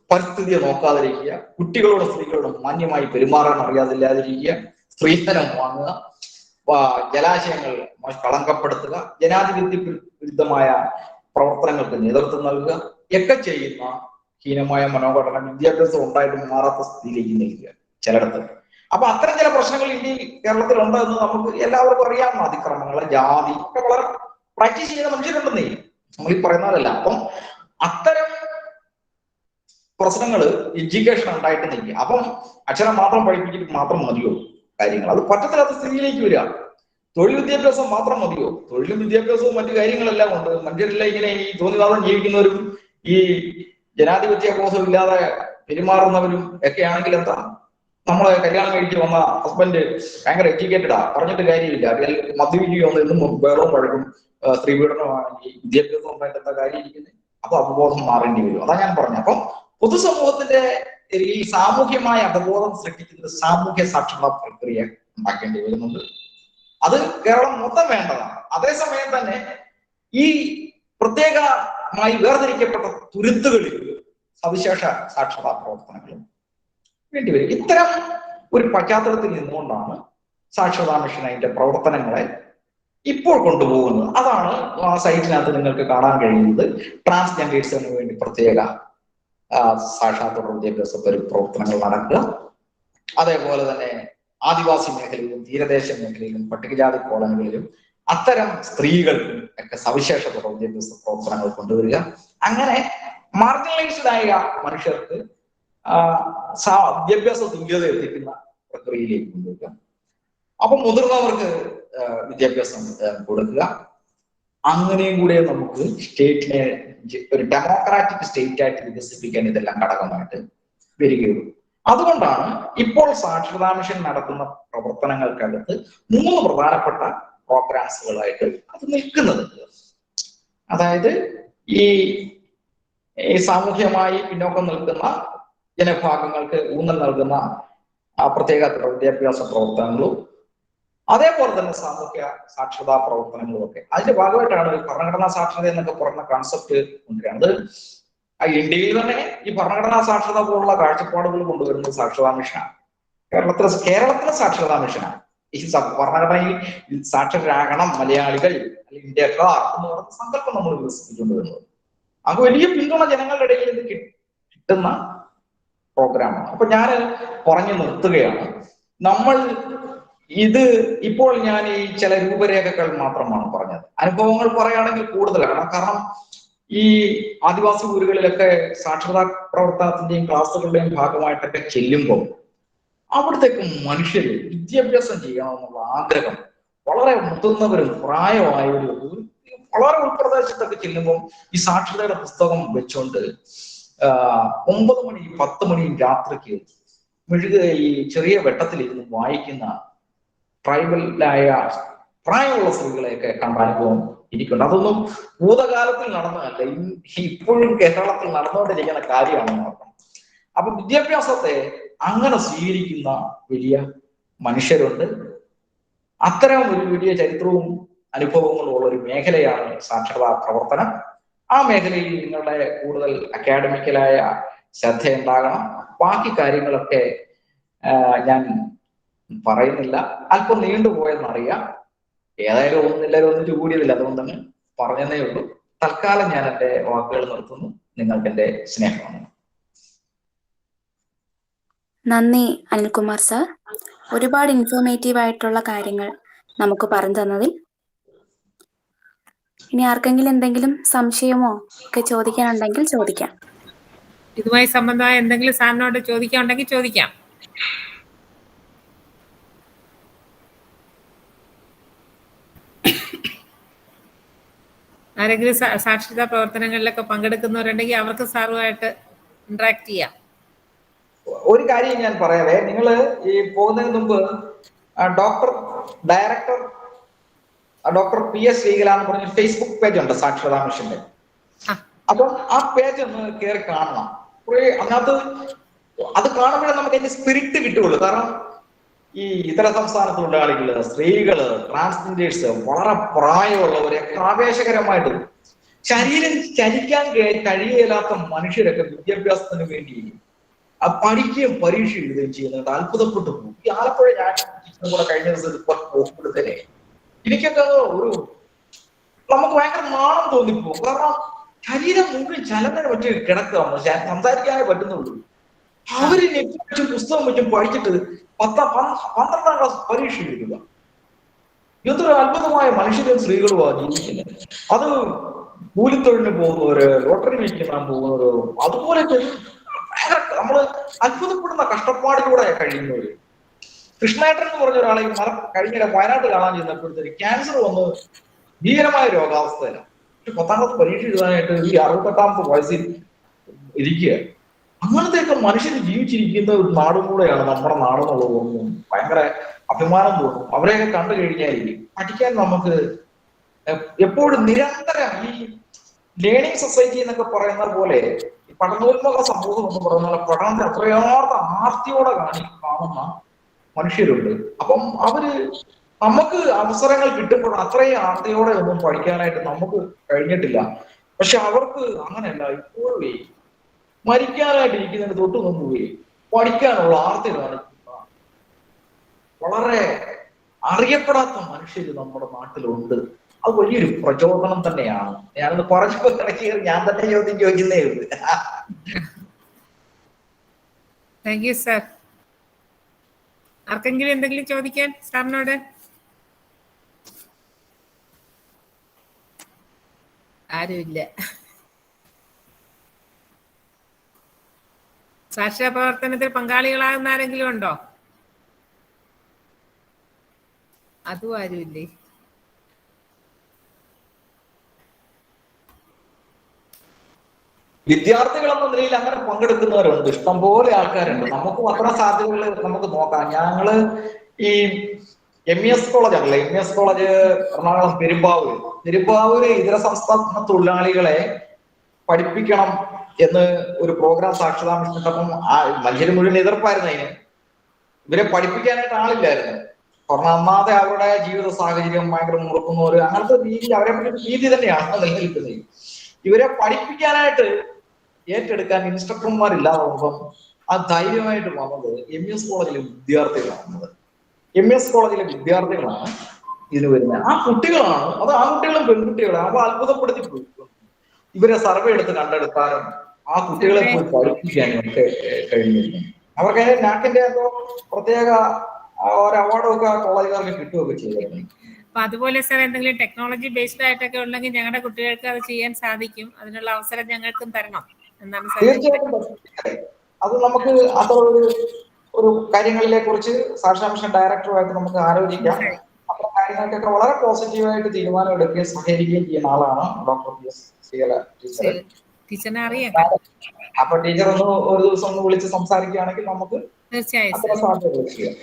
പരിസ്ഥിതിയെ നോക്കാതിരിക്കുക, കുട്ടികളോടും സ്ത്രീകളോടും മാന്യമായി പെരുമാറാൻ അറിയാതില്ലാതിരിക്കുക, സ്ത്രീധനം വാങ്ങുക, ജലാശയങ്ങൾ കളങ്കപ്പെടുത്തുക, ജനാധിപത്യ വിരുദ്ധമായ പ്രവർത്തനങ്ങൾക്ക് നേതൃത്വം നൽകുക ഒക്കെ ചെയ്യുന്ന ഹീനമായ മനോഘടന വിദ്യാഭ്യാസം ഉണ്ടായിട്ടും മാറാത്ത സ്ഥിതിയിലേക്ക് നിൽക്കുക ചിലയിടത്ത്. അപ്പൊ അത്തരം ചില പ്രശ്നങ്ങൾ ഇന്ത്യയിൽ കേരളത്തിൽ ഉണ്ടെന്ന് നമുക്ക് എല്ലാവർക്കും അറിയാവുന്ന അതിക്രമങ്ങൾ, ജാതി ഒക്കെ വളരെ പ്രാക്ടീസ് ചെയ്യുന്ന മനുഷ്യരുണ്ടെന്നേ നമ്മൾ ഈ പറയുന്നതല്ല. അപ്പം അത്തരം പ്രശ്നങ്ങൾ എഡ്യൂക്കേഷൻ ഉണ്ടായിട്ട് നിൽക്കുക. അപ്പം അക്ഷരം മാത്രം പഠിപ്പിച്ചിട്ട് മാത്രം മതിയോ കാര്യങ്ങൾ? അത് പറ്റത്തില്ലാത്ത സ്ഥിതിയിലേക്ക് വരിക. തൊഴിൽ വിദ്യാഭ്യാസം മാത്രം മതിയോ? തൊഴിലും വിദ്യാഭ്യാസവും മറ്റു കാര്യങ്ങളെല്ലാം ഉണ്ട്. മനുഷ്യരെല്ലാം ഇങ്ങനെ ഈ തോന്നിവാദം ജീവിക്കുന്നവരും ഈ ജനാധിപത്യ ബോധമില്ലാതെ പെരുമാറുന്നവരും ഒക്കെ ആണെങ്കിൽ എന്താ? നമ്മളെ കല്യാണം കഴിച്ച് വന്ന ഹസ്ബൻഡ് ഭയങ്കര എഡ്യൂക്കേറ്റഡാ, പറഞ്ഞിട്ട് കാര്യമില്ല, അല്ലെങ്കിൽ മദ്യപിക്കുകയോ എന്നും വേറവും വഴക്കും സ്ത്രീപീഡനമാണെങ്കിൽ വിദ്യാഭ്യാസം ഉണ്ടായിട്ട് എന്താ കാര്യം ഇരിക്കുന്നത്? അപ്പൊ അവബോധം മാറേണ്ടി വരും. അതാ ഞാൻ പറഞ്ഞത്. അപ്പം പൊതുസമൂഹത്തിന്റെ ഈ സാമൂഹ്യമായ അവബോധം സൃഷ്ടിക്കുന്നത് സാമൂഹ്യ സാക്ഷരതാ പ്രക്രിയ ഉണ്ടാക്കേണ്ടി വരുന്നുണ്ട്. അത് കേരളം മൊത്തം വേണ്ടതാണ്. അതേസമയം തന്നെ ഈ പ്രത്യേകമായി വേർതിരിക്കപ്പെട്ട തുരുത്തുകളിൽ സവിശേഷ സാക്ഷരതാ പ്രവർത്തനങ്ങളും വേണ്ടിവരും. ഇത്തരം ഒരു പശ്ചാത്തലത്തിൽ നിന്നുകൊണ്ടാണ് സാക്ഷരതാ മിഷൻ അതിന്റെ പ്രവർത്തനങ്ങളെ ഇപ്പോൾ കൊണ്ടുപോകുന്നത്. അതാണ് ആ സൈറ്റിനകത്ത് നിങ്ങൾക്ക് കാണാൻ കഴിയുന്നത്. ട്രാൻസ്ജെൻഡേഴ്സിന് വേണ്ടി പ്രത്യേക സാക്ഷാത്കാര വിദ്യാഭ്യാസ പ്രവർത്തനങ്ങൾ നടക്കുക, അതേപോലെ തന്നെ ആദിവാസി മേഖലയിലും തീരദേശ മേഖലയിലും പട്ടികജാതി കോളനികളിലും അത്തരം സ്ത്രീകൾക്കും ഒക്കെ സവിശേഷ വിദ്യാഭ്യാസ പ്രവർത്തനങ്ങൾ കൊണ്ടുവരിക. അങ്ങനെ മാർജിനലൈസ്ഡ് ആയ മനുഷ്യർക്ക് വിദ്യാഭ്യാസ തുല്യത എത്തിക്കുന്ന പ്രക്രിയയിലേക്ക് കൊണ്ടുവരിക. അപ്പൊ മുതിർന്നവർക്ക് വിദ്യാഭ്യാസം കൊടുക്കുക. അങ്ങനെയും കൂടെ നമുക്ക് സ്റ്റേറ്റിനെ ഒരു ഡെമോക്രാറ്റിക് സ്റ്റേറ്റ് ആയിട്ട് വികസിപ്പിക്കാൻ ഇതെല്ലാം ഘടകമായിട്ട് വരികയുള്ളൂ. അതുകൊണ്ടാണ് ഇപ്പോൾ സാക്ഷരതാ മിഷൻ നടത്തുന്ന പ്രവർത്തനങ്ങൾക്കകത്ത് 3 പ്രധാനപ്പെട്ട പ്രോഗ്രാംസുകളായിട്ട് അത് നിൽക്കുന്നത്. അതായത് ഈ സാമൂഹ്യമായി പിന്നോക്കം നിൽക്കുന്ന ജനവിഭാഗങ്ങൾക്ക് ഊന്നൽ നൽകുന്ന പ്രത്യേക വിദ്യാഭ്യാസ പ്രവർത്തനങ്ങളും അതേപോലെ തന്നെ സാമൂഹ്യ സാക്ഷരതാ പ്രവർത്തനങ്ങളും ഒക്കെ അതിന്റെ ഭാഗമായിട്ടാണ് ഭരണഘടനാ സാക്ഷരത എന്നൊക്കെ പറയുന്ന കോൺസെപ്റ്റ് കൊണ്ടുവരുന്നത്. ഇന്ത്യയിൽ തന്നെ ഈ ഭരണഘടനാ സാക്ഷരത പോലുള്ള കാഴ്ചപ്പാടുകൾ കൊണ്ടുവരുന്നത് സാക്ഷരതാ മിഷനാണ്. കേരളത്തിലെ സാക്ഷരതാ മിഷനാണ്. ഈ ഭരണഘടനയിൽ സാക്ഷരരാകണം മലയാളികൾ അല്ലെങ്കിൽ ഇന്ത്യക്കാർ എന്ന് പറയുന്ന സങ്കല്പം നമ്മൾ വികസിപ്പിച്ചുകൊണ്ടുവരുന്നത്. അത് വലിയ പിന്തുണ ജനങ്ങളുടെ ഇടയിൽ ഇത് കിട്ടുന്ന പ്രോഗ്രാമാണ്. അപ്പൊ ഞാൻ പറഞ്ഞു നിർത്തുകയാണ്. നമ്മൾ ഇത് ഇപ്പോൾ ഞാൻ ഈ ചില രൂപരേഖകൾ മാത്രമാണ് പറഞ്ഞത്. അനുഭവങ്ങൾ പറയുകയാണെങ്കിൽ കൂടുതലാണ്. കാരണം ഈ ആദിവാസി ഊരുകളിലൊക്കെ സാക്ഷരതാ പ്രവർത്തനത്തിന്റെയും ക്ലാസ്സുകളുടെയും ഭാഗമായിട്ടൊക്കെ ചെല്ലുമ്പോൾ അവിടത്തേക്ക് മനുഷ്യര് വിദ്യാഭ്യാസം ചെയ്യണമെന്നുള്ള ആഗ്രഹം വളരെ മുതിർന്നവരും പ്രായമായവരും വളരെ ഉൾപ്രദേശത്തൊക്കെ ചെല്ലുമ്പോൾ ഈ സാക്ഷരതയുടെ പുസ്തകം വെച്ചുകൊണ്ട് 9 മണി 10 മണിയും രാത്രിക്ക് ഈ ചെറിയ വെട്ടത്തിലിരുന്ന് വായിക്കുന്ന ട്രൈബലായ പ്രായമുള്ള സ്ത്രീകളെയൊക്കെ കണ്ട അനുഭവം എനിക്കുണ്ട്. അതൊന്നും ഭൂതകാലത്തിൽ നടന്നതല്ല, ഇപ്പോഴും കേരളത്തിൽ നടന്നുകൊണ്ടിരിക്കുന്ന കാര്യമാണെന്ന് പറഞ്ഞു. അപ്പൊ വിദ്യാഭ്യാസത്തെ അങ്ങനെ സ്വീകരിക്കുന്ന വലിയ മനുഷ്യരുണ്ട്. അത്തരം ഒരു വലിയ ചരിത്രവും അനുഭവങ്ങളും ഉള്ള ഒരു മേഖലയാണ് സാക്ഷരതാ പ്രവർത്തനം. ആ മേഖലയിൽ നിങ്ങളുടെ കൂടുതൽ അക്കാഡമിക്കലായ ശ്രദ്ധയുണ്ടാകണം. ബാക്കി കാര്യങ്ങളൊക്കെ ഞാൻ പറയുന്നില്ല, അല്പം നീണ്ടുപോയെന്നറിയാം. ഏതായാലും എല്ലാവരും ഒന്നിച്ചു കൂടിയതില്ല, അതുകൊണ്ടാണ് പറഞ്ഞതേ ഉള്ളൂ. തൽക്കാലം ഞാൻ എന്റെ വാക്കുകൾ നിർത്തുന്നു. നിങ്ങൾക്ക് എന്റെ സ്നേഹമാണ്. നന്ദി അനിൽകുമാർ സാർ. ഒരുപാട് ഇൻഫോർമേറ്റീവ് ആയിട്ടുള്ള കാര്യങ്ങൾ നമുക്ക് പറഞ്ഞു തന്നതിൽ. ഇനി ആർക്കെങ്കിലും എന്തെങ്കിലും സംശയമോ ഒക്കെ ചോദിക്കാനുണ്ടെങ്കിൽ ചോദിക്കാം. ഇതുമായി സംബന്ധമായ എന്തെങ്കിലും സാറിനോട് ചോദിക്കാനുണ്ടെങ്കിൽ ചോദിക്കാം. ആരെങ്കിലും സാക്ഷരതാ പ്രവർത്തനങ്ങളിലൊക്കെ പങ്കെടുക്കുന്നവരുണ്ടെങ്കിൽ അവർക്ക് സാറുമായിട്ട് ഇന്ററാക്ട് ചെയ്യാം. ഒരു കാര്യം ഞാൻ പറയാവേ, നിങ്ങൾ ഈ പോകുന്നതിന് മുമ്പ് ഡയറക്ടർ ഡോക്ടർ PS ശ്രീകല എന്ന് പറഞ്ഞൊരു ഫേസ്ബുക്ക് പേജ് ഉണ്ട് സാക്ഷരതാ മിഷന്റെ. അപ്പം ആ പേജ് ഒന്ന് കയറി കാണണം. അതിനകത്ത് അത് കാണുമ്പോഴേ നമുക്ക് അതിന്റെ സ്പിരിറ്റ് കിട്ടുള്ളൂ. കാരണം ഈ ഇതര സംസ്ഥാന തൊഴിലാളികള്, സ്ത്രീകള്, ട്രാൻസ്ജെൻഡേഴ്സ്, വളരെ പ്രായമുള്ളവരൊക്കെ ആവേശകരമായിട്ട് ശരീരം ചലിക്കാൻ കഴിയില്ലാത്ത മനുഷ്യരൊക്കെ വിദ്യാഭ്യാസത്തിന് വേണ്ടി പഠിക്കുകയും പരീക്ഷ എഴുതുകയും ചെയ്യുന്നുണ്ട്. അത്ഭുതപ്പെട്ടു പോകും. ഈ ആലപ്പുഴ ഞാൻ കൂടെ കഴിഞ്ഞ ദിവസം പോസ്റ്റിടുത്തേ എനിക്കൊക്കെ നമുക്ക് ഭയങ്കര നാണം തോന്നിപ്പോകും. കാരണം ശരീരം മുഴുവൻ ചലനം വെച്ച് കിടക്കുക, സംസാരിക്കാനേ പറ്റുന്നുള്ളൂ. അവര് നെറ്റ് വെച്ചും പുസ്തകം വെച്ചും പഠിച്ചിട്ട് 12ാം ക്ലാസ് പരീക്ഷ എഴുതുക. എന്തൊരു അത്ഭുതമായ മനുഷ്യരും സ്ത്രീകളുമാണ് ജീവിക്കുന്നത്. അത് കൂലിത്തൊഴിലിന് പോകുന്നവര്, ലോട്ടറി വിൽക്കാൻ പോകുന്നവര്, അതുപോലെ നമ്മള് അത്ഭുതപ്പെടുന്ന കഷ്ടപ്പാടിലൂടെ കഴിയുന്നവര്. കൃഷ്ണേട്ടൻ എന്ന് പറഞ്ഞ ഒരാളെ കഴിഞ്ഞ വയനാട് കാണാൻ ചെന്നപ്പോഴത്തേക്ക് ക്യാൻസർ വന്ന് ഭീകരമായ രോഗാവസ്ഥയിലാണ്. 10ാം ക്ലാസ് പരീക്ഷ എഴുതാനായിട്ട് ഈ 68ാമത്തെ വയസ്സിൽ ഇരിക്കുക. അങ്ങനത്തെയൊക്കെ മനുഷ്യർ ജീവിച്ചിരിക്കുന്ന ഒരു നാടും കൂടെയാണ് നമ്മുടെ നാടെന്നുള്ളത് തോന്നുന്നു. ഭയങ്കര അഭിമാനം തോന്നും. അവരെയൊക്കെ കണ്ടു കഴിഞ്ഞാൽ പഠിക്കാൻ നമുക്ക് എപ്പോഴും നിരന്തരം ഈ ലേണിംഗ് സൊസൈറ്റി എന്നൊക്കെ പറയുന്ന പോലെ പഠനോന്മുഖ സമൂഹം എന്ന് പറയുന്ന പഠനത്തെ അത്രയാർത്ത ആർത്തിയോടെ കാണുന്ന മനുഷ്യരുണ്ട്. അപ്പം അവര് നമുക്ക് അവസരങ്ങൾ കിട്ടുമ്പോൾ അത്രയും ആർത്തിയോടെ ഒന്നും പഠിക്കാനായിട്ട് നമുക്ക് കഴിഞ്ഞിട്ടില്ല. പക്ഷെ അവർക്ക് അങ്ങനെയല്ല. ഇപ്പോഴും മരിക്കാനായിട്ട് ഇരിക്കുന്നതിന് തൊട്ട് മുമ്പ് പഠിക്കാനുള്ള ആർത്തി കാണിക്കുന്ന വളരെ അറിയപ്പെടാത്ത മനുഷ്യര് നമ്മുടെ നാട്ടിലുണ്ട്. അത് വലിയൊരു പ്രചോദനം തന്നെയാണ്. ഞാനത് പറഞ്ഞപ്പോ ഞാൻ തന്നെ ചോദ്യം ചോദിക്കുന്നേ ഉള്ളൂ. Thank you sir. ആർക്കെങ്കിലും എന്തെങ്കിലും ചോദിക്കാൻ സാറിനോട്? ആരുമില്ല. സാക്ഷരതാ പ്രവർത്തനത്തിൽ പങ്കാളികളാകുന്ന ആരെങ്കിലും ഉണ്ടോ? അതും ആരുമില്ലേ. വിദ്യാർത്ഥികൾ എന്ന നിലയിൽ അങ്ങനെ പങ്കെടുക്കുന്നവരുണ്ട്, ഇഷ്ടംപോലെ ആൾക്കാരുണ്ട്. നമുക്കും അത്ര സാധ്യതകൾ നമുക്ക് നോക്കാം. ഞങ്ങള് ഈ MES കോളേജ് ആണല്ലോ, MES കോളേജ് എറണാകുളം പെരുമ്പാവൂര് ഇതര സംസ്ഥാന തൊഴിലാളികളെ പഠിപ്പിക്കണം എന്ന് ഒരു പ്രോഗ്രാം സാക്ഷരതാ മിഷനിട്ടപ്പം മനുഷ്യർ മുഴുവൻ എതിർപ്പായിരുന്നു. അതിന് ഇവരെ പഠിപ്പിക്കാനായിട്ട് ആളില്ലായിരുന്നു. കാരണം ഒന്നാമതെ അവരുടെ ജീവിത സാഹചര്യം ഭയങ്കര മുറുക്കുന്നവര്, അങ്ങനത്തെ രീതി, അവരെ പറ്റി രീതി തന്നെയാണ് നിലനിൽക്കുന്നത്. ഇവരെ പഠിപ്പിക്കാനായിട്ട് ഏറ്റെടുക്കാൻ ഇൻസ്ട്രക്ടർമാരില്ലാതാവുമ്പം ആ ധൈര്യമായിട്ട് വന്നത് MES കോളേജിലെ വിദ്യാർത്ഥികളാണ്. MES കോളേജിലെ വിദ്യാർത്ഥികളാണ് ഇതിന് വരുന്നത്. ആ കുട്ടികളാണ്, അത് ആൺകുട്ടികളും പെൺകുട്ടികളും. അപ്പൊ അത്ഭുതപ്പെടുത്തി പോയി. ഇവരെ സർവേ എടുത്ത് കണ്ടെടുക്കാനും ആ കുട്ടികളെ പോയി പഠിപ്പിക്കാനും ഒക്കെ കഴിഞ്ഞിരുന്നു. അവർക്ക് നാക്കിന്റെ എന്തോ പ്രത്യേക ഒരു അവാർഡൊക്കെ കോളേജുകാർക്ക് കിട്ടുകയൊക്കെ ചെയ്തിരുന്നു. അപ്പൊ അതുപോലെ സാർ എന്തെങ്കിലും ടെക്നോളജി ബേസ്ഡ് ആയിട്ടൊക്കെ ഉണ്ടെങ്കിൽ ഞങ്ങളുടെ കുട്ടികൾക്ക് അത് ചെയ്യാൻ സാധിക്കും. അതിനുള്ള അവസരം ഞങ്ങൾക്കും തരണം എന്നാണ് സാർ. തീർച്ചയായിട്ടും അത് നമുക്ക് അത്ര ഒരു കാര്യങ്ങളിലെ കുറിച്ച് സാക്ഷരതാ മിഷൻ ഡയറക്ടറുമായിട്ട് നമുക്ക് ആലോചിക്കാം. അത്തരം കാര്യങ്ങൾക്കൊക്കെ വളരെ പോസിറ്റീവായിട്ട് തീരുമാനം എടുക്കുകയും സഹകരിക്കുകയും ചെയ്യുന്ന ആളാണ് ഡോക്ടർ PS ശ്രീകല ടീച്ചർ. ടീച്ചറിനെ അറിയാം. അപ്പൊ ടീച്ചർ ഒരു ദിവസം ഒന്ന് വിളിച്ച് സംസാരിക്കുകയാണെങ്കിൽ നമുക്ക് തീർച്ചയായും. അത്ര സാധ്യത ചെയ്യാം.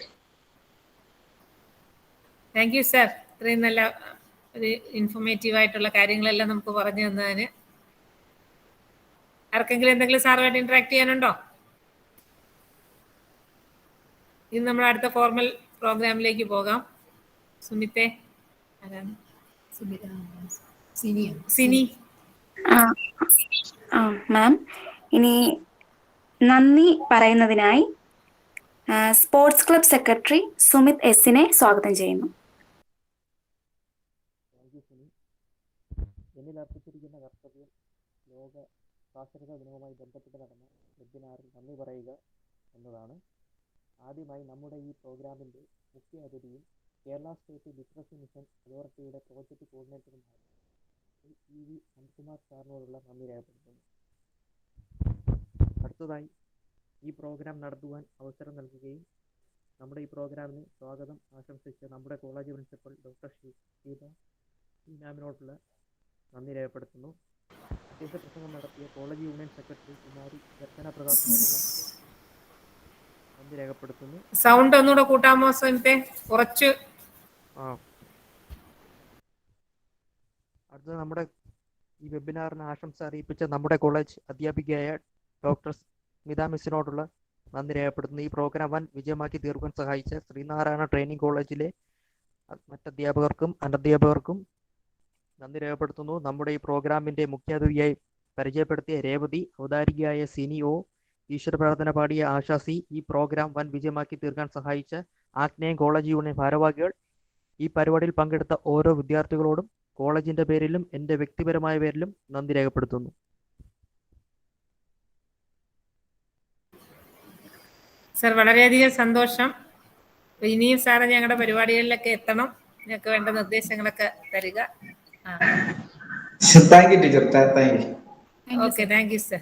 Thank you sir. ഇത്രയും നല്ല ഒരു ഇൻഫോർമേറ്റീവ് ആയിട്ടുള്ള കാര്യങ്ങളെല്ലാം നമുക്ക് പറഞ്ഞു തന്നതിന്. ആർക്കെങ്കിലും എന്തെങ്കിലും സാറുമായിട്ട് ഇന്ററാക്ട് ചെയ്യാനുണ്ടോ? ഇനി നമ്മൾ അടുത്ത ഫോർമൽ പ്രോഗ്രാമിലേക്ക് പോകാം. സുമിത്തെ ആരാണ്? സിനി. മാം, ഇനി നന്ദി പറയുന്നതിനായി സ്പോർട്സ് ക്ലബ് സെക്രട്ടറി സുമിത് S-നെ സ്വാഗതം ചെയ്യുന്നു. you, Suni. എന്നിൽ അർപ്പിച്ചിരിക്കുന്ന കർത്തവ്യം ലോക സാക്ഷരതാ ദിനവുമായി ബന്ധപ്പെട്ട് നടന്ന വെബിനാറിൽ നന്ദി പറയുക എന്നതാണ്. ആദ്യമായി നമ്മുടെ ഈ പ്രോഗ്രാമിൻ്റെ മുഖ്യ അതിഥിയും കേരള സ്റ്റേറ്റ് ലിറ്ററസി മിഷൻ അതോറിറ്റിയുടെ പ്രോജക്റ്റ് കോർഡിനേറ്ററുമായ EV അനിൽകുമാർ സാറിനോടുള്ള നന്ദി രേഖപ്പെടുത്തുന്നു. അടുത്തതായി ഈ പ്രോഗ്രാം നടത്തുവാൻ അവസരം നൽകുകയും നമ്മുടെ ഈ പ്രോഗ്രാമിന് സ്വാഗതം ആശംസിച്ച നമ്മുടെ കോളേജ് പ്രിൻസിപ്പൽ ഡോക്ടർ ഷീബ ഇനാമിനോടുള്ള നന്ദി രേഖപ്പെടുത്തുന്നു. അധ്യക്ഷ പ്രസംഗം നടത്തിയ കോളേജ് യൂണിയൻ സെക്രട്ടറി കുമാരി ദർശന പ്രകാശിനോടുള്ള നന്ദി രേഖപ്പെടുത്തുന്നു. സൗണ്ട് ഒന്നുകൂടെ കൂട്ടാമോ സുനിത്തെ? കുറച്ച്. അടുത്തത് നമ്മുടെ ഈ വെബിനാറിന് ആശംസ അറിയിപ്പിച്ച നമ്മുടെ കോളേജ് അധ്യാപികയായ ഡോക്ടർ സ്മിത മിസ്സിനോടുള്ള നന്ദി രേഖപ്പെടുത്തുന്നു. ഈ പ്രോഗ്രാം വൻ വിജയമാക്കി തീർക്കാൻ സഹായിച്ച ശ്രീനാരായണ ട്രെയിനിങ് കോളേജിലെ മറ്റധ്യാപകർക്കും അനധ്യാപകർക്കും നന്ദി രേഖപ്പെടുത്തുന്നു. നമ്മുടെ ഈ പ്രോഗ്രാമിൻ്റെ മുഖ്യാതിഥിയായി പരിചയപ്പെടുത്തിയ രേവതി, ഔദാരികയായ സിനി ഒ, ഈശ്വര പ്രാർത്ഥന പാടിയ ആശാസി, ഈ പ്രോഗ്രാം വൻ വിജയമാക്കി തീർക്കാൻ സഹായിച്ച ആഗ്നേയം കോളേജ് യൂണിയൻ ഭാരവാഹികൾ, ഈ പരിപാടിയിൽ പങ്കെടുത്ത ഓരോ വിദ്യാർത്ഥികളോടും കോളേജിൻ്റെ പേരിലും എൻ്റെ വ്യക്തിപരമായ പേരിലും നന്ദി രേഖപ്പെടുത്തുന്നു. സർ, വളരെയധികം സന്തോഷം. ഇനിയും സാറ് ഞങ്ങളുടെ പരിപാടികളിലൊക്കെ എത്തണം. ഞങ്ങൾക്ക് വേണ്ട നിർദ്ദേശങ്ങളൊക്കെ തരിക. Thank you teacher. Thank you. Okay, thank you sir.